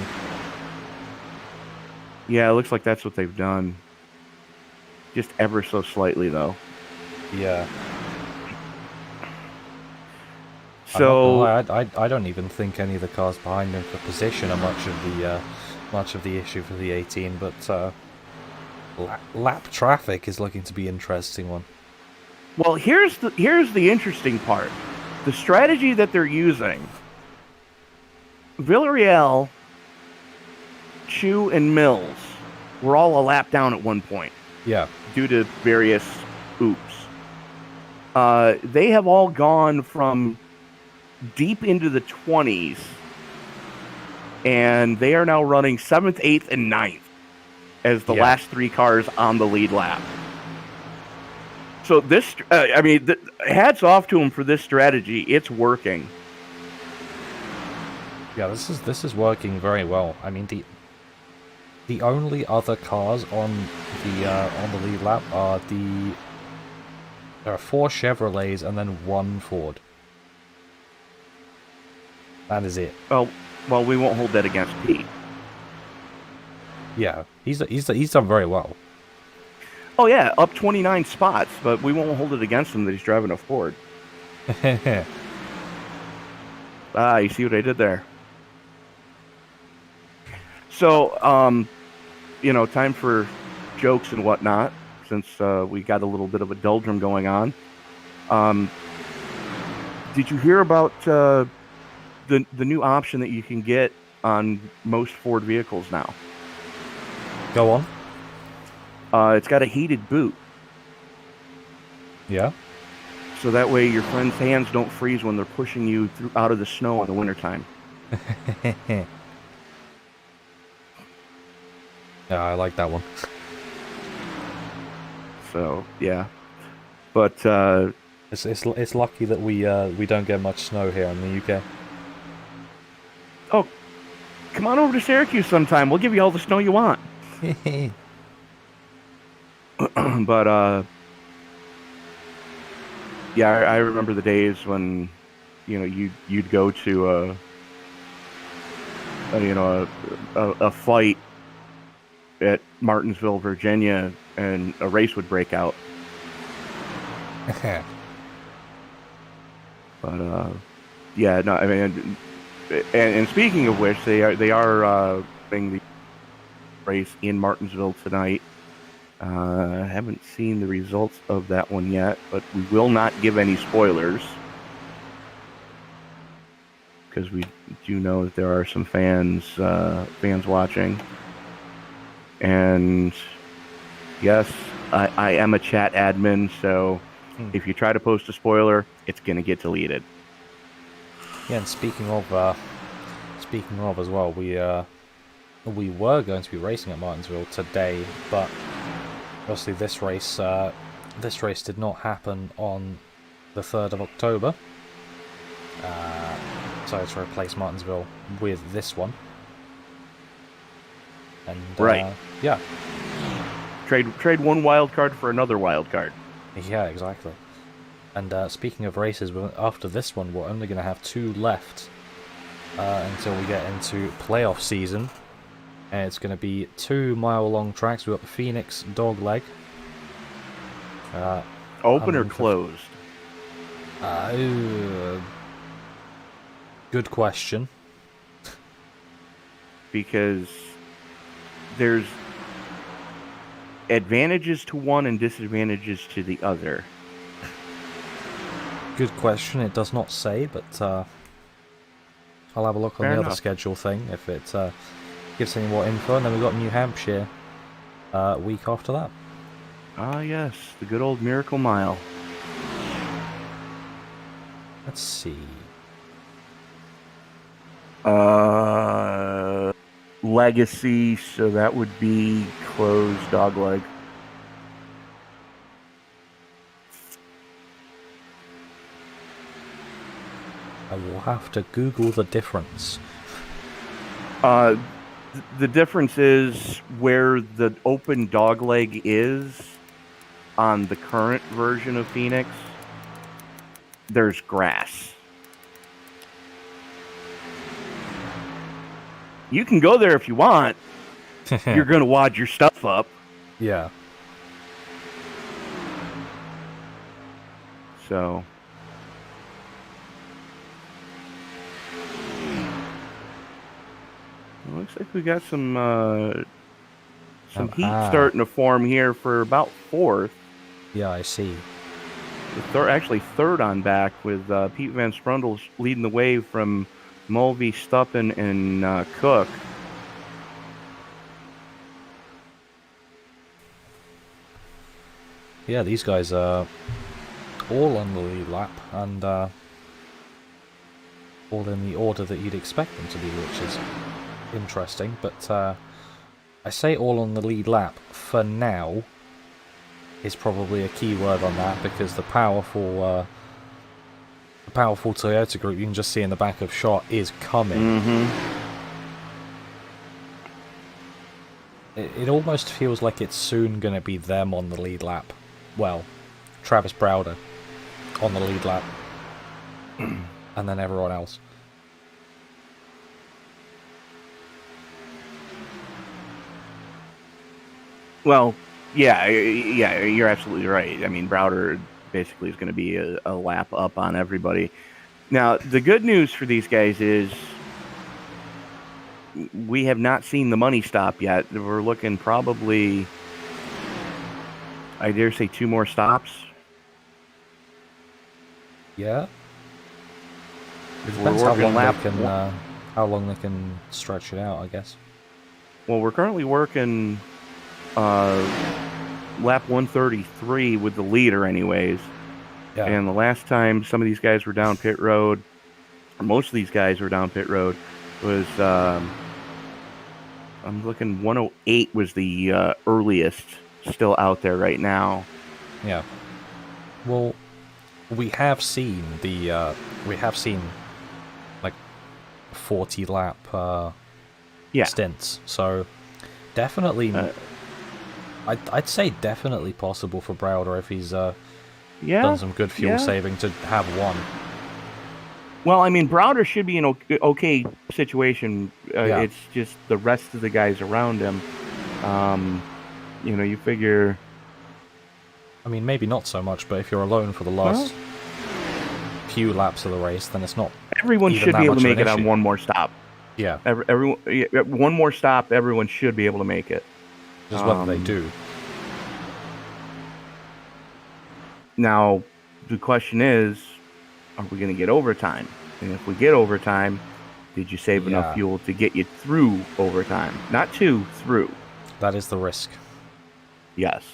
Yeah, it looks like that's what they've done. Just ever so slightly, though. Yeah. So I don't even think any of the cars behind him for position are much of the issue for the 18, but lap traffic is looking to be an interesting one. well, here's the interesting part. The strategy that they're using, Villarreal, Chu, and Mills were all a lap down at one point. Yeah. Due to various oops. They have all gone from deep into the 20s, and they are now running 7th, 8th, and 9th as the last three cars on the lead lap. So this, hats off to them for this strategy. It's working. Yeah, this is working very well. I mean, the only other cars on the lead lap are there are 4 Chevrolets and then 1 Ford. That is it. Well, we won't hold that against Pete. Yeah, he's done very well. Oh yeah, up 29 spots, but we won't hold it against him that he's driving a Ford. You see what I did there? So, time for jokes and whatnot, since we got a little bit of a doldrum going on. Did you hear about the new option that you can get on most Ford vehicles now? Go on. It's got a heated boot. Yeah? So that way your friend's hands don't freeze when they're pushing you out of the snow in the wintertime. Yeah, I like that one. So, yeah. But it's lucky that we don't get much snow here in the UK. Oh, come on over to Syracuse sometime. We'll give you all the snow you want. But yeah, I remember the days when you'd go to a fight at Martinsville, Virginia, and a race would break out. But yeah, no, I mean, and speaking of which, they are doing the race in Martinsville tonight. I haven't seen the results of that one yet, but we will not give any spoilers because we do know that there are some fans watching. And yes, I am a chat admin, so if you try to post a spoiler, it's going to get deleted. Yeah, and speaking of as well, we were going to be racing at Martinsville today, but obviously this race did not happen on the 3rd of October. So to replace Martinsville with this one. And right. Yeah. Trade one wild card for another wild card. Yeah, exactly. And speaking of races, after this one, we're only going to have 2 left until we get into playoff season. And it's going to be 2-mile-long tracks. We've got the Phoenix Dogleg. Open or closed? Good question. Because there's advantages to one and disadvantages to the other. Good question. It does not say, but I'll have a look on the other schedule thing if it gives any more info. And then we've got New Hampshire week after that. Ah, yes, the good old Miracle Mile. Let's see. Legacy, so that would be closed dogleg. I will have to Google the difference. The difference is where the open dogleg is on the current version of Phoenix, there's grass. You can go there if you want. You're going to wad your stuff up. Yeah. So. It looks like we got some heat starting to form here for about 4th. Yeah, I see. Actually third on back with Pete Van Sprundle leading the way from Mulvey, Stuppen, and Cook. Yeah, these guys are all on the lead lap and all in the order that you'd expect them to be, which is interesting. But I say all on the lead lap for now is probably a key word on that, because the powerful Toyota group you can just see in the back of shot is coming. Mm-hmm. It almost feels like it's soon going to be them on the lead lap. Well, Travis Browder on the lead lap, and then everyone else. Well, yeah, you're absolutely right. I mean, Browder basically is going to be a lap up on everybody. Now, the good news for these guys is we have not seen the money stop yet. We're looking probably, I dare say, 2 more stops. Yeah. It depends how long they can stretch it out, I guess. Well, we're currently working lap 133 with the leader anyways. Yeah. And the last time some of these guys were down pit road, or most of these guys were down pit road, was I'm looking 108 was the earliest still out there right now. Yeah. Well, we have seen like 40 lap stints, so definitely I'd say definitely possible for Browder if he's done some good fuel saving to have one. Well, I mean, Browder should be in an okay situation. It's just the rest of the guys around him. You figure. I mean, maybe not so much, but if you're alone for the last few laps of the race, then it's not. Everyone should be able to make it on one more stop. Yeah. Everyone, one more stop, everyone should be able to make it. Just whether they do. Now, the question is, are we going to get overtime? And if we get overtime, did you save enough fuel to get you through overtime? Not to, through. That is the risk. Yes.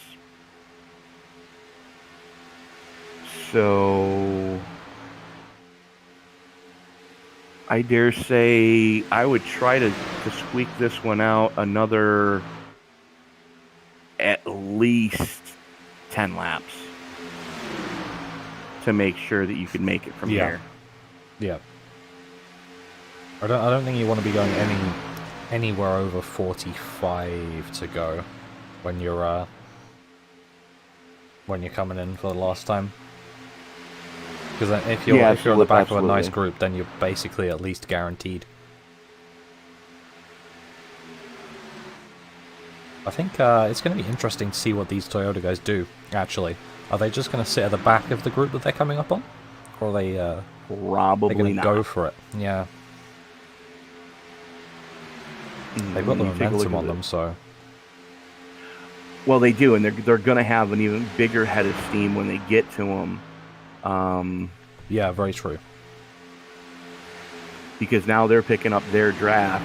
So, I dare say I would try to squeak this one out another at least 10 laps to make sure that you can make it from here. Yeah. I don't think you want to be going anywhere over 45 to go when you're coming in for the last time. Because if you're on the back of a nice group, then you're basically at least guaranteed. I think it's going to be interesting to see what these Toyota guys do, actually. Are they just going to sit at the back of the group that they're coming up on? Or are they probably going to go for it? Yeah. They've got the momentum on them, so... Well, they do, and they're going to have an even bigger head of steam when they get to them. Yeah, very true. Because now they're picking up their draft.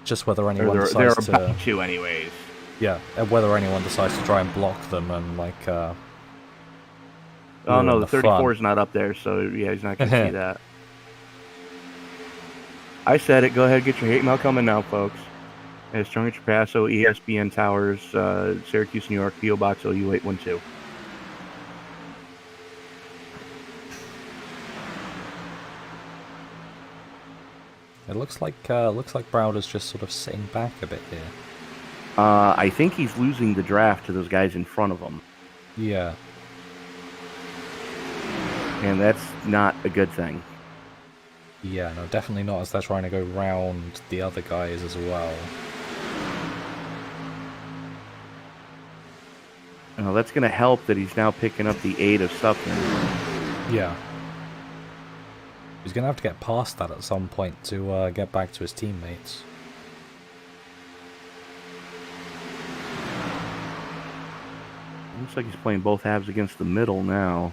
Just whether anyone decides they're about to, anyways. Yeah, and whether anyone decides to try and block them and oh no, the 34 is not up there, so yeah, he's not going to see that. I said it. Go ahead, get your hate mail coming now, folks. It's Tony Trapasso, ESBN Towers, Syracuse, New York, PO Box OU812. It looks like Browder's just sort of sitting back a bit here. I think he's losing the draft to those guys in front of him. Yeah. And that's not a good thing. Yeah, no, definitely not as they're trying to go round the other guys as well. Well, that's going to help that he's now picking up the 8 of something. Yeah. He's going to have to get past that at some point to get back to his teammates. Looks like he's playing both halves against the middle now.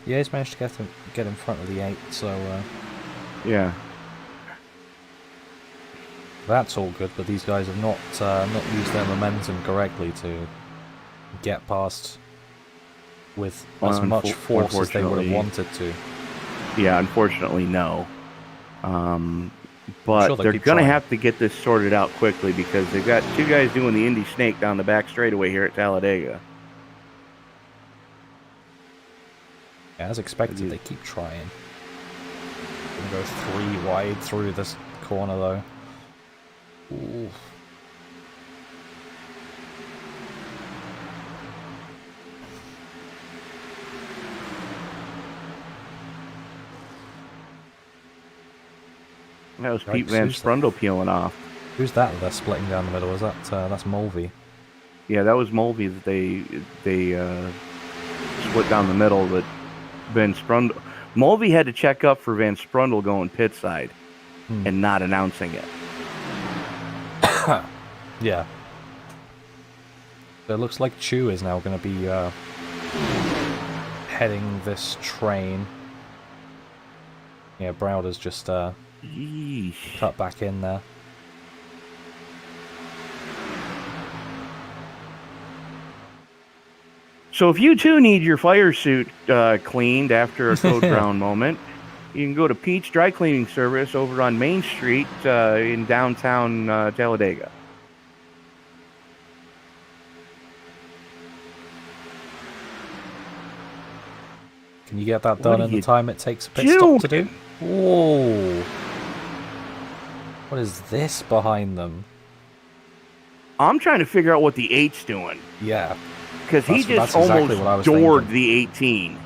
Yeah, he's managed to get in front of the 8, so yeah, that's all good. But these guys have not used their momentum correctly to get past with as much force as they would have wanted to. Yeah, unfortunately, no. But sure they're going to have to get this sorted out quickly because they've got 2 guys doing the Indy Snake down the back straightaway here at Talladega. Yeah, as expected, they keep trying. Gonna go 3 wide through this corner though. Ooh. That was Pete Van Sprundle peeling off. Who's that they're splitting down the middle? Is that that's Mulvey? Yeah, that was Mulvey that they split down the middle. But Van Sprundle, Mulvey had to check up for Van Sprundle going pit side and not announcing it. Yeah. So it looks like Chu is now going to be heading this train. Yeah, Browder's just cut back in there. So if you too need your fire suit cleaned after a code brown moment, you can go to Pete's Dry Cleaning Service over on Main Street in downtown Talladega. Can you get that done in the time it takes a pit stop to do? Whoa! What is this behind them? I'm trying to figure out what the 8's doing. Yeah. Because he just almost doored the 18.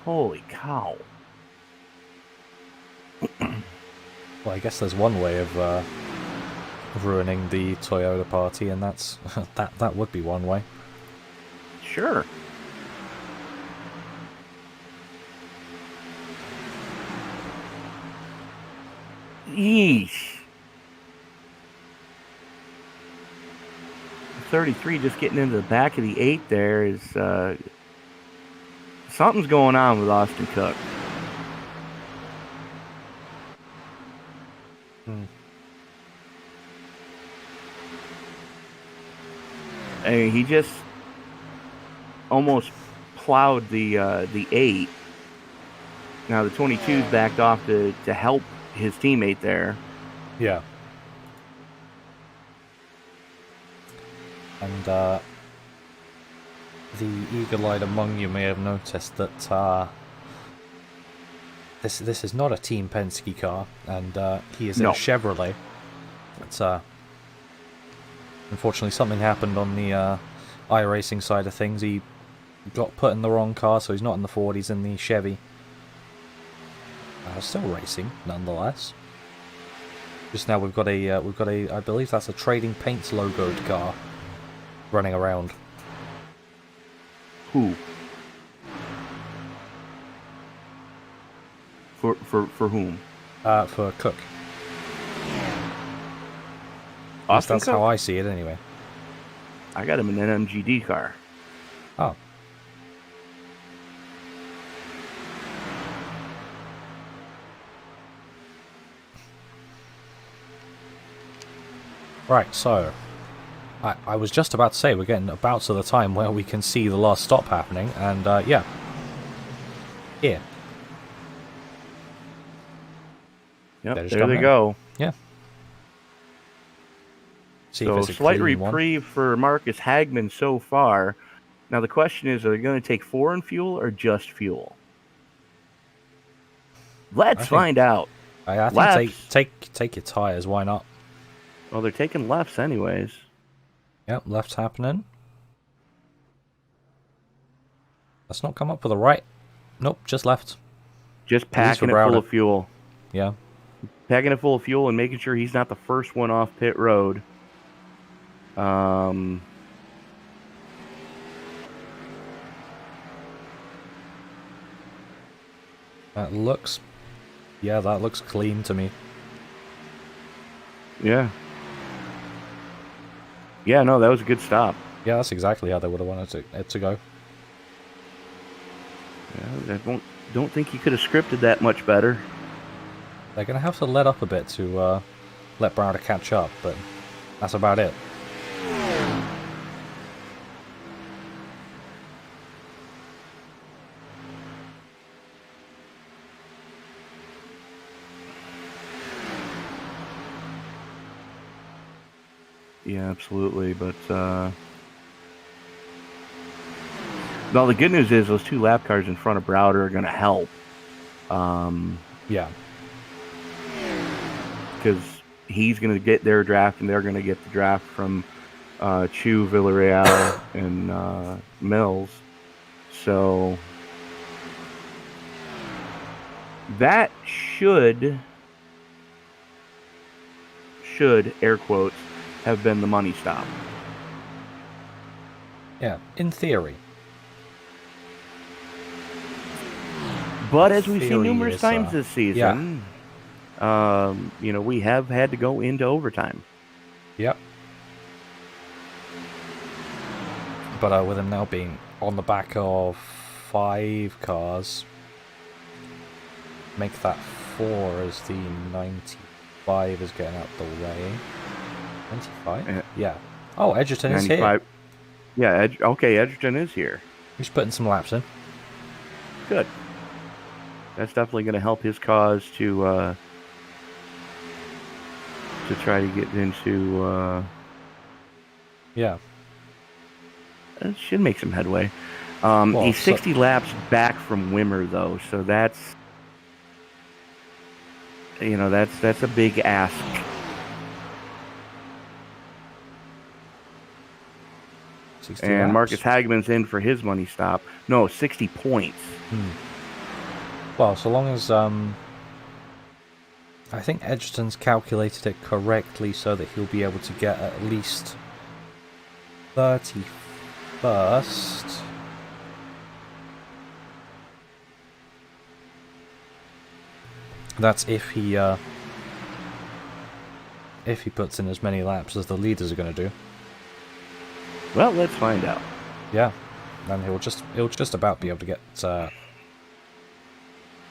Holy cow. Well, I guess there's one way of ruining the Toyota party, and that's that would be one way. Sure. Yeesh. 33 just getting into the back of the 8 there is something's going on with Austin Cook. I mean, he just almost plowed the 8. Now the 22's backed off to help his teammate there. Yeah. And the eagle-eyed among you may have noticed that this is not a Team Penske car, and he is in a Chevrolet. It's unfortunately something happened on the iRacing side of things. He got put in the wrong car, so he's not in the Ford, he's in the Chevy. Still racing, nonetheless. Just now we've got a I believe that's a Trading Paints logoed car running around. Who? For whom? For Cook. Austin That's Cook? how I see it, anyway. I got him in an MGD car. Oh. Right, so I was just about to say we're getting about to the time where we can see the last stop happening, and yeah, here. Yep, there they in. go. Yeah. See So if it's a slight clean one. reprieve for Marcus Hagman so far. Now the question is, are they going to take foreign fuel or just fuel? Let's find out. I think take your tires. Why not? Well, they're taking lefts anyways. Yep, left's happening. Let's not come up with a right. Nope, just left. Just packing it full of fuel. Yeah. Packing it full of fuel and making sure he's not the first one off pit road. That looks clean to me. Yeah. Yeah, no, that was a good stop. Yeah, that's exactly how they would have wanted it to go. Yeah, I don't think you could have scripted that much better. They're going to have to let up a bit to let Browder catch up, but that's about it. Yeah, absolutely. But no, the good news is those two lap cars in front of Browder are going to help. Yeah. Because he's going to get their draft, and they're going to get the draft from Chu, Villarreal, and Mills. So that should, air quotes, have been the money stop. Yeah, in theory. But as we've seen numerous times this season, yeah. We have had to go into overtime. Yep. But with him now being on the back of 5 cars, make that 4 as the 95 is getting out the way. 95? Yeah. Oh, Edgerton is here. Yeah, Edgerton is here. He's putting some laps in. Good. That's definitely going to help his cause to try to get into. Yeah. It should make some headway. He's 60 laps back from Wimmer, though, so that's a big ask. And laps. Marcus Hagman's in for his money stop. No, 60 points. Well, so long as I think Edgerton's calculated it correctly so that he'll be able to get at least 31st. That's if he puts in as many laps as the leaders are going to do. Well, let's find out. Yeah, and he'll just about be able to get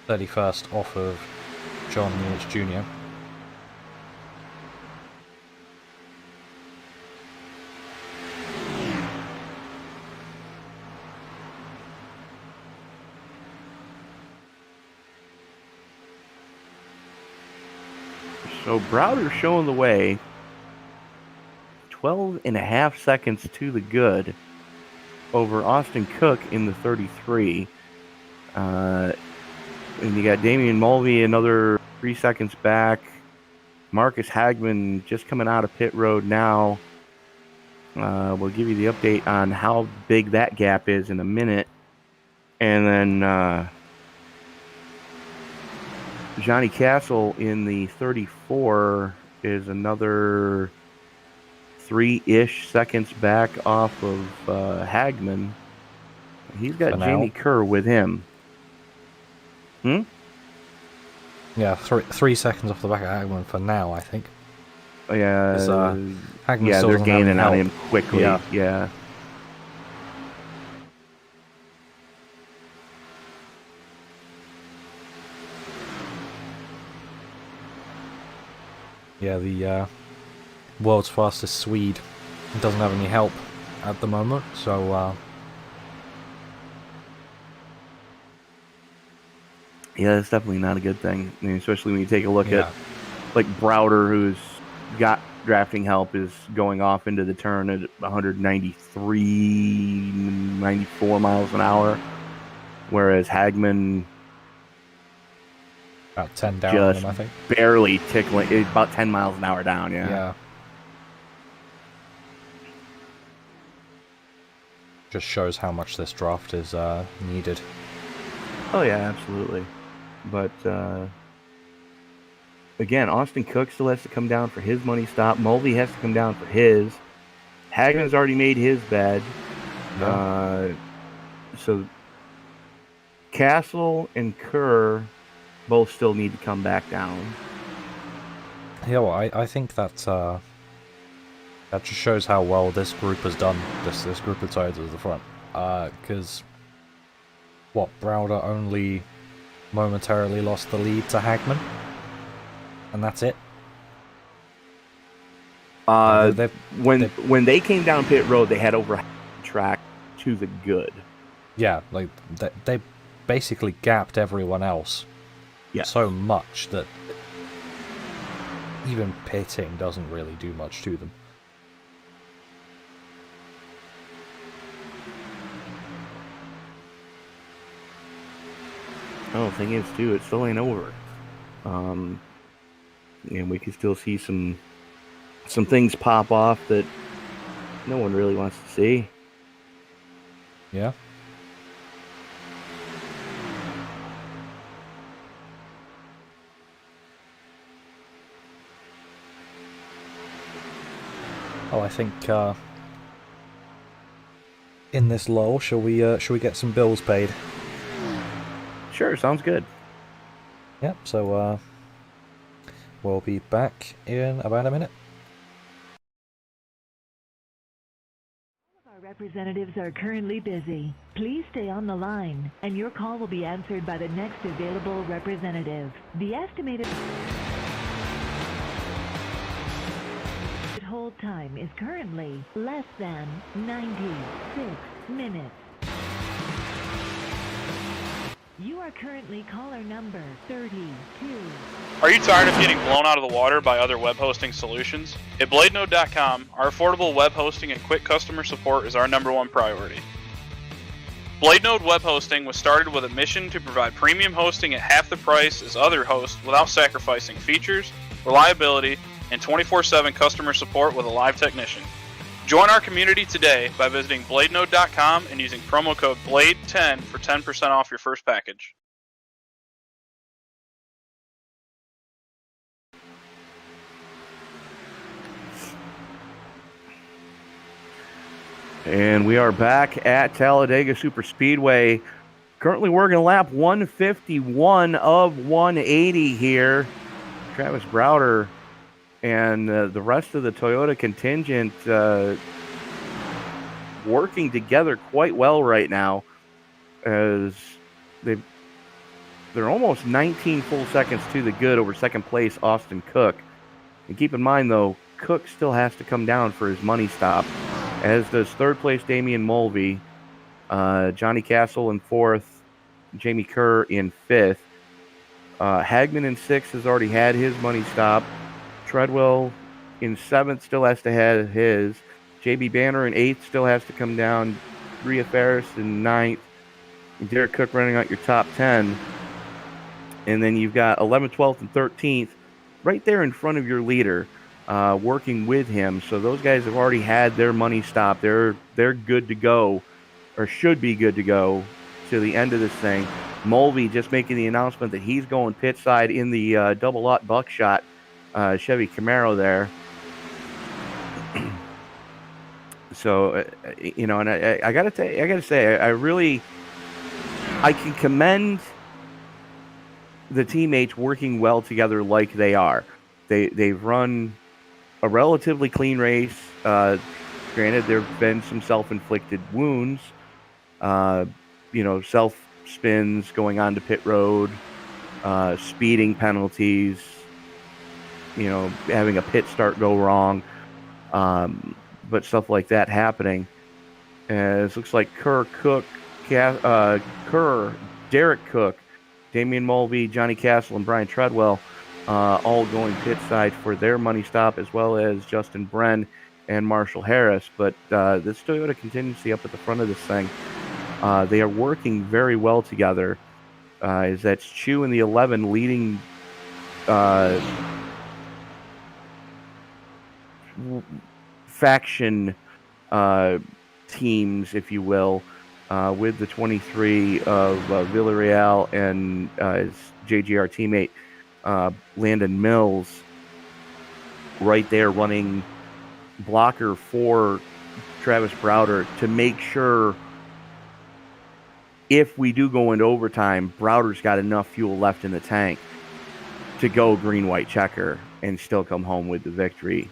31st off of John Neitz Jr. So Browder showing the way. 12.5 seconds to the good over Austin Cook in the 33. And you got Damian Mulvey another 3 seconds back. Marcus Hagman just coming out of pit road now. We'll give you the update on how big that gap is in a minute. And then Johnny Castle in the 34 is another 3-ish seconds back off of Hagman. He's got Jamie Kerr with him. Yeah, 3 seconds off the back of Hagman for now, I think. Yeah, they're gaining on him quickly. Yeah. Yeah, world's fastest Swede doesn't have any help at the moment, so yeah, that's definitely not a good thing. I mean, especially when you take a look at like Browder, who's got drafting help, is going off into the turn at 193, 94 miles an hour, whereas Hagman about 10 down on him, I think. Barely tickling, about 10 miles an hour down, Yeah. Just shows how much this draft is needed. Oh, yeah, absolutely. But, again, Austin Cook still has to come down for his money stop. Mulvey has to come down for his. Hagman's already made his bed. Yeah. So Castle and Kerr both still need to come back down. Yeah, well, I think that that just shows how well this group has done. This group of Toyotas at the front. Because Browder only momentarily lost the lead to Hagman, and that's it. When they came down pit road, they had over track to the good. Yeah, like they basically gapped everyone else. Yeah. So much that even pitting doesn't really do much to them. Oh, the thing is, too, it still ain't over. And we can still see some things pop off that no one really wants to see. Yeah. Oh, I think in this lull, shall we get some bills paid? Sure, sounds good. Yep. So we'll be back in about a minute. All of our representatives are currently busy. Please stay on the line, and your call will be answered by the next available representative. The estimated hold time is currently less than 96 minutes. You are currently caller number 32. Are you tired of getting blown out of the water by other web hosting solutions? At BladeNode.com, our affordable web hosting and quick customer support is our #1 priority. BladeNode Web Hosting was started with a mission to provide premium hosting at half the price as other hosts without sacrificing features, reliability, and 24/7 customer support with a live technician. Join our community today by visiting BladeNode.com and using promo code BLADE10 for 10% off your first package. And we are back at Talladega Superspeedway. Currently working lap 151 of 180 here. Travis Browder and the rest of the Toyota contingent working together quite well right now, as they're almost 19 full seconds to the good over second place Austin Cook. And keep in mind, though, Cook still has to come down for his money stop, as does third place Damian Mulvey, Johnny Castle in fourth, Jamie Kerr in fifth. Hagman in sixth has already had his money stop. Treadwell in seventh still has to have his. JB Banner in eighth still has to come down. Rhea Ferris in ninth. And Derek Cook running out your top 10. And then you've got 11th, 12th, and 13th right there in front of your leader, working with him. So those guys have already had their money stop. They're good to go, or should be good to go, to the end of this thing. Mulvey just making the announcement that he's going pit side in the double-lot buckshot Chevy Camaro there. So, and I gotta say, I can commend the teammates working well together like they are. They've run a relatively clean race. Granted, there have been some self-inflicted wounds, self spins going on to pit road, speeding penalties, having a pit start go wrong. But stuff like that happening. As looks like Derek Cook, Damian Mulvey, Johnny Castle, and Brian Treadwell all going pit side for their money stop, as well as Justin Bren and Marshall Harris. But this Toyota contingency up at the front of this thing, they are working very well together. Is that's Chu in the 11 leading faction teams, if you will, with the 23 of Villarreal and his JGR teammate Landon Mills right there running blocker for Travis Browder to make sure if we do go into overtime, Browder's got enough fuel left in the tank to go green-white checker and still come home with the victory.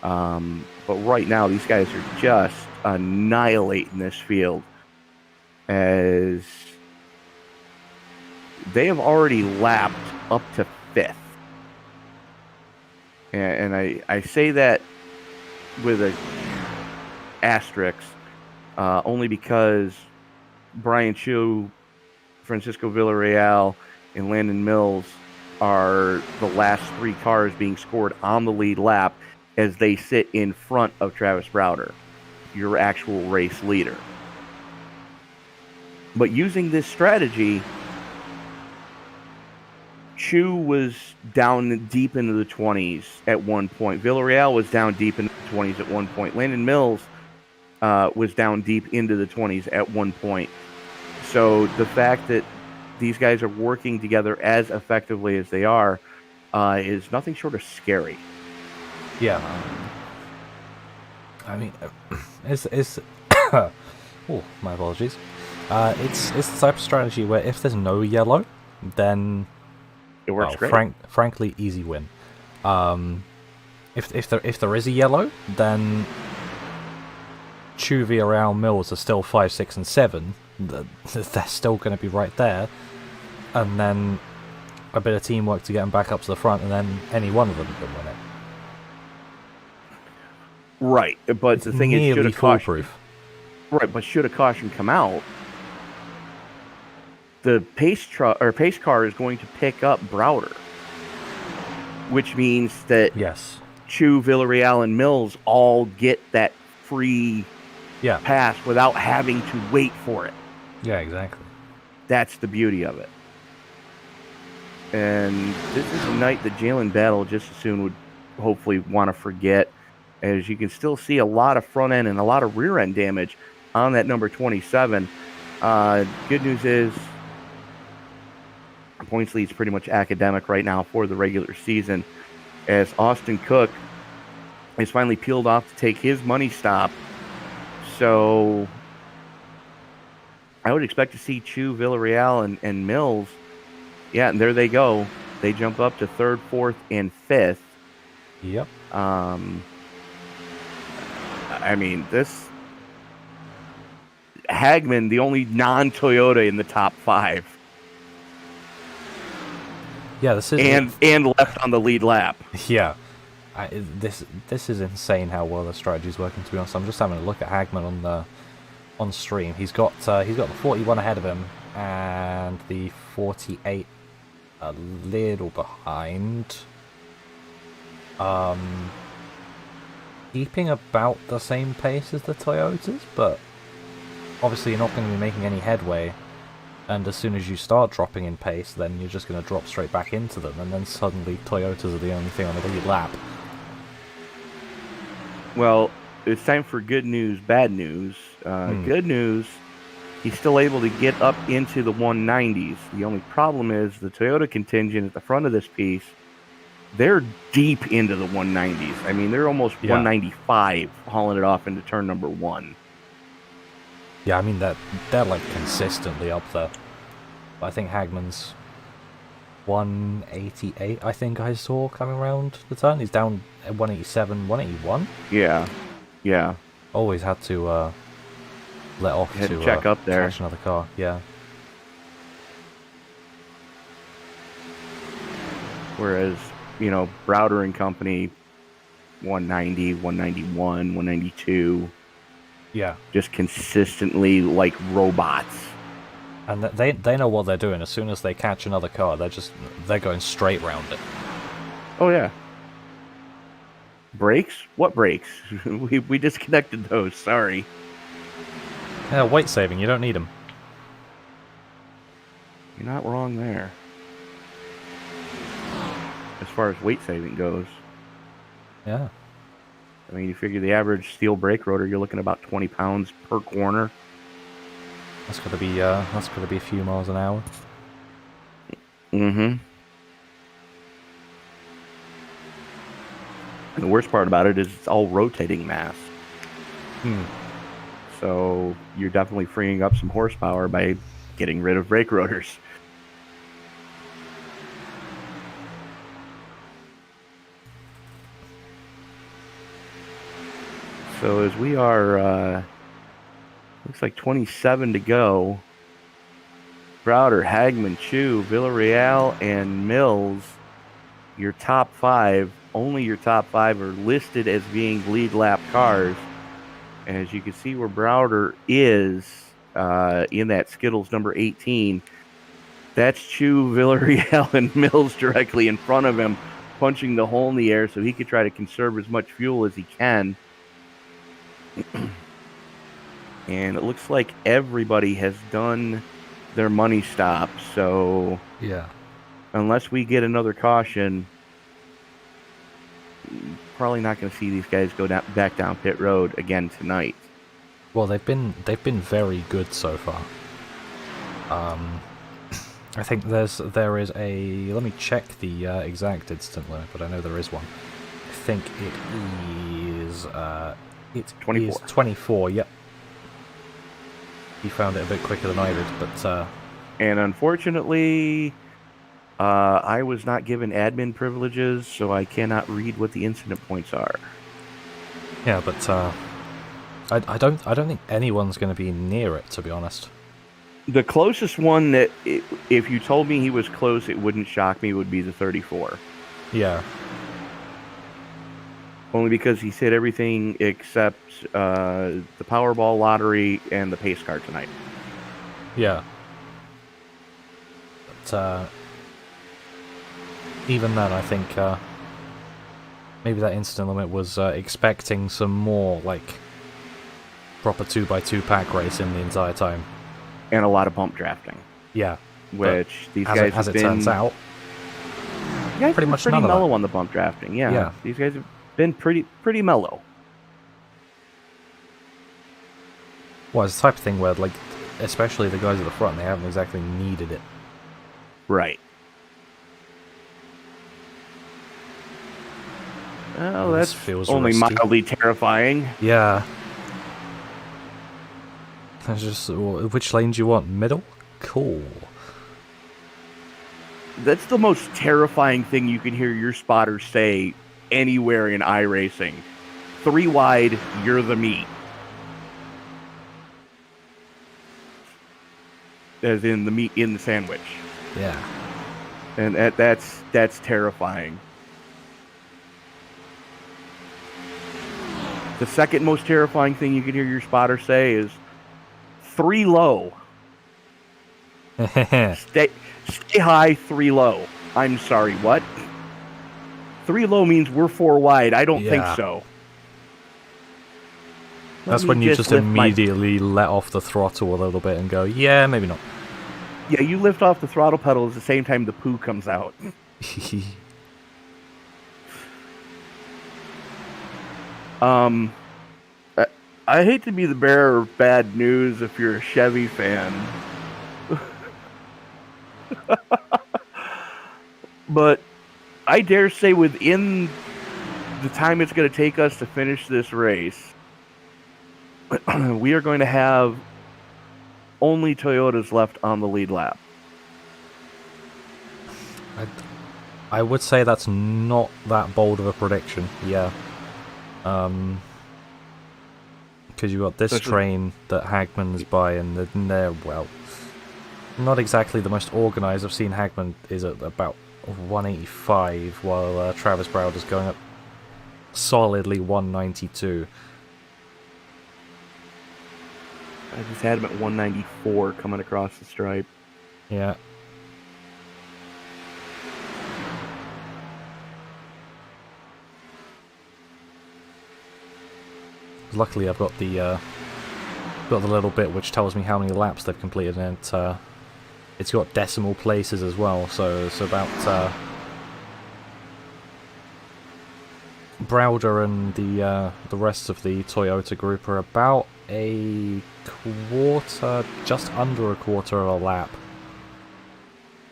But right now, these guys are just annihilating this field, as they have already lapped up to 5th. And I say that with a asterisk, only because Brian Chu, Francisco Villarreal, and Landon Mills are the last 3 cars being scored on the lead lap as they sit in front of Travis Browder, your actual race leader. But using this strategy, Chu was down deep into the 20s at one point. Villarreal was down deep into the 20s at one point. Landon Mills was down deep into the 20s at one point. So the fact that these guys are working together as effectively as they are is nothing short of scary. Yeah. I mean, it's oh, my apologies. It's the type of strategy where if there's no yellow, then it works great. Frankly, easy win. If there is a yellow, then Chu, Villarreal, Mills are still 5, 6, and 7. They're still going to be right there, and then a bit of teamwork to get them back up to the front, and then any one of them can win it. Right, but It's the thing is, should a caution, foolproof. right? But should a caution come out, the pace car is going to pick up Browder, which means that Yes. Chu, Villarreal, and Mills all get that free pass without having to wait for it. Yeah, exactly. That's the beauty of it. And this is a night that Jalen Battle just as soon would hopefully want to forget, as you can still see a lot of front end and a lot of rear end damage on that number 27. Good news is points lead's pretty much academic right now for the regular season, as Austin Cook is finally peeled off to take his money stop. So I would expect to see Chu, Villarreal, and Mills. Yeah, and there they go. They jump up to 3rd, 4th, and 5th. Yep. I mean, this Hagman, the only non-Toyota in the top 5. Yeah, this is and left on the lead lap. Yeah, this is insane how well the strategy's working. To be honest, I'm just having a look at Hagman on stream. He's got the 41 ahead of him and the 48 a little behind. Keeping about the same pace as the Toyotas, but obviously you're not going to be making any headway. And as soon as you start dropping in pace, then you're just going to drop straight back into them, and then suddenly Toyotas are the only thing on the lead lap. Well, it's time for good news, bad news. Good news, he's still able to get up into the 190s. The only problem is the Toyota contingent at the front of this piece, they're deep into the 190s. I mean, they're almost 195 hauling it off into turn number 1. Yeah, I mean, they're like consistently up there. I think Hagman's 188, I think I saw coming around the turn. He's down at 187, 181. Yeah. Always had to let off to check up there. Catch another car, yeah. Whereas, Browder and company, 190, 191, 192. Yeah. Just consistently like robots. And they know what they're doing. As soon as they catch another car, they're going straight round it. Oh yeah. Brakes? What brakes? we disconnected those. Sorry. Yeah, weight saving. You don't need them. You're not wrong there. As far as weight saving goes. Yeah. I mean, you figure the average steel brake rotor, you're looking about 20 pounds per corner. That's got to be a few miles an hour. Mm-hmm. And the worst part about it is it's all rotating mass. So you're definitely freeing up some horsepower by getting rid of brake rotors. So as we are, looks like 27 to go. Browder, Hagman, Chu, Villarreal, and Mills, your top 5, only your top 5 are listed as being lead lap cars. And as you can see where Browder is in that Skittles number 18, that's Chu, Villarreal, and Mills directly in front of him, punching the hole in the air so he could try to conserve as much fuel as he can. And it looks like everybody has done their money stop, so yeah, unless we get another caution, probably not going to see these guys go back down pit road again tonight. Well, they've been very good so far. I think there is a, let me check the exact instant limit, but I know there is one. I think it 24. is 24. Yep. He found it a bit quicker than I did, but and unfortunately, I was not given admin privileges, so I cannot read what the incident points are. Yeah, but I don't think anyone's going to be near it, to be honest. The closest one that, if you told me he was close, it wouldn't shock me, would be the 34. Yeah. Only because he's hit everything except the Powerball lottery and the pace car tonight. Yeah. But even then, I think maybe that instant limit was expecting some more, like, proper 2x2 pack racing the entire time. And a lot of bump drafting. Yeah. Which these as guys it, have as been... it turns out, Yeah, pretty much pretty none of mellow that. on the bump drafting. Yeah. Yeah. These guys have been pretty mellow. Well, it's the type of thing where, like, especially the guys at the front, they haven't exactly needed it. Right. Well, This that's feels only risky. mildly terrifying. Yeah. That's just, which lane do you want? Middle? Cool. That's the most terrifying thing you can hear your spotters say anywhere in iRacing. 3 wide, you're the meat. As in the meat in the sandwich. Yeah. And that's terrifying. The second most terrifying thing you can hear your spotter say is 3 low. Stay high, 3 low. I'm sorry, what? 3 low means we're 4 wide. I don't think so. That's when you just immediately let off the throttle a little bit and go, yeah, maybe not. Yeah, you lift off the throttle pedal at the same time the poo comes out. I hate to be the bearer of bad news if you're a Chevy fan. But I dare say within the time it's going to take us to finish this race, we are going to have only Toyotas left on the lead lap. I would say that's not that bold of a prediction, yeah. Because you've got this train that Hagman's by, and they're, well, not exactly the most organised. I've seen Hagman is at about 185, while Travis Browder's going up solidly 192. I just had him at 194 coming across the stripe. Yeah. Luckily, I've got the little bit which tells me how many laps they've completed, and it's got decimal places as well. So it's about Browder and the rest of the Toyota group are about a quarter, just under a quarter of a lap,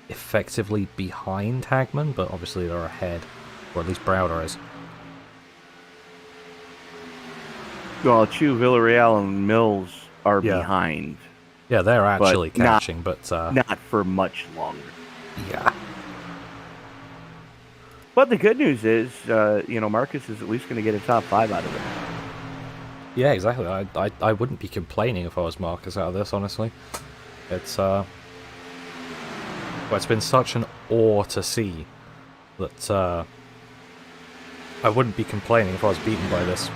effectively behind Hagman, but obviously they're ahead, or at least Browder is. Well, Chu, Villarreal, and Mills are Yeah. behind. Yeah, they're actually But not- catching, but Not for much longer. yeah. But the good news is, Marcus is at least going to get a top 5 out of it. Yeah, exactly. I wouldn't be complaining if I was Marcus out of this, honestly. It's it's been such an awe to see that I wouldn't be complaining if I was beaten by this.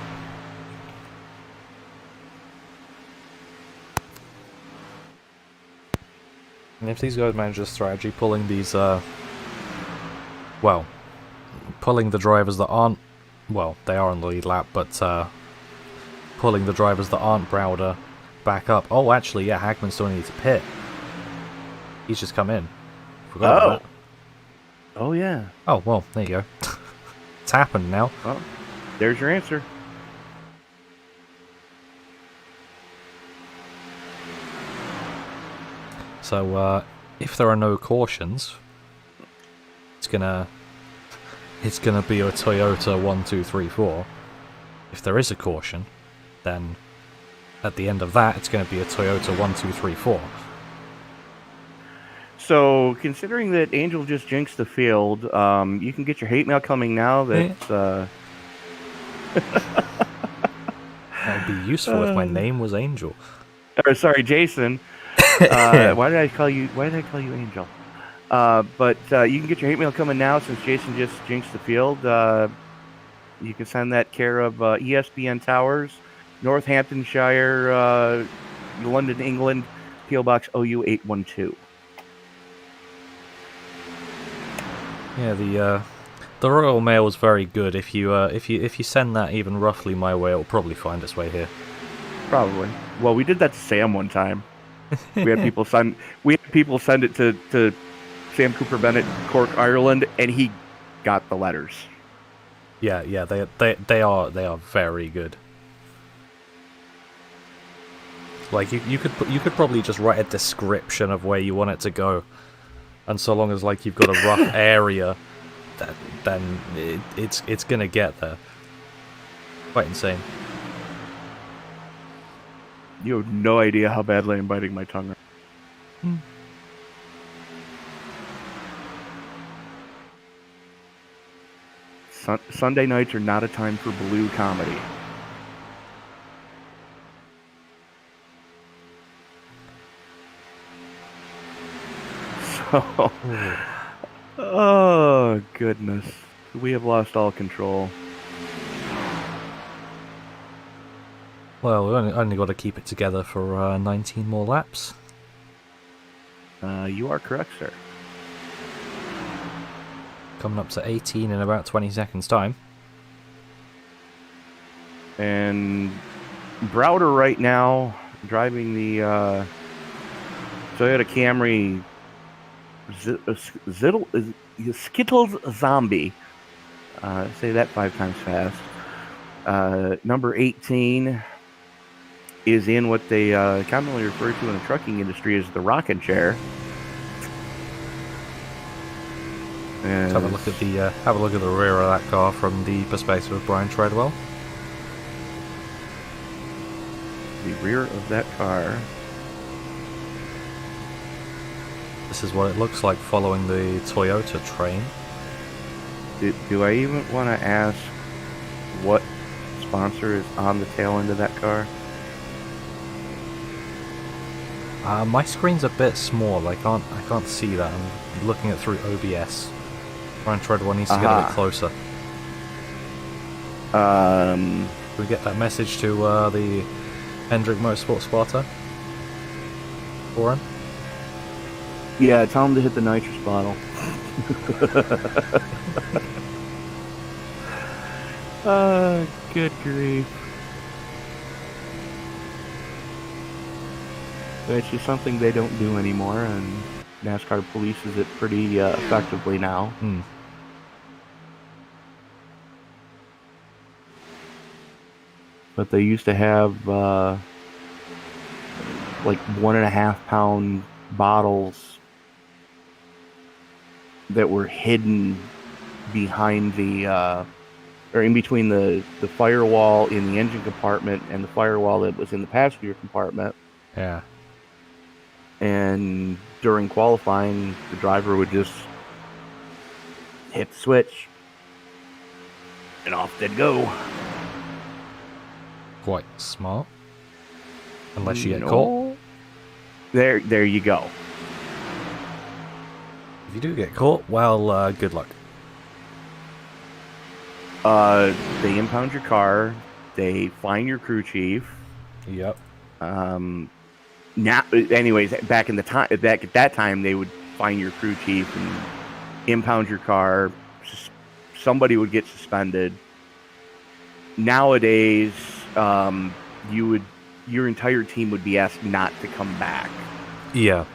And if these guys manage a strategy, pulling these, pulling the drivers that aren't, well, they are on the lead lap, but pulling the drivers that aren't Browder back up. Oh, actually, yeah, Hagman still needs to pit. He's just come in. Forgot about that. Oh, yeah. Oh, well, there you go. It's happened now. Well, there's your answer. So, if there are no cautions, it's gonna be a Toyota 1, 2, 3, 4. If there is a caution, then at the end of that, it's going to be a Toyota 1, 2, 3, 4. So, considering that Angel just jinxed the field, you can get your hate mail coming now. That's That would be useful if my name was Angel. or sorry, Jason. Why did I call you Angel? But you can get your hate mail coming now since Jason just jinxed the field. You can send that care of ESBN Towers, Northamptonshire, London, England, PO Box OU 812. Yeah, the Royal Mail was very good. If you send that even roughly my way, it'll probably find its way here. Probably. Well, we did that to Sam one time. We had people send it to Sam Cooper Bennett, Cork, Ireland, and he got the letters. Yeah, they are very good. Like you could probably just write a description of where you want it to go, and so long as like you've got a rough area, then it's gonna get there. Quite insane. You have no idea how badly I'm biting my tongue. Sunday nights are not a time for blue comedy. So, oh goodness, we have lost all control. Well, we only got to keep it together for 19 more laps. You are correct, sir. Coming up to 18 in about 20 seconds' time. And Browder right now driving the Toyota Camry Skittles Zombie. Say that 5 times fast. Number 18 is in what they commonly refer to in the trucking industry as the rocking chair. And Have a look at the rear of that car from the perspective of Brian Treadwell. the rear of that car. This is what it looks like following the Toyota train. Do I even want to ask what sponsor is on the tail end of that car? My screen's a bit small. I can't see that. I'm looking at it through OBS. Brian Treadwell needs to get a bit closer. Um, we get that message to the Hendrick Motorsport Sparta forum. Yeah, tell him to hit the nitrous bottle. Good grief. It's just something they don't do anymore, and NASCAR polices it pretty effectively now. But they used to have like 1.5 pound bottles that were hidden behind the or in between the firewall in the engine compartment and the firewall that was in the passenger compartment. Yeah. And during qualifying, the driver would just hit the switch and off they'd go. Quite smart. Unless you get caught. There you go. If you do get caught, well, good luck. They impound your car. They fine your crew chief. Yep. Now, anyways, back at that time, they would fine your crew chief and impound your car. Somebody would get suspended. Nowadays, your entire team would be asked not to come back. Yeah.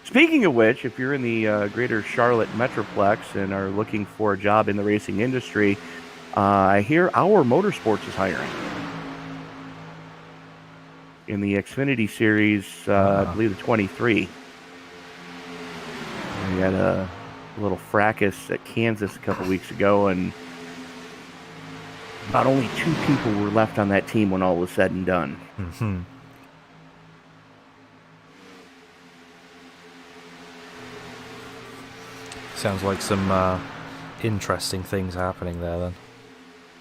Speaking of which, if you're in the greater Charlotte Metroplex and are looking for a job in the racing industry, I hear Our Motorsports is hiring. In the Xfinity Series, I believe the 23. We had a little fracas at Kansas a couple weeks ago, and about only 2 people were left on that team when all was said and done. Mm-hmm. Sounds like some interesting things happening there, then.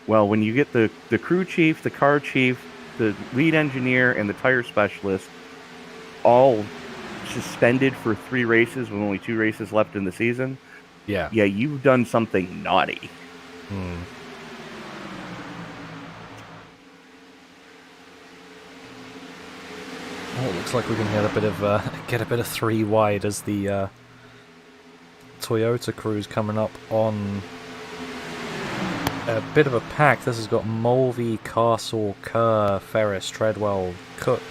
Well, when you get the crew chief, the car chief, the lead engineer, and the tire specialist all suspended for 3 races with only 2 races left in the season, yeah, you've done something naughty. Well, it looks like we can get a bit of 3 wide as the Toyota crew's coming up on a bit of a pack. This has got Mulvey, Castle, Kerr, Ferris, Treadwell, Cook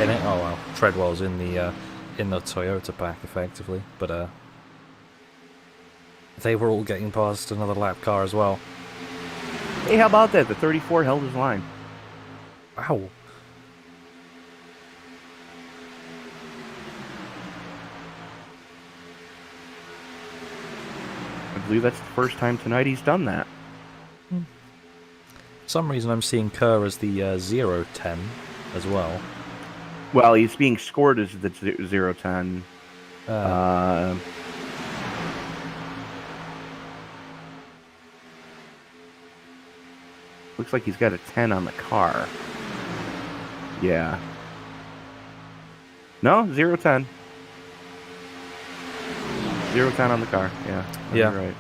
in it. Oh well, Treadwell's in the Toyota pack effectively, but they were all getting past another lap car as well. Hey, how about that? The 34 held his line. Wow. I believe that's the first time tonight he's done that. For some reason I'm seeing Kerr as the 0-10 as well. Well, he's being scored as the 0-10. Looks like he's got a 10 on the car. Yeah. No, 0-10. 0-10 on the car. Yeah. Yeah. Right.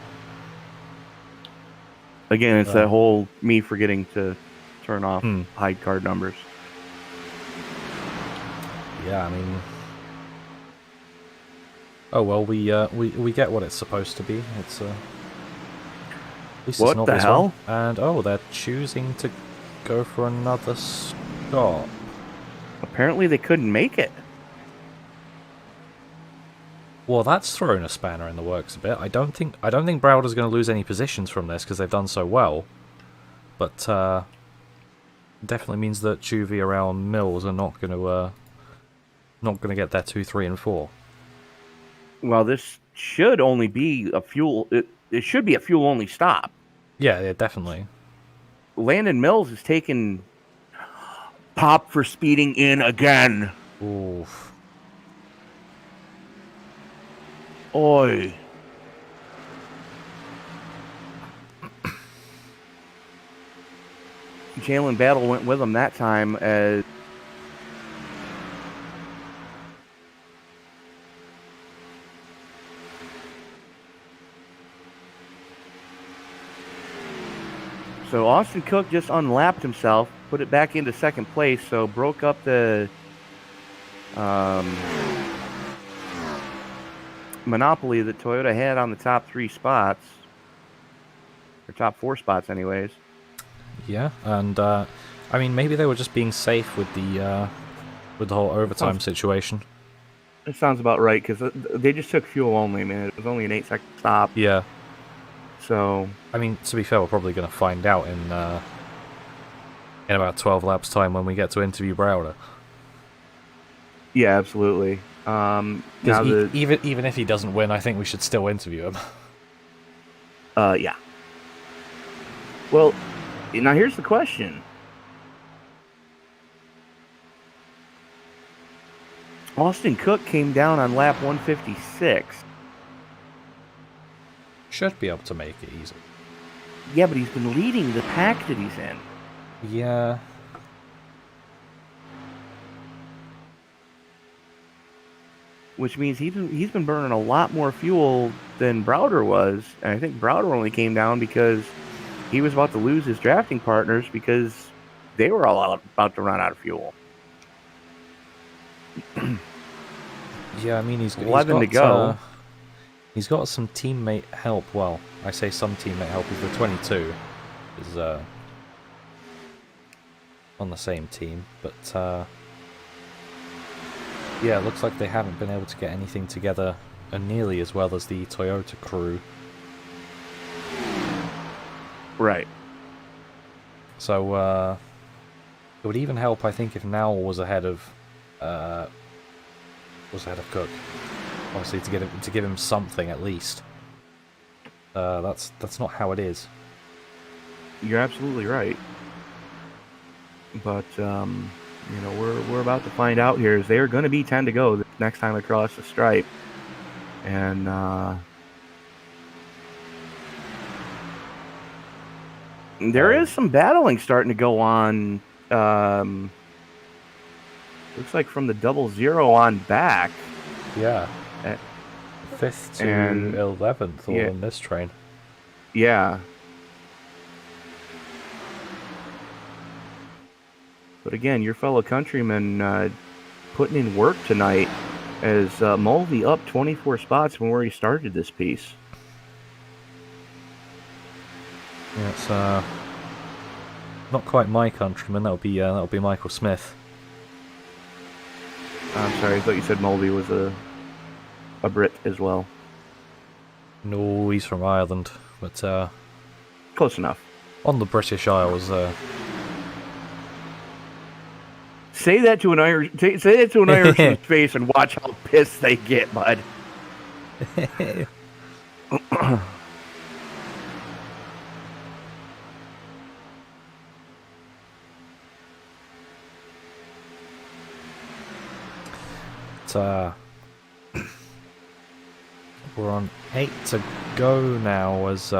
Again, it's that whole me forgetting to turn off hide card numbers. Yeah, I mean, oh well, we get what it's supposed to be. It's at least what it's not the this hell? One. And they're choosing to go for another stop. Apparently, they couldn't make it. Well, that's thrown a spanner in the works a bit. I don't think Browder's going to lose any positions from this because they've done so well. But definitely means that Juvie around Mills are not going to get their 2, 3, and 4. Well, this should only be a fuel. It should be a fuel only stop. Yeah, definitely. Landon Mills is taking pop for speeding in again. Oof. Oi. Jalen Battle went with him that time as So Austin Cook just unlapped himself, put it back into second place, so broke up the monopoly that Toyota had on the top 3 spots, or top 4 spots anyways. Yeah, and I mean, maybe they were just being safe with the whole overtime situation. It sounds about right, because they just took fuel only, man. It was only an 8-second stop. Yeah. So, I mean, to be fair, we're probably going to find out in about 12 laps time when we get to interview Browder. yeah, absolutely. Because even if he doesn't win, I think we should still interview him. Yeah. Well, now here's the question. Austin Cook came down on lap 156. Should be able to make it easy. Yeah, but he's been leading the pack that he's in. Yeah. Which means he's been burning a lot more fuel than Browder was. And I think Browder only came down because he was about to lose his drafting partners because they were all about to run out of fuel. Yeah, I mean, he's 11 got, to go. He's got some teammate help. Well, I say some teammate help. He's the 22. Is on the same team, but yeah, it looks like they haven't been able to get anything together nearly as well as the Toyota crew. Right. So it would even help, I think, if Nowell was ahead of Cook. Obviously, to give him something at least. That's not how it is. You're absolutely right. But you know, we're about to find out here. Is they're going to be 10 to go the next time across the stripe, and there is some battling starting to go on. Looks like from the 00 on back. Yeah. 5th to 11th on this train. Yeah. But again, your fellow countrymen putting in work tonight as Mulvey up 24 spots from where he started this piece. Yeah, it's not quite my countryman. That'll be Michael Smith. I'm sorry, I thought you said Mulvey was a Brit as well. No, he's from Ireland, but Close enough. On the British Isles. Say that to an Irishman's face and watch how pissed they get, bud. We're on 8 to go now as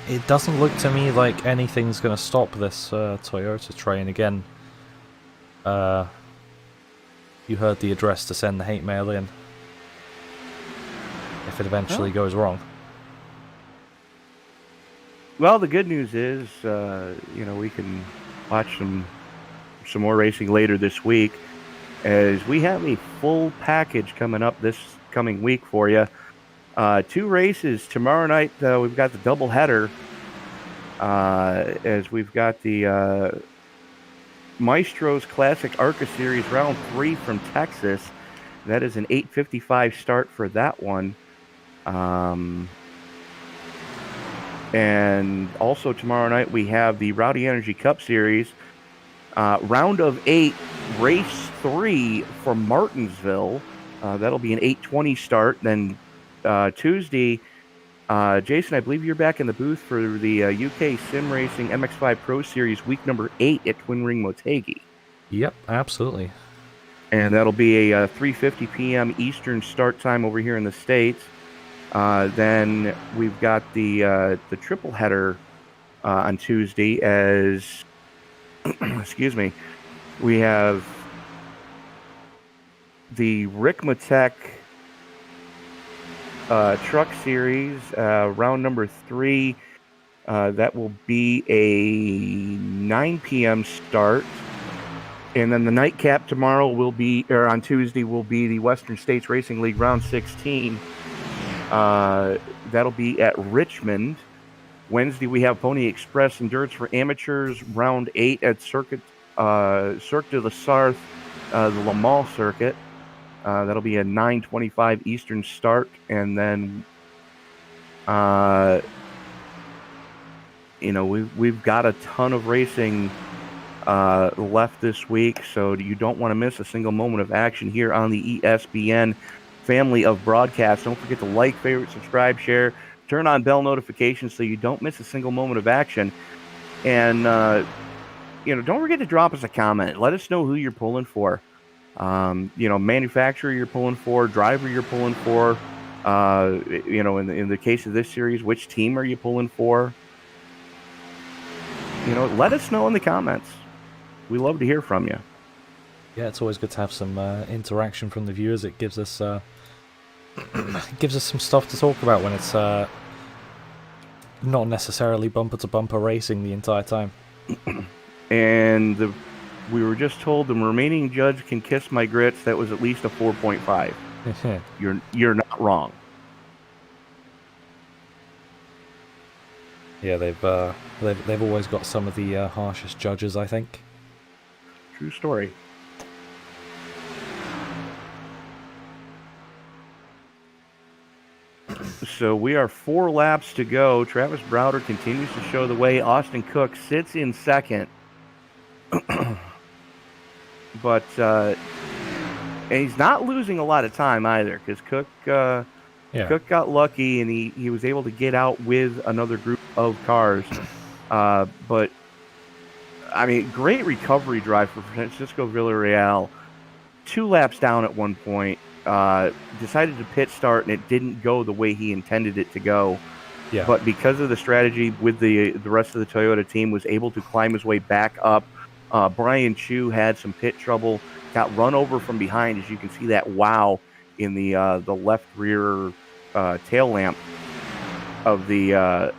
it doesn't look to me like anything's going to stop this Toyota train again. You heard the address to send the hate mail in if it eventually goes wrong. Well, the good news is, you know, we can watch some more racing later this week, as we have a full package coming up this coming week for you. 2 races tomorrow night. We've got the doubleheader, as we've got the Maestro's Classic ARCA Series Round 3 from Texas. That is an 8:55 start for that one. And also tomorrow night we have the Rowdy Energy Cup Series, round of 8, race 3 for Martinsville. That'll be an 8:20 start. Then Tuesday, Jason, I believe you're back in the booth for the UK Sim Racing MX5 Pro Series week number 8 at Twin Ring Motegi. Yep, absolutely. And that'll be a 3:50 p.m. Eastern start time over here in the States. Then we've got the triple header on Tuesday as excuse me, we have the Rick Matek Truck Series, round number 3. That will be a 9 p.m. start. And then the nightcap tomorrow will be, or on Tuesday, will be the Western States Racing League round 16. That'll be at Richmond. Wednesday, we have Pony Express Endurance for Amateurs, round 8 at Cirque de la Sarthe, the Le Mans circuit. That'll be a 9:25 Eastern start. And then, we've got a ton of racing left this week, so you don't want to miss a single moment of action here on the ESBN family of broadcasts. Don't forget to like, favorite, subscribe, share, turn on bell notifications so you don't miss a single moment of action. And, don't forget to drop us a comment. Let us know who you're pulling for. Manufacturer you're pulling for, driver you're pulling for. In the case of this series, which team are you pulling for? Let us know in the comments. We love to hear from you. Yeah, it's always good to have some interaction from the viewers. It gives us gives us some stuff to talk about when it's not necessarily bumper-to-bumper racing the entire time. And we were just told the remaining judge can kiss my grits. That was at least a 4.5. You're not wrong. Yeah, they've always got some of the harshest judges, I think. True story. So we are 4 laps to go. Travis Browder continues to show the way. Austin Cook sits in second. But and he's not losing a lot of time either, because Cook got lucky and he was able to get out with another group of cars. But I mean, great recovery drive for Francisco Villarreal. 2 laps down at one point. Decided to pit start, and it didn't go the way he intended it to go. Yeah. But because of the strategy with the rest of the Toyota team, was able to climb his way back up. Brian Chu had some pit trouble, got run over from behind, as you can see that wow in the left rear tail lamp of the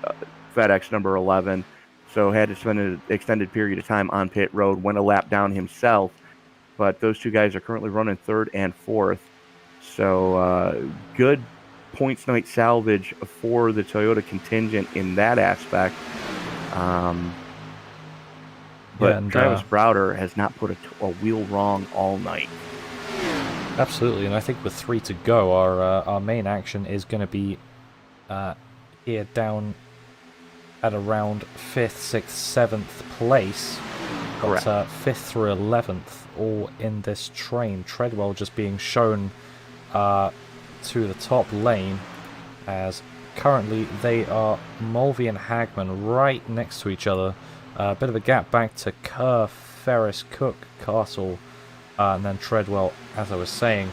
FedEx number 11. So had to spend an extended period of time on pit road, went a lap down himself. But those two guys are currently running 3rd and 4th. So good points night salvage for the Toyota contingent in that aspect. But Travis Browder has not put a wheel wrong all night. Absolutely, and I think with 3 to go, our main action is going to be here down at around 5th, 6th, 7th place. Correct. 5th through 11th, all in this train. Treadwell just being shown to the top lane, as currently they are Mulvey and Hagman right next to each other. A bit of a gap back to Kerr, Ferris, Cook, Castle, and then Treadwell, as I was saying.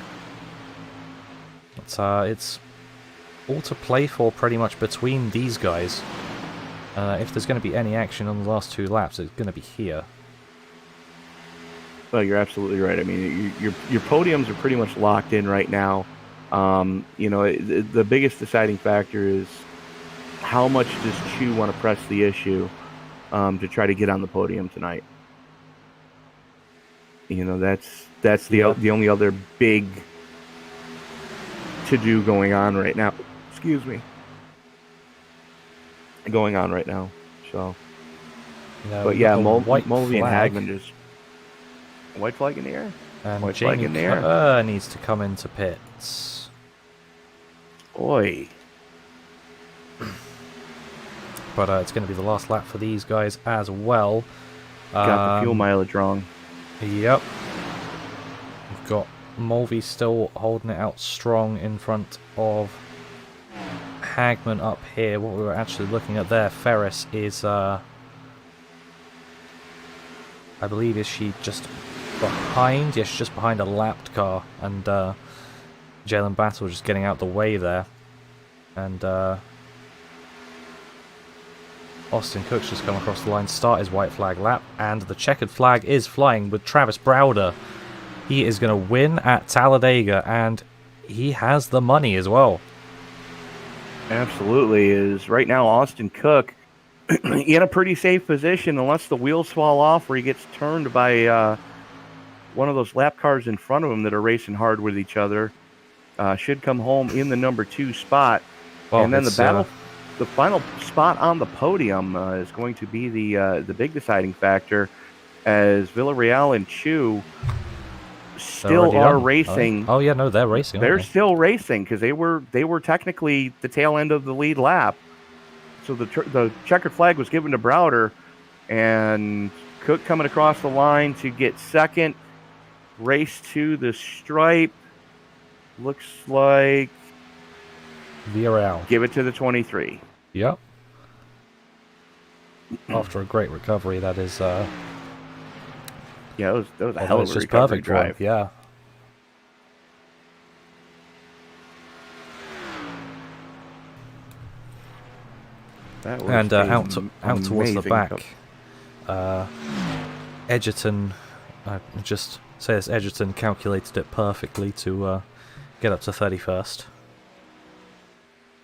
It's all to play for pretty much between these guys. If there's going to be any action on the last 2 laps, it's going to be here. Well, you're absolutely right. I mean, your podiums are pretty much locked in right now. The biggest deciding factor is how much does Chu want to press the issue to try to get on the podium tonight. That's the only other big to-do going on right now. Excuse me. Going on right now. So, but yeah, Mulvey and Hagman just white flag in the air. And white Jamie flag in the air. Kerr needs to come into pits. Oi. But it's going to be the last lap for these guys as well. Got the fuel mileage wrong. Yep. We've got Mulvey still holding it out strong in front of Hagman up here. What we were actually looking at there, Ferris is, I believe, is she just behind? Yes, she's just behind a lapped car, and Jalen Battle just getting out the way there. And Austin Cook's just come across the line, start his white flag lap, and the checkered flag is flying with Travis Browder. He is going to win at Talladega, and he has the money as well. Absolutely. Is right now Austin Cook in a pretty safe position unless the wheels fall off or he gets turned by one of those lap cars in front of him that are racing hard with each other. Should come home in the number 2 spot. Well, and then the final spot on the podium is going to be the big deciding factor, as Villarreal and Chu still are racing. Oh yeah, no, they're racing. They're still racing because they were technically the tail end of the lead lap. So the checkered flag was given to Browder, and Cook coming across the line to get second. Race to the stripe. Looks like Villarreal. Give it to the 23. Yep. After a great recovery, that is. Yeah, that was a hell of a recovery perfect drive. One. Yeah. That was and out towards the back, Edgerton. Just say this: Edgerton calculated it perfectly to get up to 31st.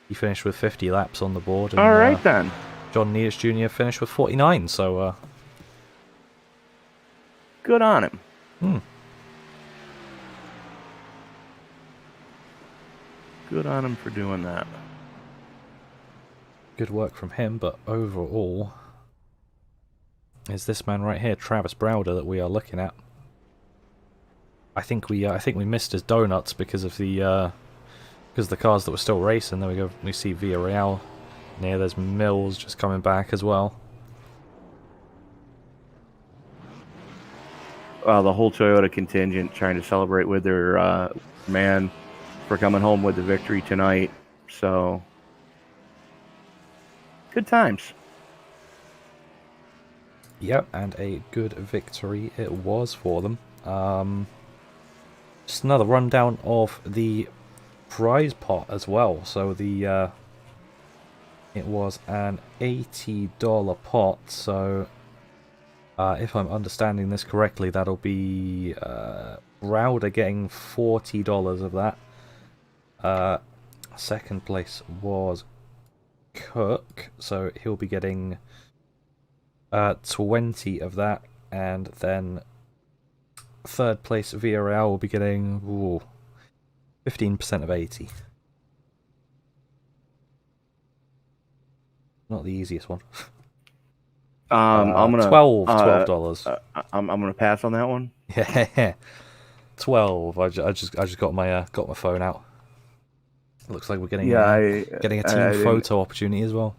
He finished with 50 laps on the board. And, all right then. John Neers Jr. finished with 49. So good on him. Good on him for doing that. Good work from him, but overall, is this man right here, Travis Browder, that we are looking at. I think we missed his donuts because of the cars that were still racing. There we go. We see Villarreal near. There's Mills just coming back as well. The whole Toyota contingent trying to celebrate with their man for coming home with the victory tonight. So. Good times. Yep, and a good victory it was for them. Just another rundown of the prize pot as well. So the it was an $80 pot. So if I'm understanding this correctly, that'll be Browder getting $40 of that. Second place was Cook, so he'll be getting 20 of that, and then third place Villarreal will be getting 15% of 80. Not the easiest one. I'm gonna $12. I'm gonna pass on that one. Yeah, 12. I just got my phone out. It looks like we're getting getting a team photo opportunity as well.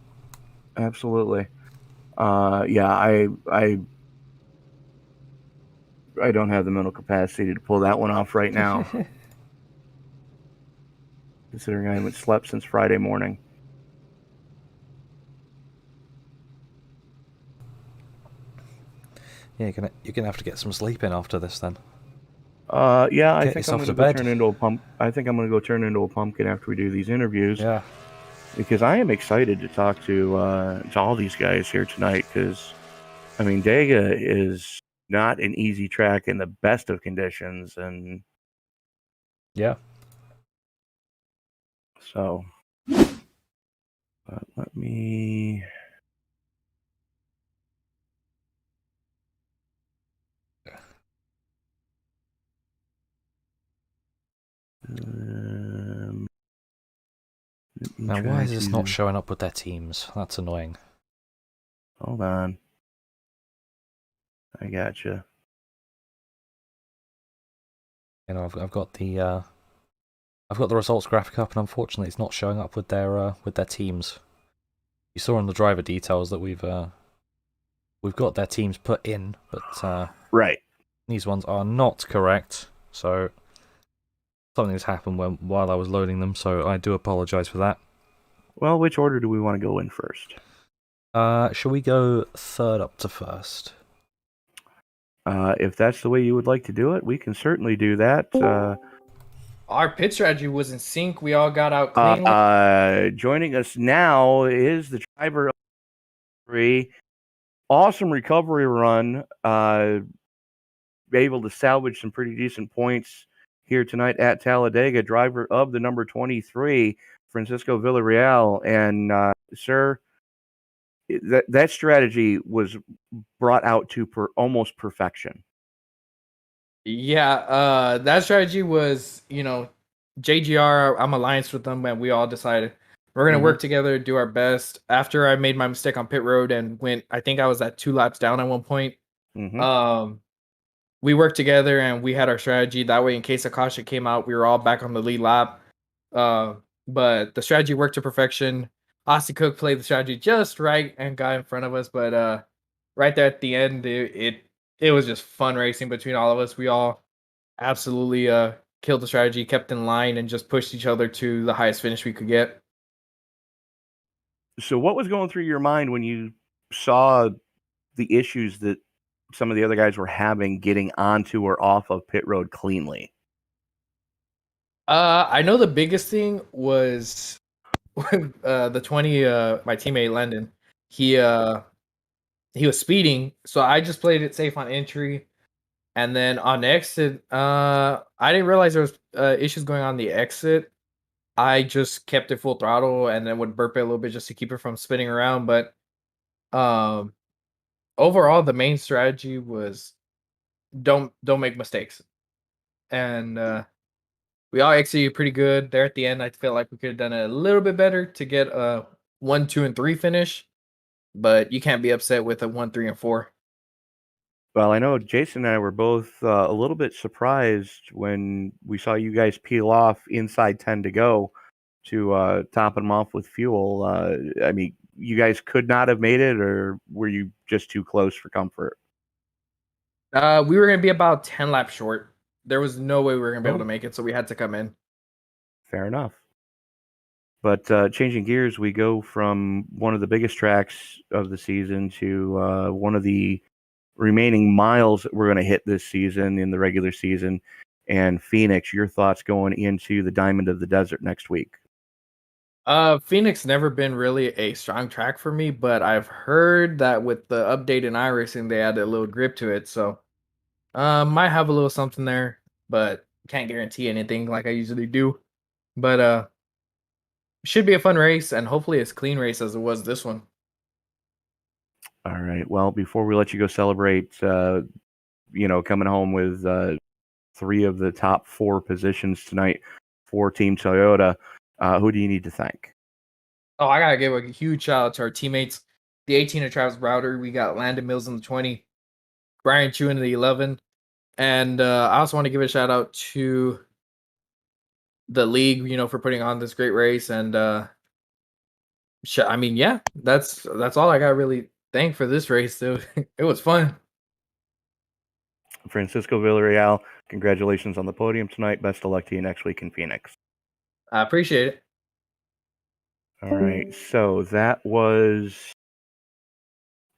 Absolutely. I don't have the mental capacity to pull that one off right now. Considering I haven't slept since Friday morning. Yeah, you're gonna have to get some sleep in after this then. Yeah, I think I'm gonna go turn into a pump. I think I'm gonna go turn into a pumpkin after we do these interviews. Yeah. Because I am excited to talk to all these guys here tonight. Because, I mean, Dega is not an easy track in the best of conditions, and yeah. So, let me. Now, why is this not showing up with their teams? That's annoying. Hold on. I gotcha. You know, I've got the results graphic up, and unfortunately, it's not showing up with their teams. You saw in the driver details that we've got their teams put in, but right, these ones are not correct. So something's happened while I was loading them, so I do apologize for that. Well, which order do we want to go in first? Shall we go third up to first? If that's the way you would like to do it, we can certainly do that. Our pit strategy was in sync. We all got out cleanly. Joining us now is the driver of 3. Awesome recovery run. Able to salvage some pretty decent points here tonight at Talladega. Driver of the number 23, Francisco Villarreal, and sir, that strategy was brought out to almost perfection. Yeah, that strategy was, JGR, I'm alliance with them, and we all decided we're going to work together, do our best. After I made my mistake on pit road and I think I was at 2 laps down at one point. We worked together and we had our strategy. That way, in case a caution came out, we were all back on the lead lap. But the strategy worked to perfection. Austin Cook played the strategy just right and got in front of us. But right there at the end, it was just fun racing between all of us. We all absolutely killed the strategy, kept in line, and just pushed each other to the highest finish we could get. So what was going through your mind when you saw the issues that some of the other guys were having getting onto or off of pit road cleanly? I know the biggest thing was the 20, my teammate Landon, he was speeding, so I just played it safe on entry, and then on exit, I didn't realize there was issues going on the exit. I just kept it full throttle and then would burp it a little bit just to keep it from spinning around. But overall, the main strategy was don't make mistakes, and we all executed pretty good there at the end. I felt like we could have done it a little bit better to get a 1, 2, and 3 finish, but you can't be upset with a 1, 3, and 4. Well, I know Jason and I were both a little bit surprised when we saw you guys peel off inside 10 to go to top them off with fuel. I mean, you guys could not have made it, or were you just too close for comfort? We were going to be about 10 laps short. There was no way we were going to be able to make it, so we had to come in. Fair enough. But changing gears, we go from one of the biggest tracks of the season to one of the remaining miles that we're going to hit this season in the regular season. And Phoenix, your thoughts going into the Diamond of the Desert next week? Phoenix never been really a strong track for me, but I've heard that with the update in iRacing, they added a little grip to it. So might have a little something there, but can't guarantee anything like I usually do. But should be a fun race, and hopefully as clean race as it was this one. All right. Well, before we let you go celebrate, coming home with 3 of the top 4 positions tonight for Team Toyota, who do you need to thank? Oh, I got to give a huge shout out to our teammates. The 18 of Travis Browder. We got Landon Mills in the 20, Brian Chu in the 11. And I also want to give a shout out to the league, for putting on this great race. And that's all I got really thank for this race. It was fun. Francisco Villarreal, congratulations on the podium tonight. Best of luck to you next week in Phoenix. I appreciate it. All right, so that was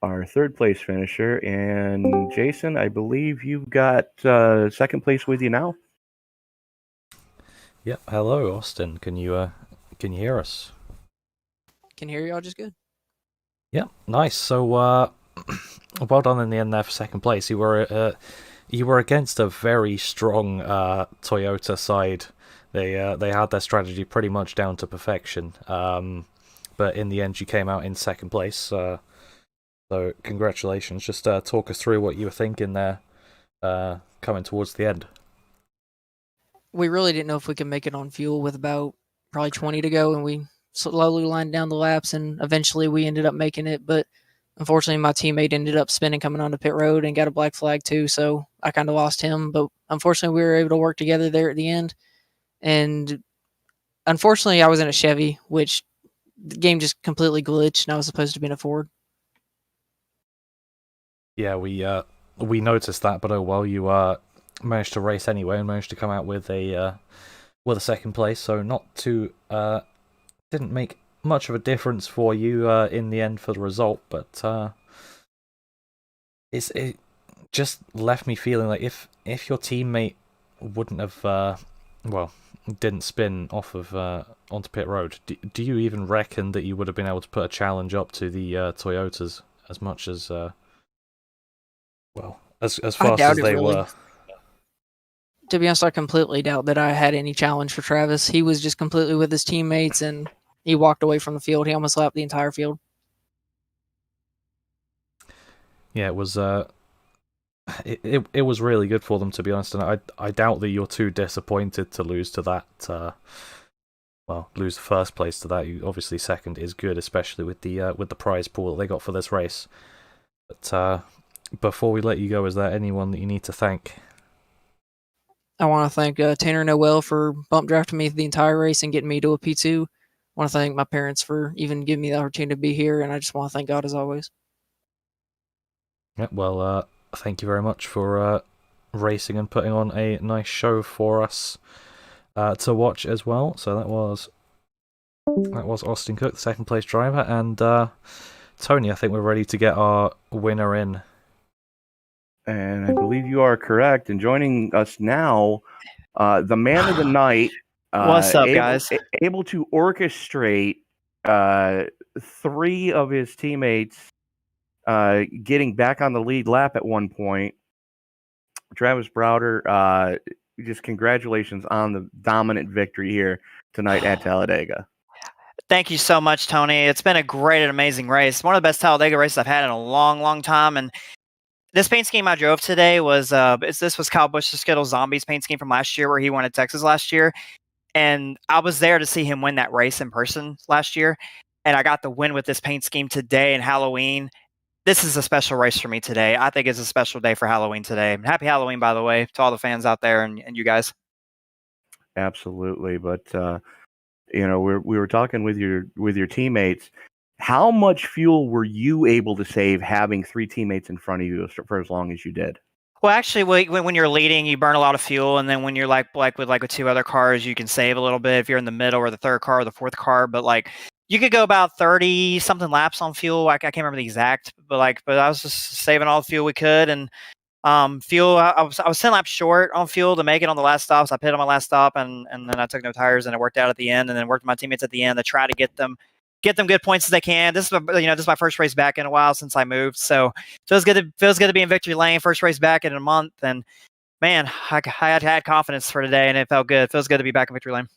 our 3rd place finisher. And Jason, I believe you've got 2nd place with you now. Yep. Hello, Austin. Can you hear us? Can hear y'all just good. Yeah, nice. So, well done in the end there for 2nd place. You were against a very strong Toyota side. They had their strategy pretty much down to perfection. But in the end, you came out in 2nd place. So congratulations. Just talk us through what you were thinking there, coming towards the end. We really didn't know if we could make it on fuel with about probably 20 to go, and we slowly lined down the laps, and eventually we ended up making it. But unfortunately, my teammate ended up spinning coming onto pit road and got a black flag too, so I kind of lost him. But unfortunately, we were able to work together there at the end. And unfortunately, I was in a Chevy, which the game just completely glitched, and I was supposed to be in a Ford. Yeah, we noticed that, but oh well, you managed to race anyway and managed to come out with a 2nd place. So not too didn't make much of a difference for you in the end for the result, but it just left me feeling like if your teammate wouldn't have didn't spin off of onto pit road, do you even reckon that you would have been able to put a challenge up to the Toyotas as much as as fast as they were? To be honest, I completely doubt that I had any challenge for Travis. He was just completely with his teammates, and he walked away from the field. He almost lapped the entire field. Yeah, it was it was really good for them, to be honest, and I doubt that you're too disappointed to lose to that. Lose the first place to that. Obviously, second is good, especially with the prize pool that they got for this race. But before we let you go, is there anyone that you need to thank? I want to thank Tanner Noel for bump drafting me the entire race and getting me to a P2. I want to thank my parents for even giving me the opportunity to be here, and I just want to thank God as always. Yeah, well, thank you very much for racing and putting on a nice show for us to watch as well. So that was Austin Cook, the second place driver, and Tony, I think we're ready to get our winner in. And I believe you are correct. And joining us now, the man of the night. What's up, guys? Able to orchestrate 3 of his teammates getting back on the lead lap at one point. Travis Browder, just congratulations on the dominant victory here tonight at Talladega. Thank you so much, Tony. It's been a great and amazing race. One of the best Talladega races I've had in a long, long time. And this paint scheme I drove today was this was Kyle Busch's Skittle Zombies paint scheme from last year, where he won at Texas last year. And I was there to see him win that race in person last year. And I got the win with this paint scheme today in Halloween. This is a special race for me today. I think it's a special day for Halloween today. Happy Halloween, by the way, to all the fans out there and you guys. Absolutely. But, we were talking with your teammates. How much fuel were you able to save having 3 teammates in front of you for as long as you did? Well, actually, when you're leading, you burn a lot of fuel, and then when you're like with 2 other cars, you can save a little bit if you're in the middle or the third car or the fourth car. But you could go about 30 something laps on fuel. I can't remember the exact, but I was just saving all the fuel we could, and fuel. I was 10 laps short on fuel to make it on the last stop. So I pitted on my last stop, and then I took no tires, and it worked out at the end, and then worked with my teammates at the end to try to get them good points as they can. This is my first race back in a while since I moved, so feels good to be in victory lane. First race back in a month, and man, I had confidence for today, and it felt good. It feels good to be back in victory lane.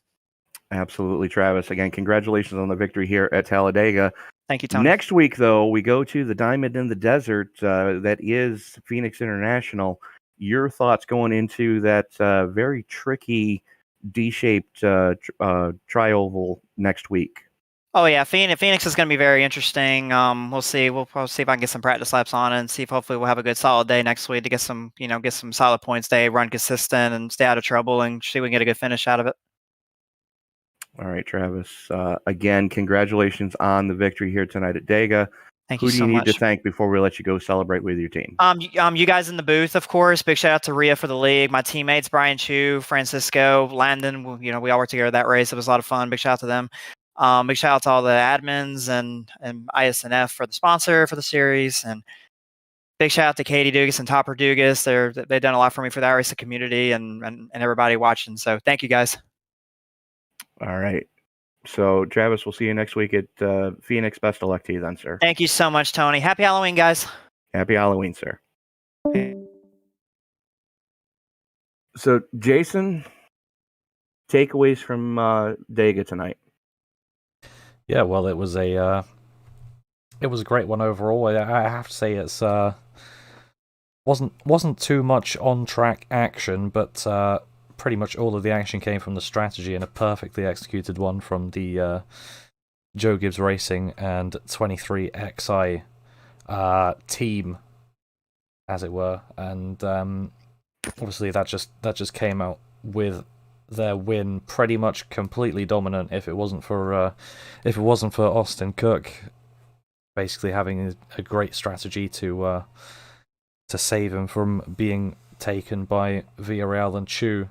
Absolutely, Travis. Again, congratulations on the victory here at Talladega. Thank you, Tony. Next week, though, we go to the Diamond in the Desert. That is Phoenix International. Your thoughts going into that very tricky D-shaped tri-oval next week? Oh yeah, Phoenix is going to be very interesting. We'll see. We'll probably see if I can get some practice laps on it and see if hopefully we'll have a good solid day next week to get some solid points day, run consistent, and stay out of trouble, and see if we can get a good finish out of it. All right, Travis. Again, congratulations on the victory here tonight at Dega. Thank you so much. Who do you need to thank before we let you go celebrate with your team? You guys in the booth, of course. Big shout out to Rhea for the league. My teammates, Brian Chu, Francisco, Landon. We all worked together that race. It was a lot of fun. Big shout out to them. Big shout out to all the admins and ISNF for the sponsor for the series. And big shout out to Katie Dugas and Topper Dugas. They've done a lot for me for the racing community and everybody watching. So thank you guys. All right. So, Travis, we'll see you next week at Phoenix. Best of luck to you then, sir. Thank you so much, Tony. Happy Halloween, guys. Happy Halloween, sir. So, Jason, takeaways from Dega tonight. Yeah, well, it was a great one overall. I have to say it's wasn't too much on track action, but pretty much all of the action came from the strategy and a perfectly executed one from the Joe Gibbs Racing and 23XI team, as it were, and obviously that just came out with their win pretty much completely dominant. If it wasn't for Austin Cook basically having a great strategy to save him from being taken by Villarreal and Chu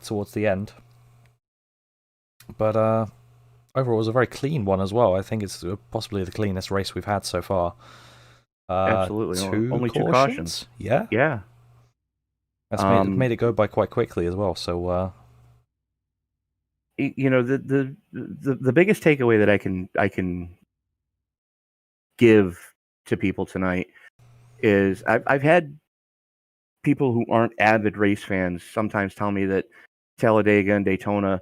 towards the end. But overall, it was a very clean one as well. I think it's possibly the cleanest race we've had so far. Absolutely, only 2 cautions. Yeah. That's made it go by quite quickly as well. So, the biggest takeaway that I can give to people tonight is I've had people who aren't avid race fans sometimes tell me that Talladega and Daytona,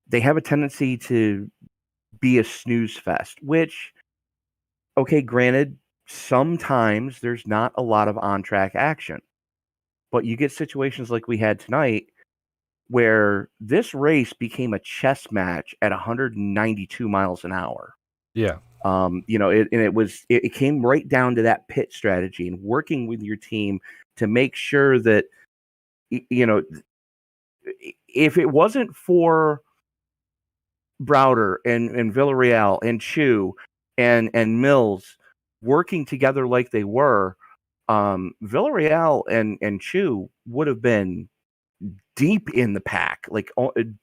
they have a tendency to be a snooze fest, which, okay, granted, sometimes there's not a lot of on-track action. But you get situations like we had tonight where this race became a chess match at 192 miles an hour. Yeah. It came right down to that pit strategy and working with your team to make sure that, if it wasn't for Browder and Villarreal and Chu and Mills working together like they were, Villarreal and Chu would have been deep in the pack, like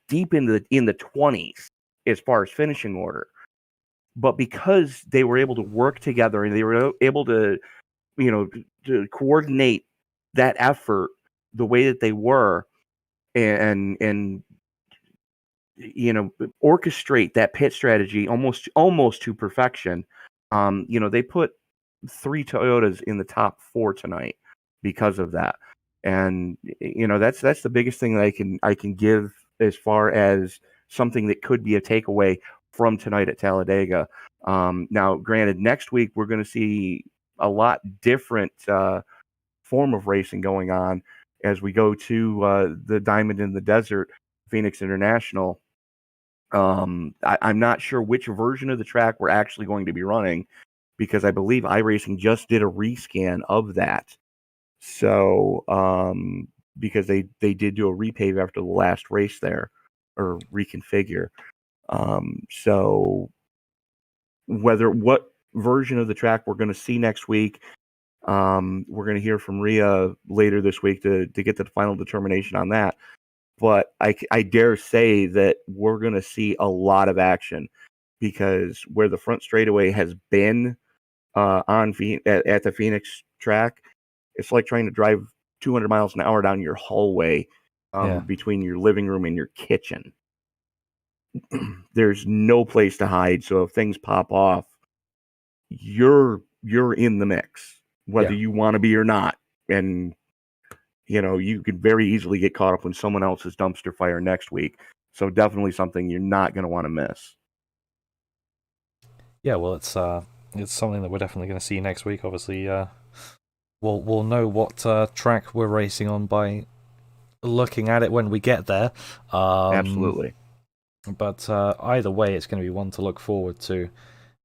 deep in the 20s as far as finishing order. But because they were able to work together and they were able to, to coordinate that effort the way that they were, and orchestrate that pit strategy almost to perfection. They put 3 Toyotas in the top 4 tonight because of that. And that's the biggest thing that I can give as far as something that could be a takeaway from tonight at Talladega. Now, granted, next week we're going to see a lot different form of racing going on as we go to the Diamond in the Desert, Phoenix International. I'm not sure which version of the track we're actually going to be running, because I believe iRacing just did a rescan of that. So, because they did do a repave after the last race there, or reconfigure. So what version of the track we're going to see next week, we're going to hear from Rhea later this week to get the final determination on that. But I dare say that we're going to see a lot of action, because where the front straightaway has been at the Phoenix track, it's like trying to drive 200 miles an hour down your hallway between your living room and your kitchen. There's no place to hide. So if things pop off, you're in the mix, whether you want to be or not. And you could very easily get caught up when someone else is dumpster fire next week. So definitely something you're not going to want to miss. Yeah, well, it's something that we're definitely going to see next week. Obviously, we'll know what track we're racing on by looking at it when we get there. Absolutely. But either way, it's going to be one to look forward to.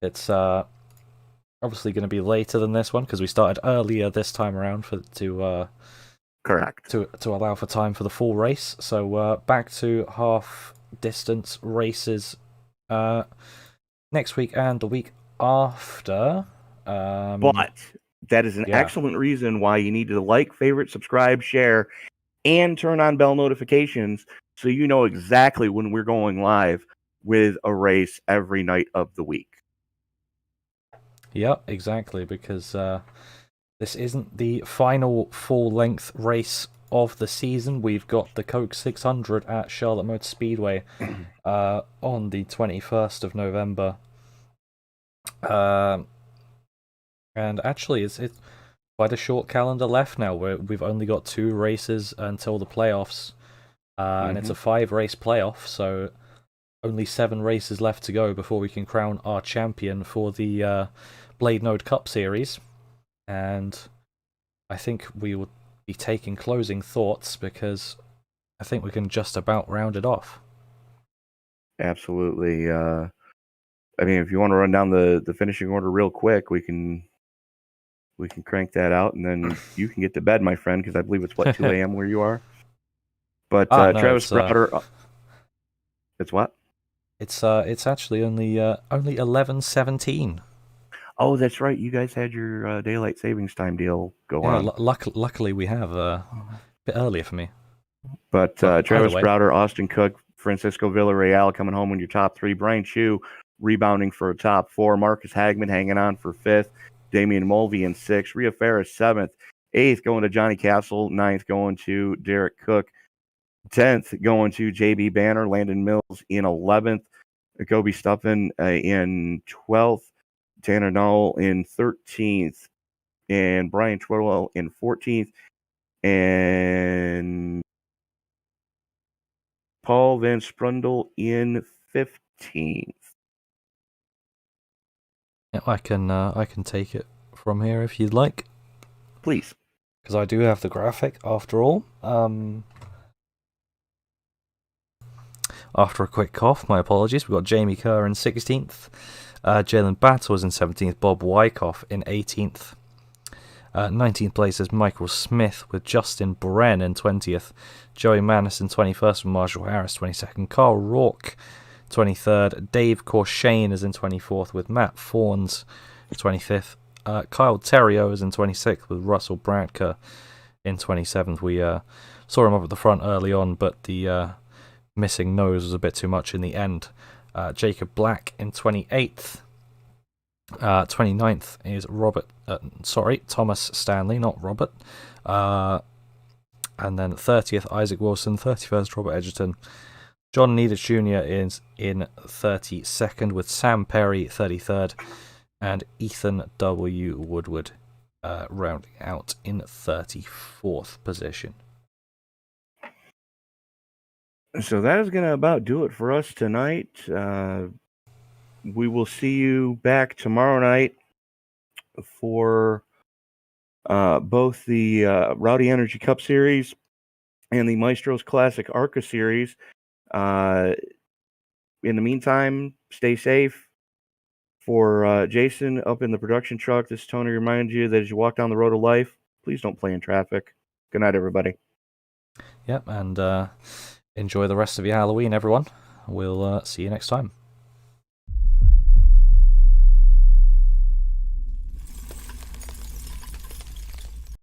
It's obviously going to be later than this one because we started earlier this time around correct to allow for time for the full race. So back to half distance races next week and the week after. But that is an excellent reason why you need to like, favorite, subscribe, share, and turn on bell notifications so you know exactly when we're going live with a race every night of the week. Yep, exactly, because this isn't the final full-length race of the season. We've got the Coke 600 at Charlotte Motor Speedway on the 21st of November. And actually, it's quite a short calendar left now. We've only got 2 races until the playoffs, and it's a 5-race playoff, so only 7 races left to go before we can crown our champion for the BladeNode Cup Series. And I think we will be taking closing thoughts because I think we can just about round it off. Absolutely. I mean, if you want to run down the finishing order real quick, we can crank that out, and then you can get to bed, my friend, because I believe it's 2 a.m. where you are. But no, Travis Browder, it's what? It's actually only 11:17. Oh, that's right. You guys had your daylight savings time deal go on. Luckily, we have a bit earlier for me. But Travis Browder, Austin Cook, Francisco Villarreal coming home in your top 3. Brian Chu rebounding for a top 4. Marcus Hagman hanging on for 5th. Damian Mulvey in 6th. Rhea Ferris 7th. 8th going to Johnny Castle. 9th going to Derek Cook. 10th going to JB Banner. Landon Mills in 11th. Kobe Stuffin in 12th. Tanner Null in 13th. And Brian Twirwell in 14th. and Paul Van Sprundle in 15th. Yeah, I can take it from here if you'd like. Please. Because I do have the graphic after all. After a quick cough, my apologies. We've got Jamie Kerr in 16th. Jalen Battles in 17th. Bob Wyckoff in 18th. 19th place is Michael Smith with Justin Bren in 20th. Joey Manis in 21st with Marshall Harris 22nd. Carl Rourke 23rd. Dave Corshane is in 24th with Matt Fawns 25th. Kyle Terrio is in 26th with Russell Bradker in 27th. We saw him up at the front early on, but the missing nose was a bit too much in the end. Jacob Black in 28th. 29th is Thomas Stanley, not Robert. And then 30th, Isaac Wilson. 31st, Robert Edgerton. John Needed Jr. is in 32nd with Sam Perry 33rd. And Ethan W. Woodward rounding out in 34th position. So that is going to about do it for us tonight. We will see you back tomorrow night for both the Rowdy Energy Cup Series and the Maestros Classic ARCA Series. In the meantime, stay safe. For Jason up in the production truck, this is Tony reminds you that as you walk down the road of life, please don't play in traffic. Good night, everybody. Yep, and enjoy the rest of your Halloween, everyone. We'll see you next time.